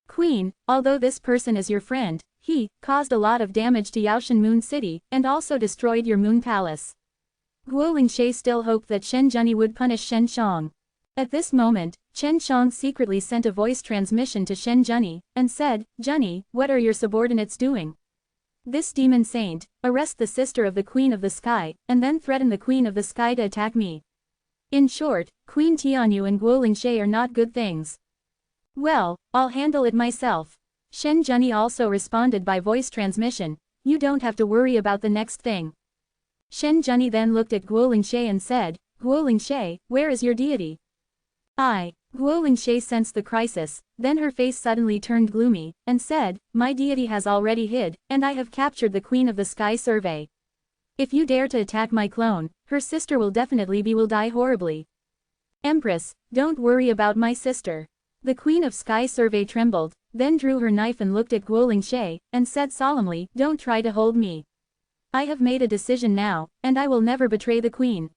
Queen, although this person is your friend, he caused a lot of damage to Yaoshan Moon City, and also destroyed your Moon Palace. Guo Lingshe still hoped that Shenjani would punish Chen Shang. At this moment, Chen Shang secretly sent a voice transmission to Shenjani, and said, Jani, what are your subordinates doing? This demon saint, arrest the sister of the Queen of the Sky, and then threaten the Queen of the Sky to attack me. In short, Queen Tianyu and Guo Lingshe are not good things. Well, I'll handle it myself. Shenjani also responded by voice transmission, you don't have to worry about the next thing. Shenjani then looked at Guo Lingshe and said, Guo Lingshe, where is your deity? Guo Lingshe sensed the crisis, then her face suddenly turned gloomy, and said, my deity has already hid, and I have captured the Queen of the Sky Survey. If you dare to attack my clone, her sister will die horribly. Empress, don't worry about my sister. The Queen of Sky Survey trembled, then drew her knife and looked at Guo Lingshe, and said solemnly, don't try to hold me. I have made a decision now, and I will never betray the queen.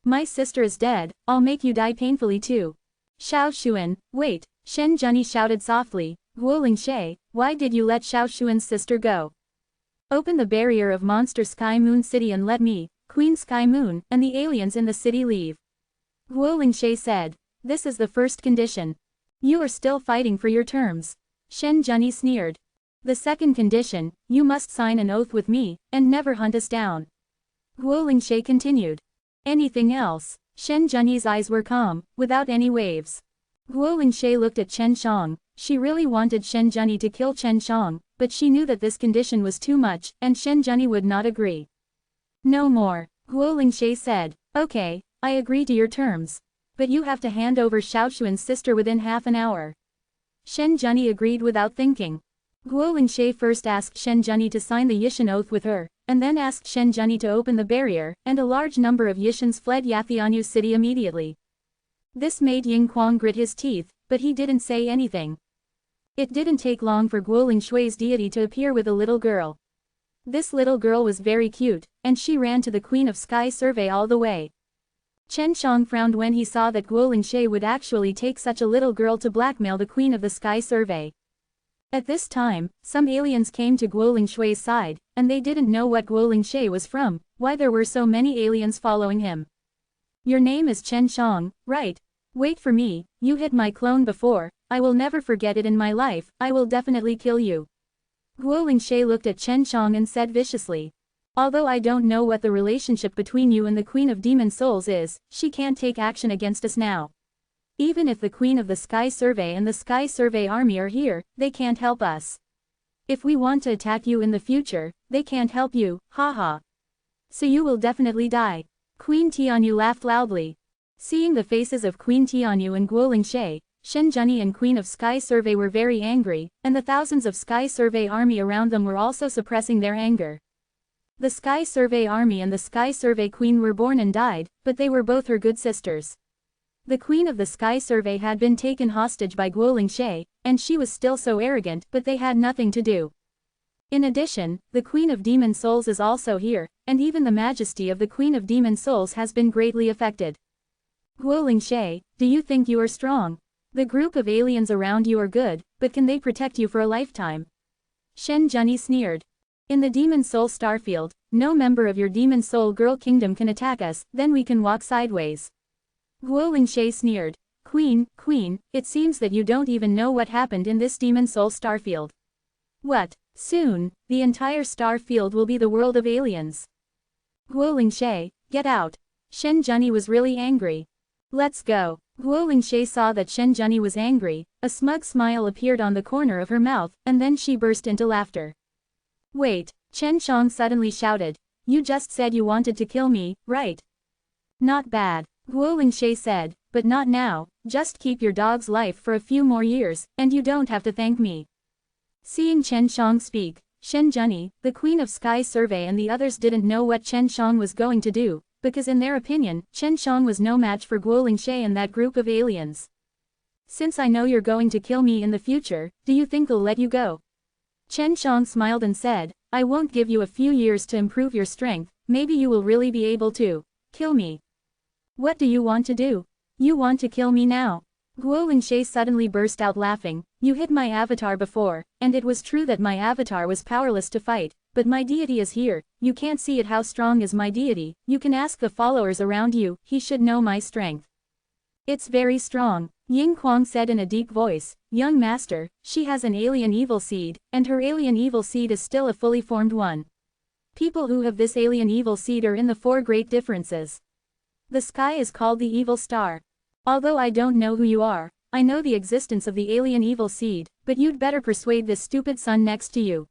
My sister is dead, I'll make you die painfully too. Xiao Xuan, wait, Shen Zhenyi shouted softly, Guo Lingshe, why did you let Xiao Xuan's sister go? Open the barrier of Monster Sky Moon City and let me, Queen Sky Moon, and the aliens in the city leave. Guo Lingshe said. This is the first condition. You are still fighting for your terms. Shen Zhenyi sneered. The second condition, you must sign an oath with me, and never hunt us down. Guo Lingshe continued. Anything else? Shen Zhenyi's eyes were calm, without any waves. Guo Lingshe looked at Chen Shang. She really wanted Shen Zhenyi to kill Chen Shang, but she knew that this condition was too much, and Shen Zhenyi would not agree. No more, Guo Lingshe said. Okay, I agree to your terms. But you have to hand over Xiao Xuan's sister within half an hour. Shen Zhenyi agreed without thinking. Guo Lingshe first asked Shen Zhenyi to sign the Yishan oath with her, and then asked Shen Zhenyi to open the barrier, and a large number of Yishans fled Yathianyu city immediately. This made Ying Kuang grit his teeth, but he didn't say anything. It didn't take long for Guo Lingshui's deity to appear with a little girl. This little girl was very cute, and she ran to the Queen of Sky Survey all the way. Chen Shang frowned when he saw that Guo Lingshe would actually take such a little girl to blackmail the Queen of the Sky Survey. At this time, some aliens came to Guo Lingshui's side, and they didn't know what Guo Lingshe was from, why there were so many aliens following him. Your name is Chen Shang, right? Wait for me, you hit my clone before, I will never forget it in my life, I will definitely kill you. Guo Lingshe looked at Chen Shang and said viciously. Although I don't know what the relationship between you and the Queen of Demon Souls is, she can't take action against us now. Even if the Queen of the Sky Survey and the Sky Survey army are here, they can't help us. If we want to attack you in the future, they can't help you, haha. So you will definitely die. Queen Tianyu laughed loudly. Seeing the faces of Queen Tianyu and Guo Lingshe, Shen Zhenyi and Queen of Sky Survey were very angry, and the thousands of Sky Survey army around them were also suppressing their anger. The Sky Survey army and the Sky Survey Queen were born and died, but they were both her good sisters. The Queen of the Sky Survey had been taken hostage by Guo Lingshe, and she was still so arrogant, but they had nothing to do. In addition, the Queen of Demon Souls is also here, and even the majesty of the Queen of Demon Souls has been greatly affected. Guo Lingshe, do you think you are strong? The group of aliens around you are good, but can they protect you for a lifetime? Shen Zhenyi sneered. In the Demon Soul Starfield, no member of your Demon Soul Girl Kingdom can attack us, then we can walk sideways. Guo Lingshe sneered. Queen, it seems that you don't even know what happened in this Demon Soul Starfield. What? Soon, the entire Starfield will be the world of aliens. Guo Lingshe, get out. Shen Zhenyi was really angry. Let's go. Guo Lingshe saw that Shen Zhenyi was angry, a smug smile appeared on the corner of her mouth, and then she burst into laughter. Wait, Chen Shang suddenly shouted. You just said you wanted to kill me, right? Not bad, Guo Lingshe said, but not now, just keep your dog's life for a few more years, and you don't have to thank me. Seeing Chen Shang speak, Shen Zhenyi, the Queen of Sky Survey and the others didn't know what Chen Shang was going to do, because in their opinion, Chen Shang was no match for Guo Lingshe and that group of aliens. Since I know you're going to kill me in the future, do you think I'll let you go? Chen Shang smiled and said, I won't give you a few years to improve your strength, maybe you will really be able to kill me. What do you want to do? You want to kill me now? Guo Lingshe suddenly burst out laughing. You hit my avatar before, and it was true that my avatar was powerless to fight, but my deity is here, you can't see it. How strong is my deity? You can ask the followers around you, he should know my strength. It's very strong, Ying Kuang said in a deep voice. Young master, she has an alien evil seed, and her alien evil seed is still a fully formed one. People who have this alien evil seed are in the four great differences. The sky is called the evil star. Although I don't know who you are, I know the existence of the alien evil seed, but you'd better persuade this stupid son next to you.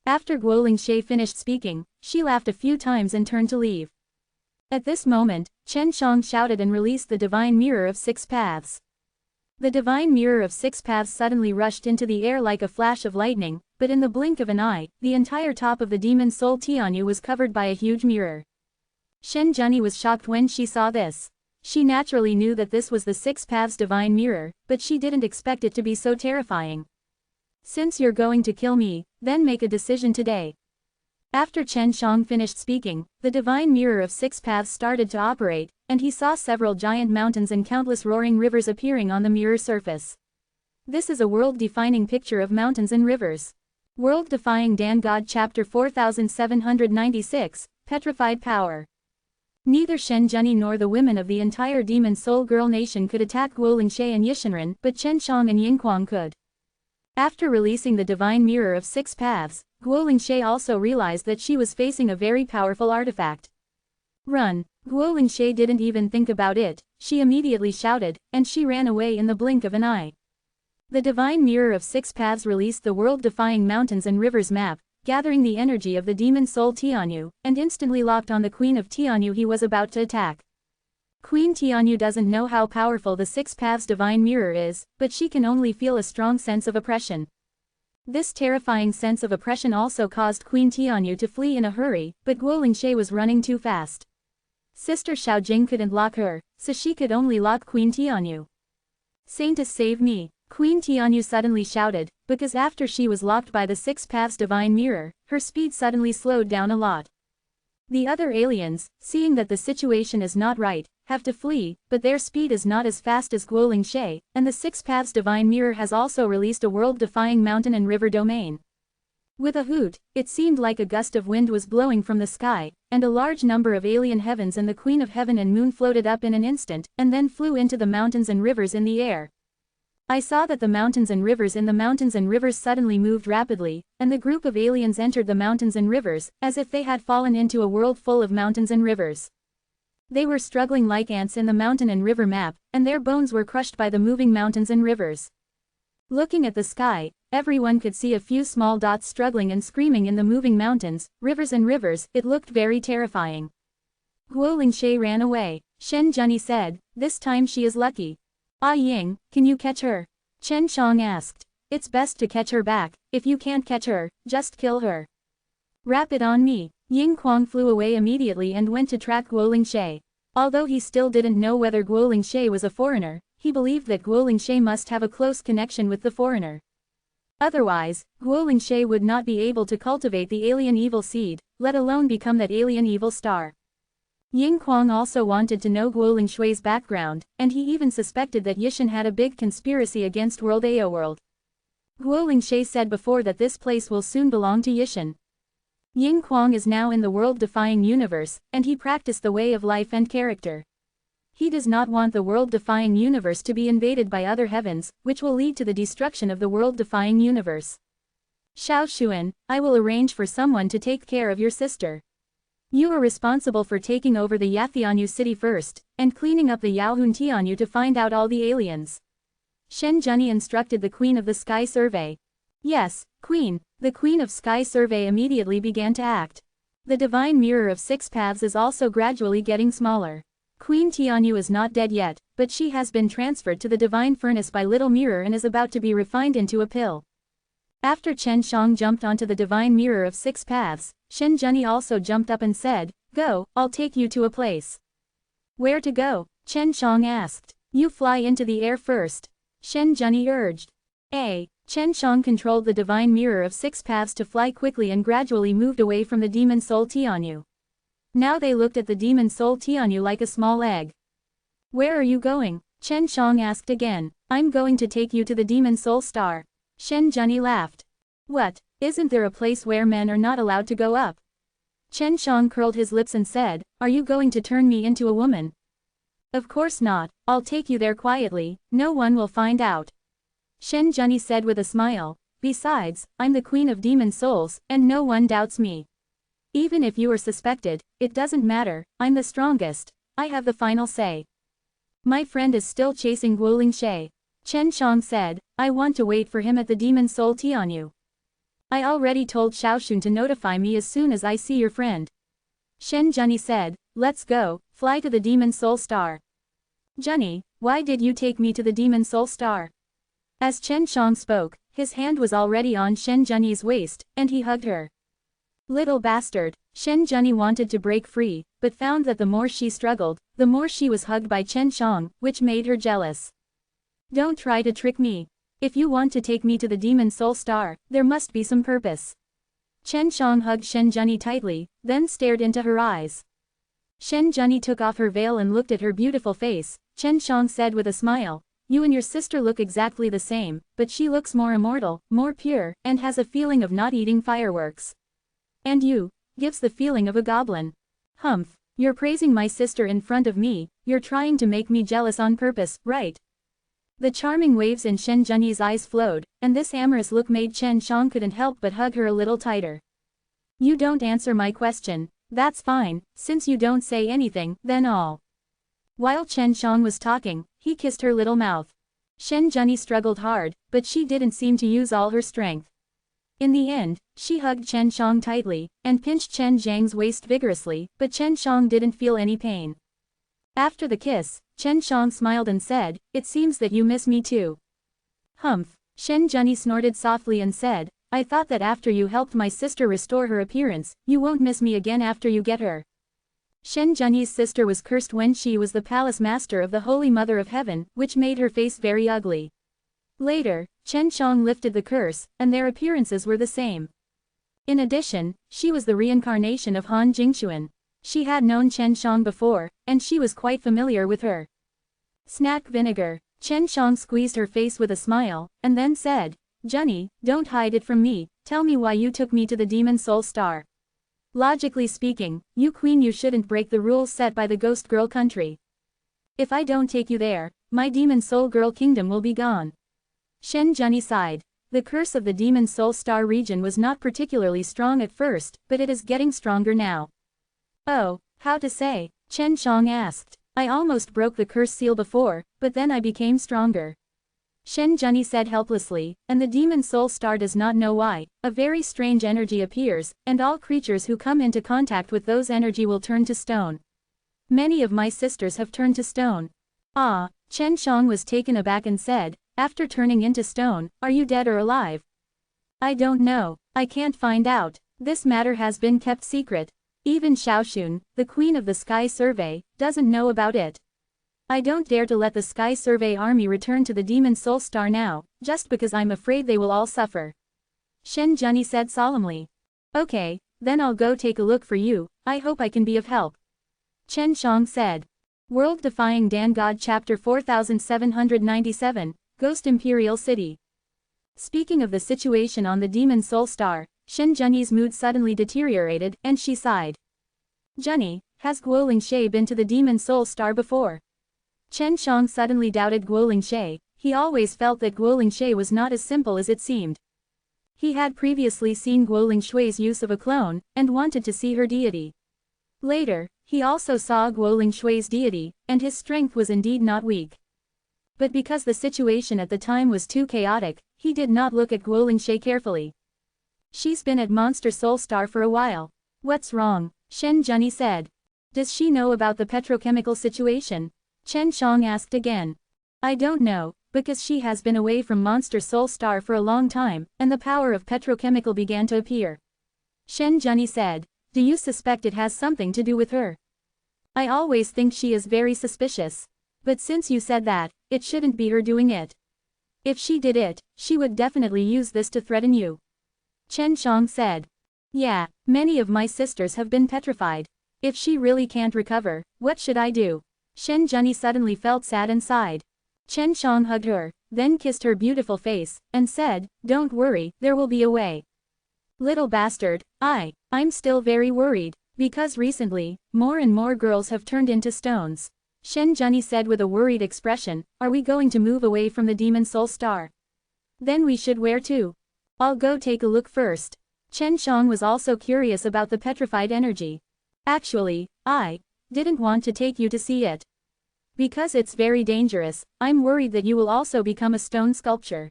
After Guo Lingshe finished speaking, she laughed a few times and turned to leave. At this moment, Chen Shang shouted and released the Divine Mirror of Six Paths. The Divine Mirror of Six Paths suddenly rushed into the air like a flash of lightning, but in the blink of an eye, the entire top of the Demon Soul Tianyu was covered by a huge mirror. Shen Zhenyi was shocked when she saw this. She naturally knew that this was the Six Paths Divine Mirror, but she didn't expect it to be so terrifying. Since you're going to kill me, then make a decision today. After Chen Shang finished speaking, the divine mirror of six paths started to operate, and he saw several giant mountains and countless roaring rivers appearing on the mirror surface. This is a world-defining picture of mountains and rivers. World-defying Dan God Chapter 4796, Petrified Power. Neither Shen Zhenyi nor the women of the entire Demon Soul Girl Nation could attack Guolingshe and Yishenren, but Chen Shang and Yingquang could. After releasing the divine mirror of six paths, Guolingshe also realized that she was facing a very powerful artifact. Run! Guolingshe didn't even think about it, she immediately shouted, and she ran away in the blink of an eye. The divine mirror of six paths released the world-defying mountains and rivers map, gathering the energy of the demon soul Tianyu, and instantly locked on the queen of Tianyu he was about to attack. Queen Tianyu doesn't know how powerful the six paths divine mirror is, but she can only feel a strong sense of oppression. This terrifying sense of oppression also caused Queen Tianyu to flee in a hurry, but Guolingshe was running too fast. Sister Xiaojing couldn't lock her, so she could only lock Queen Tianyu. Saintess, save me! Queen Tianyu suddenly shouted, because after she was locked by the six paths divine mirror, her speed suddenly slowed down a lot. The other aliens, seeing that the situation is not right, have to flee, but their speed is not as fast as Guolingshe, and the six paths divine mirror has also released a world-defying mountain and river domain. With a hoot, it seemed like a gust of wind was blowing from the sky, and a large number of alien heavens and the Queen of Heaven and Moon floated up in an instant, and then flew into the mountains and rivers in the air. I saw that the mountains and rivers suddenly moved rapidly, and the group of aliens entered the mountains and rivers, as if they had fallen into a world full of mountains and rivers. They were struggling like ants in the mountain and river map, and their bones were crushed by the moving mountains and rivers. Looking at the sky, everyone could see a few small dots struggling and screaming in the moving mountains, rivers and rivers. It looked very terrifying. Guolingshe ran away. Shen Zhenyi said, "This time she is lucky." "Ah Ying, can you catch her?" Chen Shang asked. "It's best to catch her back. If you can't catch her, just kill her." "Wrap it on me." Yingquang flew away immediately and went to track Guolingshe. Although he still didn't know whether Guolingshe was a foreigner, he believed that Guolingshe must have a close connection with the foreigner. Otherwise, Guolingshe would not be able to cultivate the alien evil seed, let alone become that alien evil star. Yingquang also wanted to know Guolingshe's background, and he even suspected that Yishen had a big conspiracy against World Ao World. Guolingshe said before that this place will soon belong to Yishen. Yingquang is now in the world-defying universe, and he practiced the way of life and character. He does not want the world-defying universe to be invaded by other heavens, which will lead to the destruction of the world-defying universe. Xiao Xuan, I will arrange for someone to take care of your sister. You are responsible for taking over the Yathianyu city first, and cleaning up the Yaohun Tianyu to find out all the aliens. Shen Zhenyi instructed the Queen of the Sky Survey. Yes, Queen. The Queen of Sky Survey immediately began to act. The divine mirror of six paths is also gradually getting smaller. Queen Tianyu is not dead yet, but she has been transferred to the divine furnace by Little Mirror and is about to be refined into a pill. After Chen Shang jumped onto the divine mirror of six paths, Shen Zhenyi also jumped up and said, "Go, I'll take you to a place." "Where to go?" Chen Shang asked. "You fly into the air first," Shen Zhenyi urged. Chen Shang controlled the divine mirror of six paths to fly quickly and gradually moved away from the demon soul Tianyu. Now they looked at the demon soul Tianyu like a small egg. "Where are you going?" Chen Shang asked again. "I'm going to take you to the demon soul star." Shen Zhenyi laughed. "What, isn't there a place where men are not allowed to go up?" Chen Shang curled his lips and said, "Are you going to turn me into a woman?" "Of course not, I'll take you there quietly, no one will find out." Shen Zhenyi said with a smile, "Besides, I'm the queen of demon souls, and no one doubts me. Even if you are suspected, it doesn't matter, I'm the strongest, I have the final say." "My friend is still chasing Guolingshe," Chen Shang said, "I want to wait for him at the demon soul Tianyu. I already told Xiaoxun to notify me as soon as I see your friend." Shen Zhenyi said, "Let's go, fly to the demon soul star." "Zhenyi, why did you take me to the demon soul star?" As Chen Shang spoke, his hand was already on Shen Zhenyi's waist, and he hugged her. "Little bastard." Shen Zhenyi wanted to break free, but found that the more she struggled, the more she was hugged by Chen Shang, which made her jealous. "Don't try to trick me. If you want to take me to the demon soul star, there must be some purpose." Chen Shang hugged Shen Zhenyi tightly, then stared into her eyes. Shen Zhenyi took off her veil and looked at her beautiful face. Chen Shang said with a smile, "You and your sister look exactly the same, but she looks more immortal, more pure, and has a feeling of not eating fireworks. And you, gives the feeling of a goblin. Humph, you're praising my sister in front of me, you're trying to make me jealous on purpose, right?" The charming waves in Shen Zhenyi's eyes flowed, and this amorous look made Chen Shang couldn't help but hug her a little tighter. "You don't answer my question. That's fine, since you don't say anything, then all." While Chen Shang was talking, he kissed her little mouth. Shen Zhenyi struggled hard, but she didn't seem to use all her strength. In the end, she hugged Chen Shang tightly, and pinched Chen Zhang's waist vigorously, but Chen Shang didn't feel any pain. After the kiss, Chen Shang smiled and said, "It seems that you miss me too." "Humph," Shen Zhenyi snorted softly and said, "I thought that after you helped my sister restore her appearance, you won't miss me again after you get her." Shen Zhenyi's sister was cursed when she was the palace master of the Holy Mother of Heaven, which made her face very ugly. Later, Chen Shang lifted the curse, and their appearances were the same. In addition, she was the reincarnation of Han Jingxuan. She had known Chen Shang before, and she was quite familiar with her. Snack vinegar. Chen Shang squeezed her face with a smile, and then said, "Zhenyi, don't hide it from me, tell me why you took me to the Demon Soul Star. Logically speaking, you shouldn't break the rules set by the Ghost Girl country. If I don't take you there, my Demon Soul Girl kingdom will be gone." Shen Zhenyi sighed. The curse of the Demon Soul Star region was not particularly strong at first, but it is getting stronger now. "Oh, how to say?" Chen Shang asked. "I almost broke the curse seal before, but then I became stronger." Shen Zhenyi said helplessly, "And the Demon Soul Star does not know why. A very strange energy appears, and all creatures who come into contact with those energy will turn to stone. Many of my sisters have turned to stone." "Ah," Chen Shang was taken aback and said, "After turning into stone, are you dead or alive?" "I don't know. I can't find out. This matter has been kept secret. Even Xiaoxun, the Queen of the Sky Survey, doesn't know about it. I don't dare to let the Sky Survey army return to the Demon Soul Star now, just because I'm afraid they will all suffer." Shen Zhenyi said solemnly. "Okay, then I'll go take a look for you, I hope I can be of help." Chen Shang said. World Defying Dan God Chapter 4797, Ghost Imperial City. Speaking of the situation on the Demon Soul Star, Shen Zhenyi's mood suddenly deteriorated, and she sighed. "Zhenyi, has Guo Lingshe been to the Demon Soul Star before?" Chen Shang suddenly doubted Guo Lingshe. He always felt that Guo Lingshe was not as simple as it seemed. He had previously seen Guo Lingshui's use of a clone, and wanted to see her deity. Later, he also saw Guo Lingshui's deity, and his strength was indeed not weak. But because the situation at the time was too chaotic, he did not look at Guo Lingshe carefully. "She's been at Monster Soul Star for a while. What's wrong?" Shen Zhenyi said. "Does she know about the petrochemical situation?" Chen Shang asked again. "I don't know, because she has been away from Monster Soul Star for a long time, and the power of petrochemical began to appear." Shen Zhenyi said. "Do you suspect it has something to do with her?" "I always think she is very suspicious. But since you said that, it shouldn't be her doing it. If she did it, she would definitely use this to threaten you." Chen Shang said. "Yeah, many of my sisters have been petrified. If she really can't recover, what should I do?" Shen Zhenyi suddenly felt sad and sighed. Chen Shang hugged her, then kissed her beautiful face, and said, "Don't worry, there will be a way." "Little bastard, I'm still very worried, because recently, more and more girls have turned into stones." Shen Zhenyi said with a worried expression, "Are we going to move away from the Demon Soul Star? Then we should where to? I'll go take a look first." Chen Shang was also curious about the petrified energy. "Actually, I didn't want to take you to see it. Because it's very dangerous, I'm worried that you will also become a stone sculpture."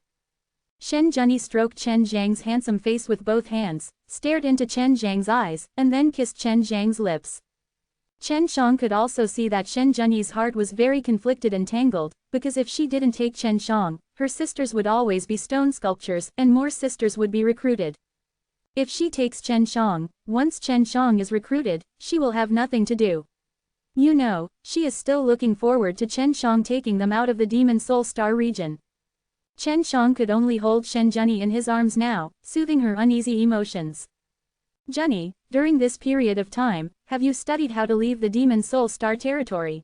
Shen Zhenyi stroked Chen Zhang's handsome face with both hands, stared into Chen Zhang's eyes, and then kissed Chen Zhang's lips. Chen Shang could also see that Shen Zhenyi's heart was very conflicted and tangled, because if she didn't take Chen Shang, her sisters would always be stone sculptures and more sisters would be recruited. If she takes Chen Shang, once Chen Shang is recruited, she will have nothing to do. You know, she is still looking forward to Chen Shang taking them out of the Demon Soul Star region. Chen Shang could only hold Shen Zhenyi in his arms now, soothing her uneasy emotions. Jenny, during this period of time, have you studied how to leave the Demon Soul Star territory?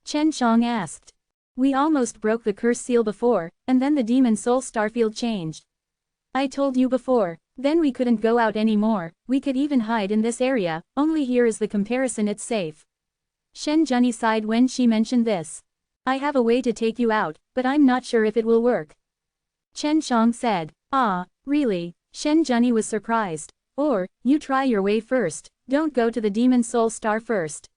Chen Shang asked. We almost broke the curse seal before, and then the Demon Soul Starfield changed. I told you before, then we couldn't go out anymore, we could even hide in this area, only here is the comparison it's safe. Shen Junyi sighed when she mentioned this. I have a way to take you out, but I'm not sure if it will work. Chen Shang said. Ah, really? Shen Junyi was surprised. Or, you try your way first, don't go to the Demon Soul Star first.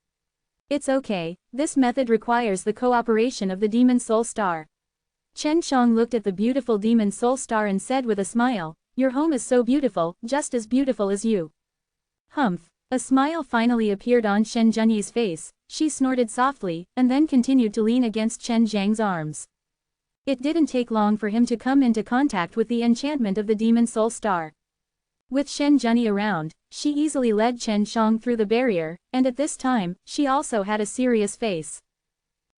It's okay, this method requires the cooperation of the Demon Soul Star. Chen Shang looked at the beautiful Demon Soul Star and said with a smile, your home is so beautiful, just as beautiful as you. Humph. A smile finally appeared on Shen Junyi's face, she snorted softly, and then continued to lean against Chen Zhang's arms. It didn't take long for him to come into contact with the enchantment of the Demon Soul Star. With Shen Junyi around, she easily led Chen Shang through the barrier, and at this time, she also had a serious face.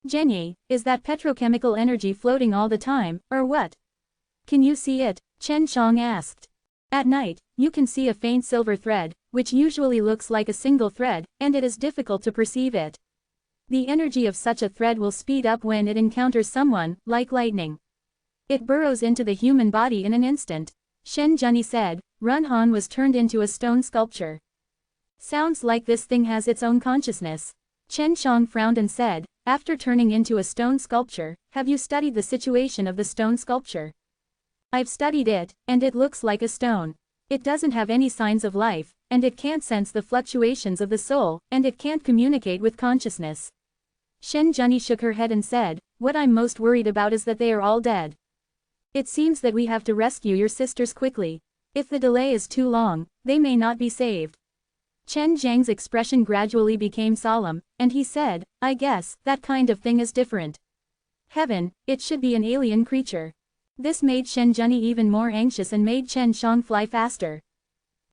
Jenny, is that petrochemical energy floating all the time, or what? Can you see it? Chen Shang asked. At night, you can see a faint silver thread, which usually looks like a single thread, and it is difficult to perceive it. The energy of such a thread will speed up when it encounters someone, like lightning. It burrows into the human body in an instant. Shen Junyi said. Run Han was turned into a stone sculpture. Sounds like this thing has its own consciousness. Chen Shang frowned and said, after turning into a stone sculpture, have you studied the situation of the stone sculpture? I've studied it, and it looks like a stone. It doesn't have any signs of life, and it can't sense the fluctuations of the soul, and it can't communicate with consciousness. Shen Junyi shook her head and said, what I'm most worried about is that they are all dead. It seems that we have to rescue your sisters quickly. If the delay is too long, they may not be saved. Chen Zhang's expression gradually became solemn, and he said, I guess, that kind of thing is different. Heaven, it should be an alien creature. This made Shen Junyi even more anxious and made Chen Shang fly faster.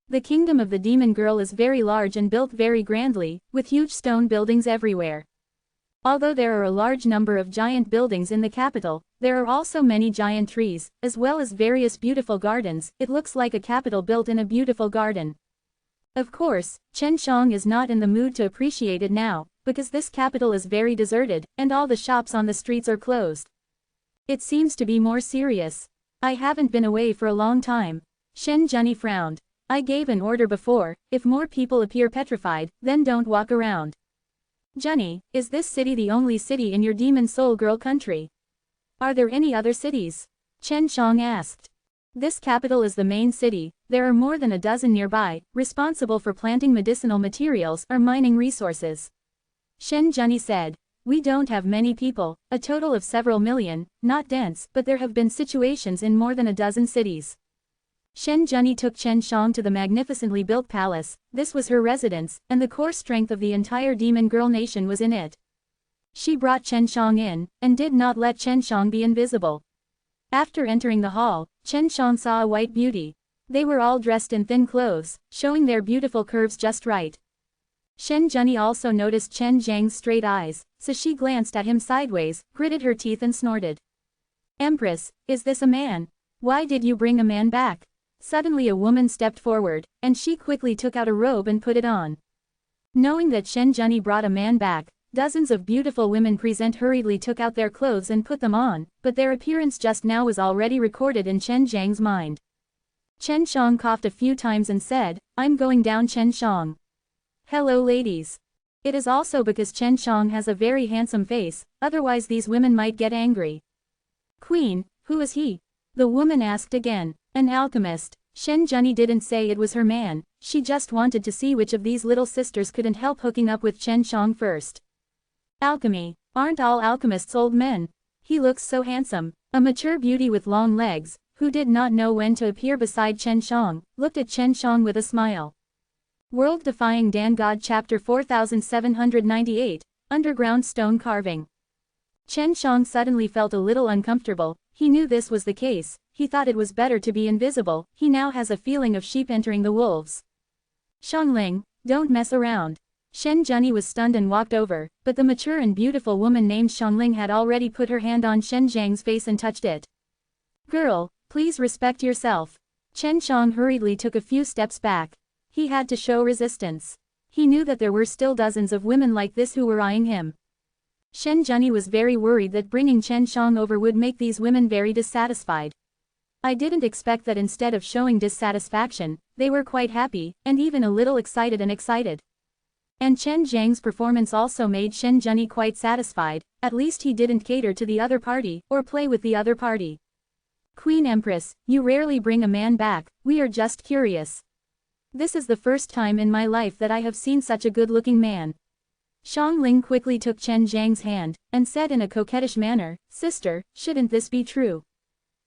The kingdom of the demon girl is very large and built very grandly, with huge stone buildings everywhere. Although there are a large number of giant buildings in the capital, there are also many giant trees, as well as various beautiful gardens. It looks like a capital built in a beautiful garden. Of course, Chen Shang is not in the mood to appreciate it now, because this capital is very deserted, and all the shops on the streets are closed. It seems to be more serious. I haven't been away for a long time. Shen Junyi frowned. I gave an order before, if more people appear petrified, then don't walk around. Junyi, is this city the only city in your Demon Soul Girl country? Are there any other cities? Chen Shang asked. This capital is the main city, there are more than a dozen nearby, responsible for planting medicinal materials or mining resources. Shen Junyi said. We don't have many people, a total of several million, not dense, but there have been situations in more than a dozen cities. Shen Junyi took Chen Shang to the magnificently built palace. This was her residence, and the core strength of the entire demon girl nation was in it. She brought Chen Shang in, and did not let Chen Shang be invisible. After entering the hall, Chen Shang saw a white beauty. They were all dressed in thin clothes, showing their beautiful curves just right. Shen Junyi also noticed Chen Zhang's straight eyes, so she glanced at him sideways, gritted her teeth and snorted. Empress, is this a man? Why did you bring a man back? Suddenly a woman stepped forward, and she quickly took out a robe and put it on. Knowing that Shen Junyi brought a man back, dozens of beautiful women present hurriedly took out their clothes and put them on, but their appearance just now was already recorded in Chen Zhang's mind. Chen Shang coughed a few times and said, I'm going down Chen Shang. Hello ladies. It is also because Chen Shang has a very handsome face, otherwise these women might get angry. Queen, who is he? The woman asked again. An alchemist. Shen Junyi didn't say it was her man, she just wanted to see which of these little sisters couldn't help hooking up with Chen Shang first. Alchemy. Aren't all alchemists old men? He looks so handsome. A mature beauty with long legs, who did not know when to appear beside Chen Shang, looked at Chen Shang with a smile. World Defying Dan God Chapter 4798, Underground Stone Carving. Chen Shang suddenly felt a little uncomfortable. He knew this was the case, he thought it was better to be invisible, he now has a feeling of sheep entering the wolves. Shangling, don't mess around. Shen Junyi was stunned and walked over, but the mature and beautiful woman named Shangling had already put her hand on Shen Zhang's face and touched it. Girl, please respect yourself. Chen Shang hurriedly took a few steps back. He had to show resistance. He knew that there were still dozens of women like this who were eyeing him. Shen Zhenyi was very worried that bringing Chen Shang over would make these women very dissatisfied. I didn't expect that instead of showing dissatisfaction, they were quite happy, and even a little excited. And Chen Zhang's performance also made Shen Zhenyi quite satisfied, at least he didn't cater to the other party, or play with the other party. Queen Empress, you rarely bring a man back, we are just curious. This is the first time in my life that I have seen such a good-looking man. Shang Ling quickly took Chen Zhang's hand, and said in a coquettish manner, Sister, shouldn't this be true?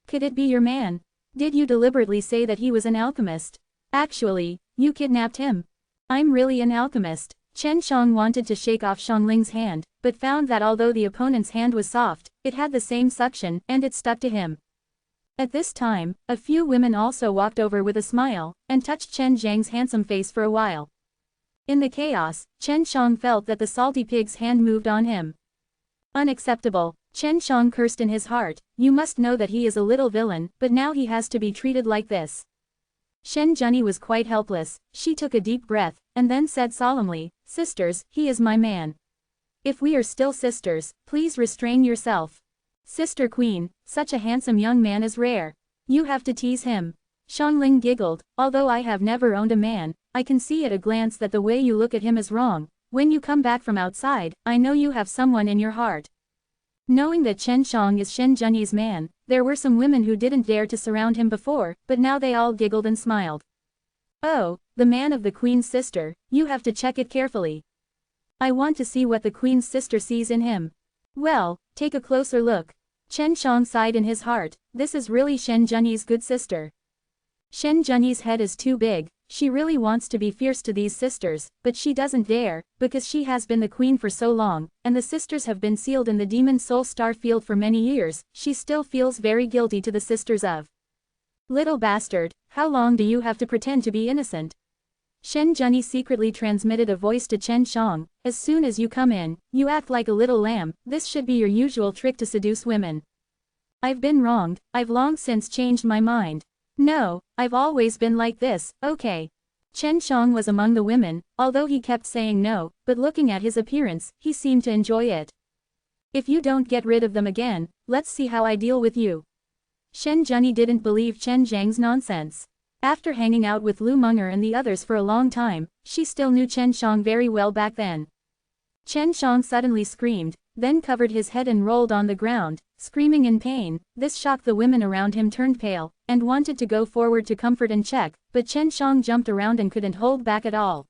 Could it be your man? Did you deliberately say that he was an alchemist? Actually, you kidnapped him. I'm really an alchemist. Chen Shang wanted to shake off Shang Ling's hand, but found that although the opponent's hand was soft, it had the same suction, and it stuck to him. At this time, a few women also walked over with a smile, and touched Chen Zhang's handsome face for a while. In the chaos, Chen Shang felt that the salty pig's hand moved on him. Unacceptable. Chen Shang cursed in his heart, you must know that he is a little villain, but now he has to be treated like this. Shen Zhenyi was quite helpless, she took a deep breath, and then said solemnly, Sisters, he is my man. If we are still sisters, please restrain yourself. Sister Queen, such a handsome young man is rare. You have to tease him. Shang Ling giggled, although I have never owned a man, I can see at a glance that the way you look at him is wrong. When you come back from outside, I know you have someone in your heart. Knowing that Chen Shang is Shen Zhenyi's man, there were some women who didn't dare to surround him before, but now they all giggled and smiled. Oh, the man of the Queen's sister, you have to check it carefully. I want to see what the Queen's sister sees in him. Well, take a closer look. Chen Shang sighed in his heart, this is really Shen Zhenyi's good sister. Shen Zhenyi's head is too big, she really wants to be fierce to these sisters, but she doesn't dare, because she has been the queen for so long, and the sisters have been sealed in the Demon Soul Star Field for many years, she still feels very guilty to the sisters of. Little bastard, how long do you have to pretend to be innocent? Shen Zhenyi secretly transmitted a voice to Chen Shang, as soon as you come in, you act like a little lamb, this should be your usual trick to seduce women. I've been wronged, I've long since changed my mind. No, I've always been like this, okay. Chen Shang was among the women, although he kept saying no, but looking at his appearance, he seemed to enjoy it. If you don't get rid of them again, let's see how I deal with you. Shen Zhenyi didn't believe Chen Zhang's nonsense. After hanging out with Lu Meng'er and the others for a long time, she still knew Chen Shang very well back then. Chen Shang suddenly screamed, then covered his head and rolled on the ground, screaming in pain. This shocked the women around him turned pale, and wanted to go forward to comfort and check, but Chen Shang jumped around and couldn't hold back at all.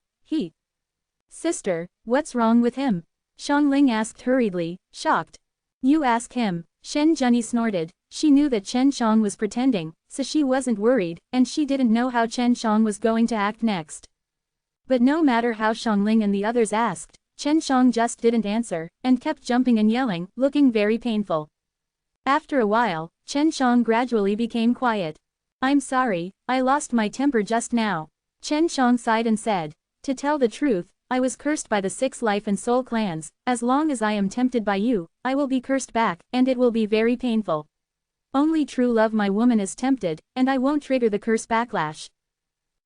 Sister, what's wrong with him? Shang Ling asked hurriedly, shocked. You ask him. Shen Zhenyi snorted, she knew that Chen Shang was pretending, so she wasn't worried, and she didn't know how Chen Shang was going to act next. But no matter how Shang Ling and the others asked, Chen Shang just didn't answer, and kept jumping and yelling, looking very painful. After a while, Chen Shang gradually became quiet. I'm sorry, I lost my temper just now. Chen Shang sighed and said, to tell the truth, I was cursed by the 6 life and soul clans, as long as I am tempted by you, I will be cursed back, and it will be very painful. Only true love my woman is tempted, and I won't trigger the curse backlash.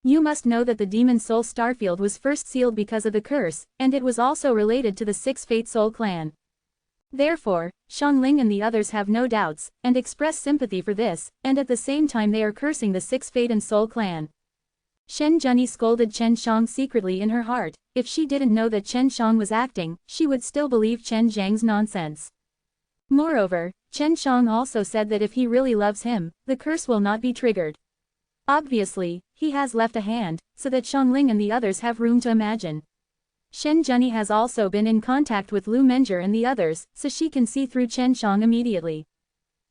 You must know that the Demon Soul Starfield was first sealed because of the curse, and it was also related to the 6 Fate Soul clan. Therefore, Shang Ling and the others have no doubts, and express sympathy for this, and at the same time they are cursing the 6 Fate and Soul clan. Shen Zhenyi scolded Chen Shang secretly in her heart, if she didn't know that Chen Shang was acting, she would still believe Chen Zhang's nonsense. Moreover, Chen Shang also said that if he really loves him, the curse will not be triggered. Obviously, he has left a hand, so that Shang Ling and the others have room to imagine. Shen Zhenyi has also been in contact with Lu Meng'er and the others, so she can see through Chen Shang immediately.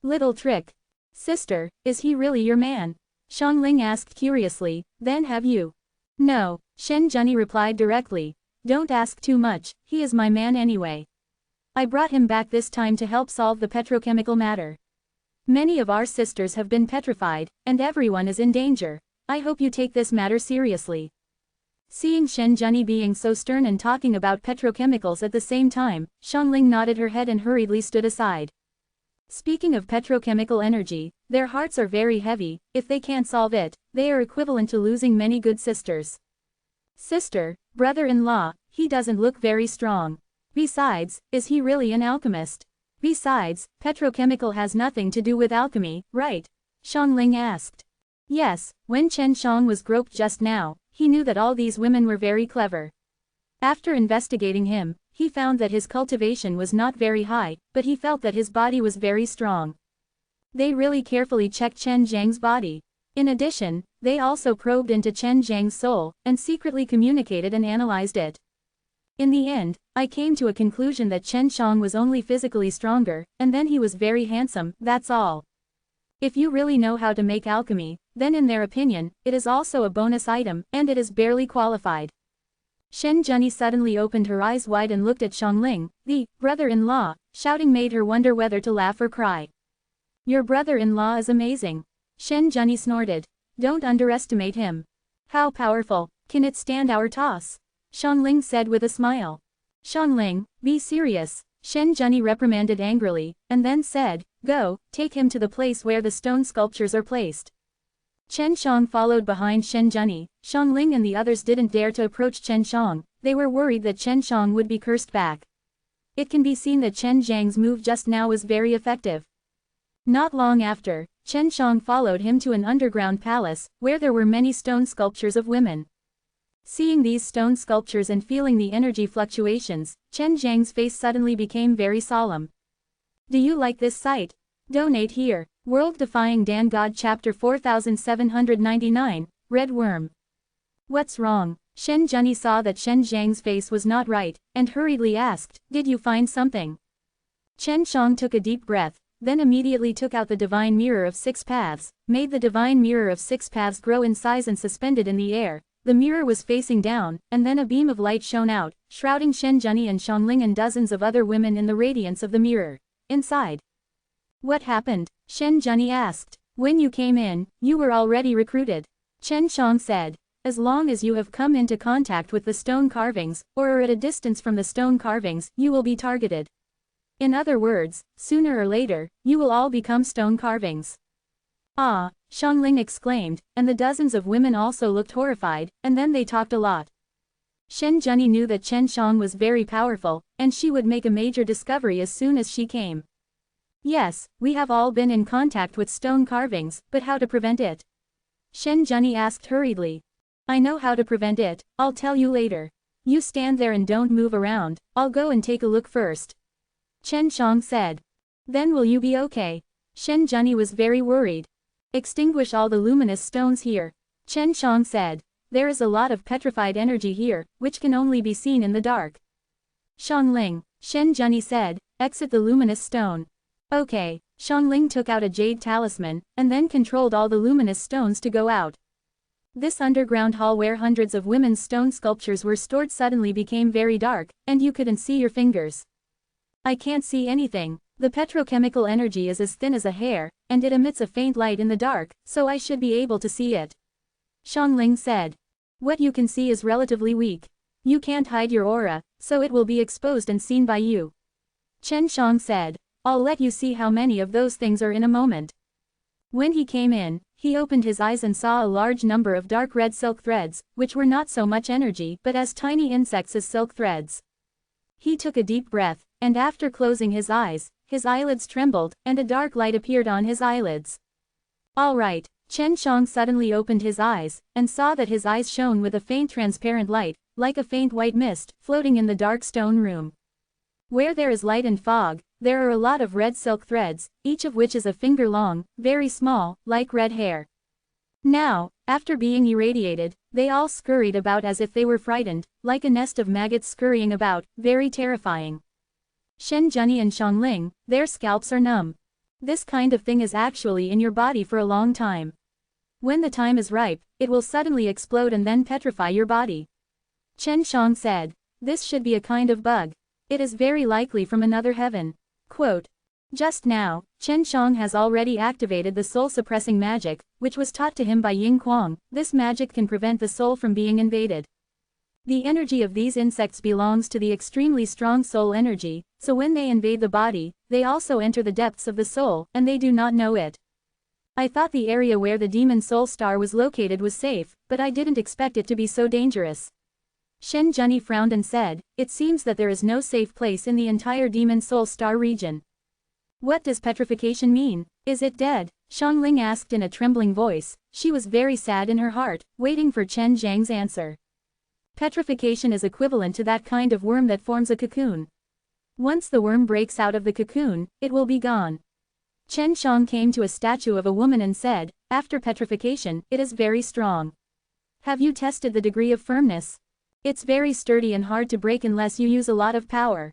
Little trick. Sister, is he really your man? Shang Ling asked curiously, then have you? No, Shen Zhenyi replied directly. Don't ask too much, he is my man anyway. I brought him back this time to help solve the petrochemical matter. Many of our sisters have been petrified, and everyone is in danger. I hope you take this matter seriously. Seeing Shen Zhenyi being so stern and talking about petrochemicals at the same time, Shang Ling nodded her head and hurriedly stood aside. Speaking of petrochemical energy, their hearts are very heavy, if they can't solve it, they are equivalent to losing many good sisters. Sister, brother-in-law, he doesn't look very strong. Besides, is he really an alchemist? Besides, petrochemical has nothing to do with alchemy, right? Xiangling asked. Yes, when Chen Shang was groped just now, he knew that all these women were very clever. After investigating him, he found that his cultivation was not very high, but he felt that his body was very strong. They really carefully checked Chen Zhang's body. In addition, they also probed into Chen Zhang's soul, and secretly communicated and analyzed it. In the end, I came to a conclusion that Chen Shang was only physically stronger, and then he was very handsome, that's all. If you really know how to make alchemy, then in their opinion, it is also a bonus item, and it is barely qualified. Shen Zhenyi suddenly opened her eyes wide and looked at Xiangling, the brother-in-law, shouting made her wonder whether to laugh or cry. Your brother-in-law is amazing. Shen Zhenyi snorted. Don't underestimate him. How powerful, can it stand our toss? Xiangling said with a smile. Xiangling, be serious, Shen Zhenyi reprimanded angrily, and then said, go, take him to the place where the stone sculptures are placed. Chen Shang followed behind Shen Zhenyi. Xiangling and the others didn't dare to approach Chen Shang, they were worried that Chen Shang would be cursed back. It can be seen that Chen Zhang's move just now was very effective. Not long after, Chen Shang followed him to an underground palace, where there were many stone sculptures of women. Seeing these stone sculptures and feeling the energy fluctuations, Chen Zhang's face suddenly became very solemn. Do you like this sight? Donate here. World Defying Dan God Chapter 4799, Red Worm. What's wrong? Shen Zhenyi saw that Shen Zhang's face was not right, and hurriedly asked, did you find something? Chen Shang took a deep breath, then immediately took out the divine mirror of 6 paths, made the divine mirror of 6 paths grow in size and suspended in the air. The mirror was facing down, and then a beam of light shone out, shrouding Shen Zhenyi and Xiangling and dozens of other women in the radiance of the mirror. Inside. What happened? Shen Zhenyi asked. When you came in, you were already recruited. Chen Shang said. As long as you have come into contact with the stone carvings, or are at a distance from the stone carvings, you will be targeted. In other words, sooner or later, you will all become stone carvings. Ah, Xiangling exclaimed, and the dozens of women also looked horrified, and then they talked a lot. Shen Zhenyi knew that Chen Shang was very powerful, and she would make a major discovery as soon as she came. Yes, we have all been in contact with stone carvings, but how to prevent it? Shen Zhenyi asked hurriedly. I know how to prevent it, I'll tell you later. You stand there and don't move around, I'll go and take a look first. Chen Shang said. Then will you be okay? Shen Zhenyi was very worried. Extinguish all the luminous stones here. Chen Shang said. There is a lot of petrified energy here, which can only be seen in the dark. Xiangling, Shen Zhenyi said, exit the luminous stone. Okay, Xiangling took out a jade talisman, and then controlled all the luminous stones to go out. This underground hall where hundreds of women's stone sculptures were stored suddenly became very dark, and you couldn't see your fingers. I can't see anything. The petrochemical energy is as thin as a hair, and it emits a faint light in the dark, so I should be able to see it. Xiangling said. What you can see is relatively weak. You can't hide your aura, so it will be exposed and seen by you. Chen Shang said. I'll let you see how many of those things are in a moment. When he came in, he opened his eyes and saw a large number of dark red silk threads, which were not so much energy but as tiny insects as silk threads. He took a deep breath, and after closing his eyes, his eyelids trembled, and a dark light appeared on his eyelids. All right, Chen Shang suddenly opened his eyes, and saw that his eyes shone with a faint transparent light, like a faint white mist, floating in the dark stone room. Where there is light and fog, there are a lot of red silk threads, each of which is a finger long, very small, like red hair. Now, after being irradiated, they all scurried about as if they were frightened, like a nest of maggots scurrying about, very terrifying. Shen Zhenyi and Xiangling, their scalps are numb. This kind of thing is actually in your body for a long time. When the time is ripe, it will suddenly explode and then petrify your body. Chen Shang said. This should be a kind of bug. It is very likely from another heaven. Quote. Just now, Chen Shang has already activated the soul-suppressing magic, which was taught to him by Ying Kuang. This magic can prevent the soul from being invaded. The energy of these insects belongs to the extremely strong soul energy, so when they invade the body, they also enter the depths of the soul, and they do not know it. I thought the area where the demon soul star was located was safe, but I didn't expect it to be so dangerous. Shen Junyi frowned and said, "It seems that there is no safe place in the entire Demon Soul Star region." "What does petrification mean? Is it dead?" Xiangling asked in a trembling voice. She was very sad in her heart, waiting for Chen Zhang's answer. Petrification is equivalent to that kind of worm that forms a cocoon. Once the worm breaks out of the cocoon, it will be gone. Chen Xiang came to a statue of a woman and said, "After petrification, it is very strong. Have you tested the degree of firmness? It's very sturdy and hard to break unless you use a lot of power."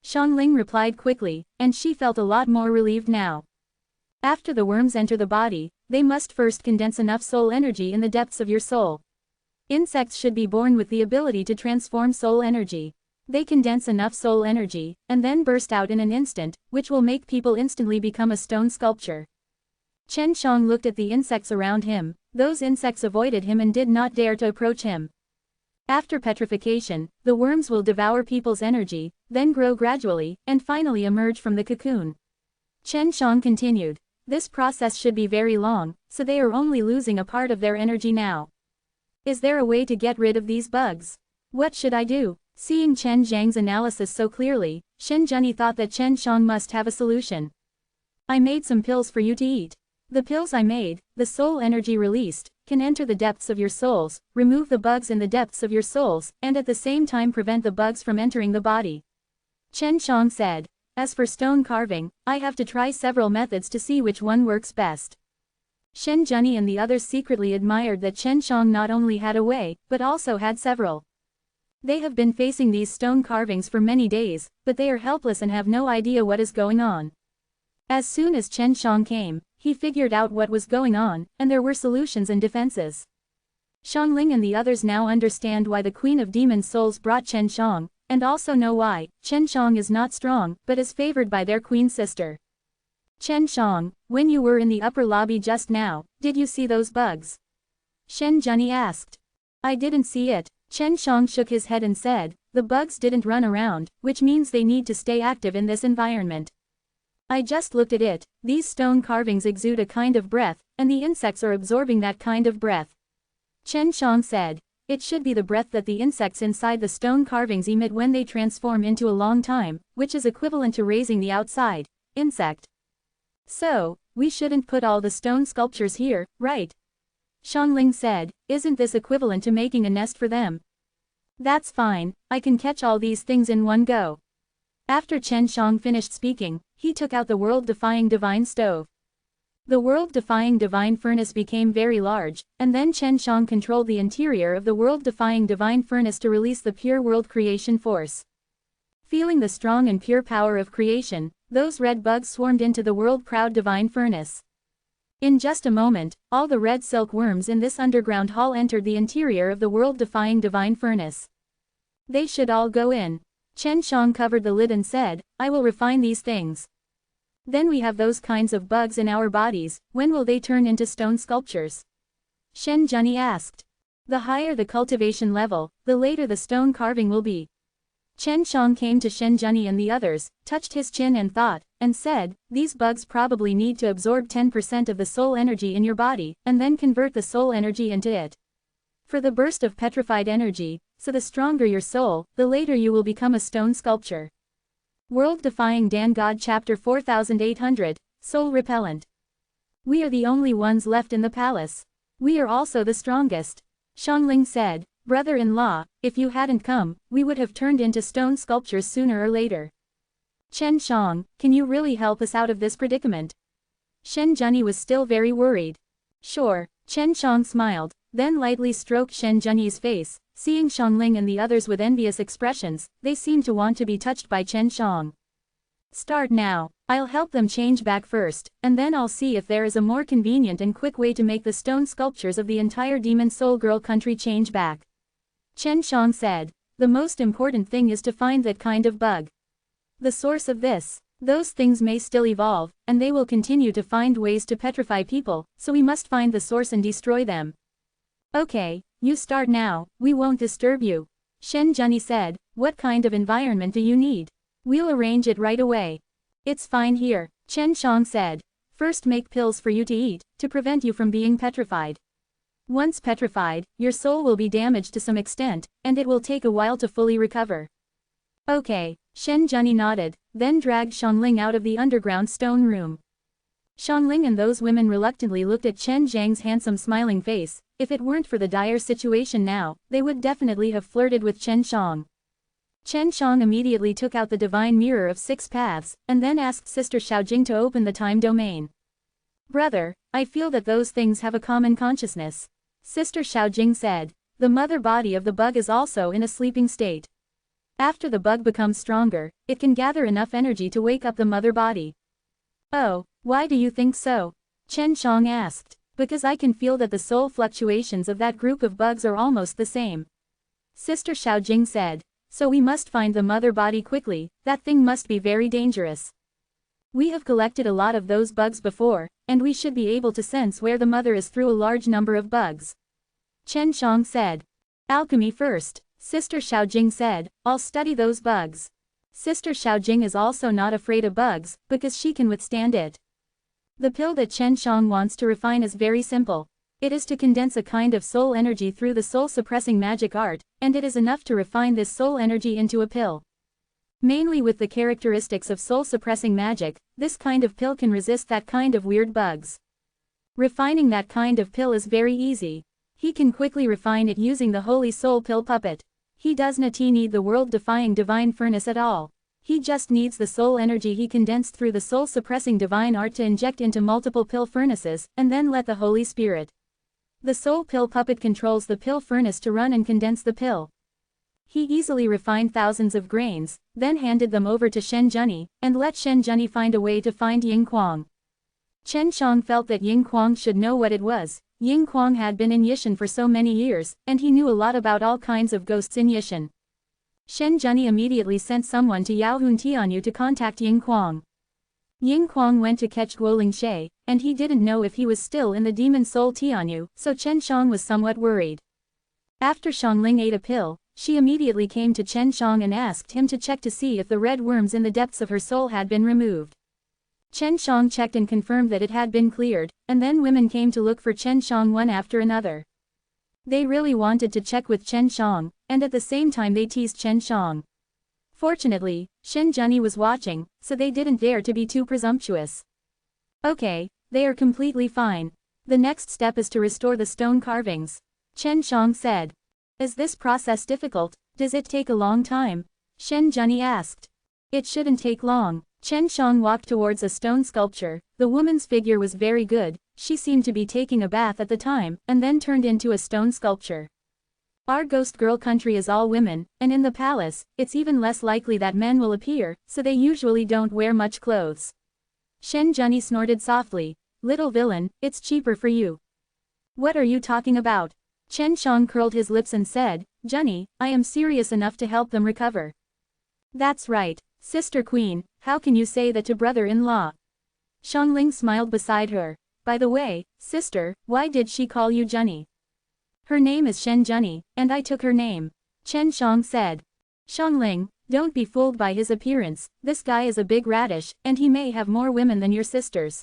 Xiangling replied quickly, and she felt a lot more relieved now. After the worms enter the body, they must first condense enough soul energy in the depths of your soul. Insects should be born with the ability to transform soul energy. They condense enough soul energy, and then burst out in an instant, which will make people instantly become a stone sculpture. Chen Xiang looked at the insects around him. Those insects avoided him and did not dare to approach him. After petrification, the worms will devour people's energy, then grow gradually, and finally emerge from the cocoon. Chen Xiang continued. This process should be very long, so they are only losing a part of their energy now. Is there a way to get rid of these bugs? What should I do? Seeing Chen Zhang's analysis so clearly, Shen Junyi thought that Chen Xiang must have a solution. "I made some pills for you to eat. The pills I made, the soul energy released, can enter the depths of your souls, remove the bugs in the depths of your souls, and at the same time prevent the bugs from entering the body." Chen Xiang said. "As for stone carving, I have to try several methods to see which one works best." Shen Junyi and the others secretly admired that Chen Xiang not only had a way, but also had several. They have been facing these stone carvings for many days, but they are helpless and have no idea what is going on. As soon as Chen Xiang came, he figured out what was going on, and there were solutions and defenses. Xiangling and the others now understand why the Queen of Demon Souls brought Chen Xiang, and also know why Chen Xiang is not strong, but is favored by their queen sister. "Chen Xiang, when you were in the upper lobby just now, did you see those bugs?" Shen Junyi asked. "I didn't see it." Chen Xiang shook his head and said, "The bugs didn't run around, which means they need to stay active in this environment. I just looked at it. These stone carvings exude a kind of breath, and the insects are absorbing that kind of breath." Chen Xiang said, "It should be the breath that the insects inside the stone carvings emit when they transform into a long time, which is equivalent to raising the outside insect. So, we shouldn't put all the stone sculptures here, right?" Xiangling said, "Isn't this equivalent to making a nest for them?" "That's fine, I can catch all these things in one go." After Chen Xiang finished speaking, he took out the world-defying divine stove. The world-defying divine furnace became very large, and then Chen Xiang controlled the interior of the world-defying divine furnace to release the pure world creation force. Feeling the strong and pure power of creation, those red bugs swarmed into the world-proud divine furnace. In just a moment, all the red silk worms in this underground hall entered the interior of the world-defying divine furnace. "They should all go in." Chen Xiang covered the lid and said, "I will refine these things. Then we have those kinds of bugs in our bodies, when will they turn into stone sculptures?" Shen Junyi asked. "The higher the cultivation level, the later the stone carving will be." Chen Xiang came to Shen Junyi and the others, touched his chin and thought, and said, "These bugs probably need to absorb 10% of the soul energy in your body, and then convert the soul energy into it. For the burst of petrified energy, so the stronger your soul, the later you will become a stone sculpture." World-defying Dan God Chapter 4800, Soul Repellent. "We are the only ones left in the palace. We are also the strongest." Xiangling said, "Brother-in-law, if you hadn't come, we would have turned into stone sculptures sooner or later. Chen Xiang, can you really help us out of this predicament?" Shen Junyi was still very worried. "Sure." Chen Xiang smiled, then lightly stroked Shen Junyi's face. Seeing Xiangling and the others with envious expressions, they seemed to want to be touched by Chen Xiang. "Start now. I'll help them change back first, and then I'll see if there is a more convenient and quick way to make the stone sculptures of the entire Demon Soul Girl country change back." Chen Xiang said, "The most important thing is to find that kind of bug. The source of this. Those things may still evolve, and they will continue to find ways to petrify people, so we must find the source and destroy them." "Okay, you start now, we won't disturb you." Shen Junyi said, "What kind of environment do you need? We'll arrange it right away." "It's fine here," Chen Xiang said. "First make pills for you to eat, to prevent you from being petrified." Once petrified, your soul will be damaged to some extent, and it will take a while to fully recover. Okay, Shen Zhenyi nodded, then dragged Xiangling out of the underground stone room. Xiangling and those women reluctantly looked at Chen Zhang's handsome smiling face. If it weren't for the dire situation now, they would definitely have flirted with Chen Xiang. Chen Xiang immediately took out the divine mirror of 6 paths, and then asked Sister Xiaojing to open the time domain. Brother, I feel that those things have a common consciousness. Sister Xiaojing said. The mother body of the bug is also in a sleeping state. After the bug becomes stronger, it can gather enough energy to wake up the mother body. Oh, why do you think so? Chen Xiang asked. Because I can feel that the soul fluctuations of that group of bugs are almost the same. Sister Xiaojing said. So we must find the mother body quickly, that thing must be very dangerous. We have collected a lot of those bugs before, and we should be able to sense where the mother is through a large number of bugs. Chen Xiang said. Alchemy first, Sister Xiaojing said, I'll study those bugs. Sister Xiaojing is also not afraid of bugs, because she can withstand it. The pill that Chen Xiang wants to refine is very simple. It is to condense a kind of soul energy through the soul-suppressing magic art, and it is enough to refine this soul energy into a pill. Mainly with the characteristics of soul-suppressing magic, this kind of pill can resist that kind of weird bugs. Refining that kind of pill is very easy. He can quickly refine it using the Holy Soul Pill Puppet. He does not need the world-defying divine furnace at all. He just needs the soul energy he condensed through the soul-suppressing divine art to inject into multiple pill furnaces, and then let the Holy Spirit. The soul pill puppet controls the pill furnace to run and condense the pill. He easily refined thousands of grains, then handed them over to Shen Zhenyi, and let Shen Zhenyi find a way to find Ying Kuang. Chen Xiang felt that Ying Kuang should know what it was. Ying Kuang had been in Yishan for so many years, and he knew a lot about all kinds of ghosts in Yishan. Shen Zhenyi immediately sent someone to Yaohun Tianyu to contact Ying Kuang. Ying Kuang went to catch Guoling Shay, and he didn't know if he was still in the demon soul Tianyu, so Chen Xiang was somewhat worried. After Xiangling ate a pill, she immediately came to Chen Xiang and asked him to check to see if the red worms in the depths of her soul had been removed. Chen Xiang checked and confirmed that it had been cleared, and then women came to look for Chen Xiang one after another. They really wanted to check with Chen Xiang, and at the same time they teased Chen Xiang. Fortunately, Shen Zhenyi was watching, so they didn't dare to be too presumptuous. Okay, they are completely fine. The next step is to restore the stone carvings. Chen Xiang said. Is this process difficult? Does it take a long time? Shen Zhenyi asked. It shouldn't take long. Chen Xiang walked towards a stone sculpture. The woman's figure was very good, she seemed to be taking a bath at the time, and then turned into a stone sculpture. Our ghost girl country is all women, and in the palace, it's even less likely that men will appear, so they usually don't wear much clothes. Shen Zhenyi snorted softly. Little villain, it's cheaper for you. What are you talking about? Chen Xiang curled his lips and said, Zhenyi, I am serious enough to help them recover. That's right, Sister Queen, how can you say that to brother-in-law? Xiangling smiled beside her. By the way, sister, why did she call you Zhenyi? Her name is Shen Zhenyi, and I took her name. Chen Xiang said. Xiangling, don't be fooled by his appearance, this guy is a big radish, and he may have more women than your sisters.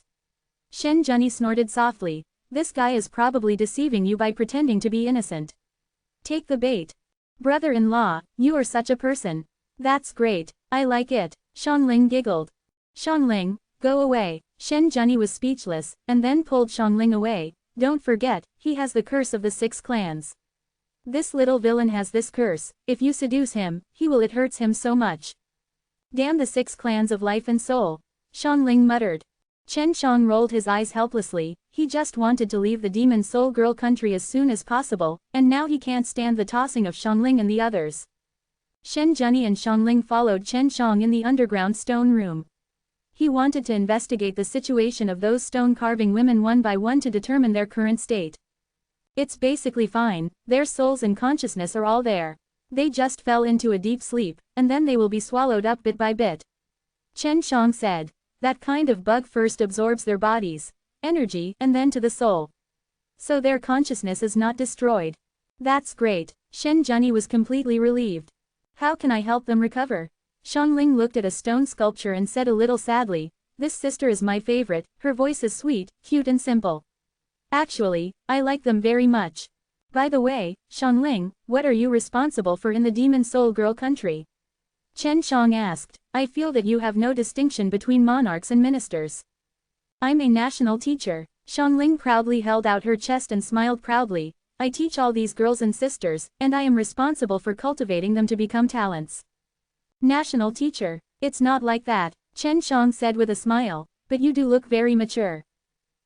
Shen Zhenyi snorted softly. This guy is probably deceiving you by pretending to be innocent. Take the bait. Brother-in-law, you are such a person. That's great, I like it. Xiangling giggled. Xiangling, go away. Shen Zhenyi was speechless, and then pulled Xiangling away. Don't forget, he has the curse of the 6 clans. This little villain has this curse, if you seduce him, it hurts him so much. Damn the 6 clans of life and soul. Xiangling muttered. Chen Xiang rolled his eyes helplessly, he just wanted to leave the demon soul girl country as soon as possible, and now he can't stand the tossing of Xiangling and the others. Shen Zhenyi and Xiangling followed Chen Xiang in the underground stone room. He wanted to investigate the situation of those stone carving women one by one to determine their current state. It's basically fine, their souls and consciousness are all there. They just fell into a deep sleep, and then they will be swallowed up bit by bit. Chen Xiang said. That kind of bug first absorbs their bodies, energy, and then to the soul. So their consciousness is not destroyed. That's great. Shen Zhenyi was completely relieved. How can I help them recover? Xiangling looked at a stone sculpture and said a little sadly, this sister is my favorite, her voice is sweet, cute and simple. Actually, I like them very much. By the way, Xiangling, what are you responsible for in the Demon Soul Girl country? Chen Shang asked. I feel that you have no distinction between monarchs and ministers. I'm a national teacher. Xiangling proudly held out her chest and smiled proudly. I teach all these girls and sisters, and I am responsible for cultivating them to become talents. National teacher. It's not like that, Chen Shang said with a smile, but you do look very mature.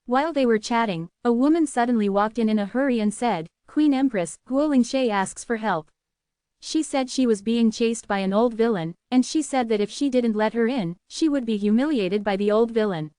While they were chatting, a woman suddenly walked in a hurry and said, Queen Empress, Guoling Shay asks for help. She said she was being chased by an old villain, and she said that if she didn't let her in, she would be humiliated by the old villain.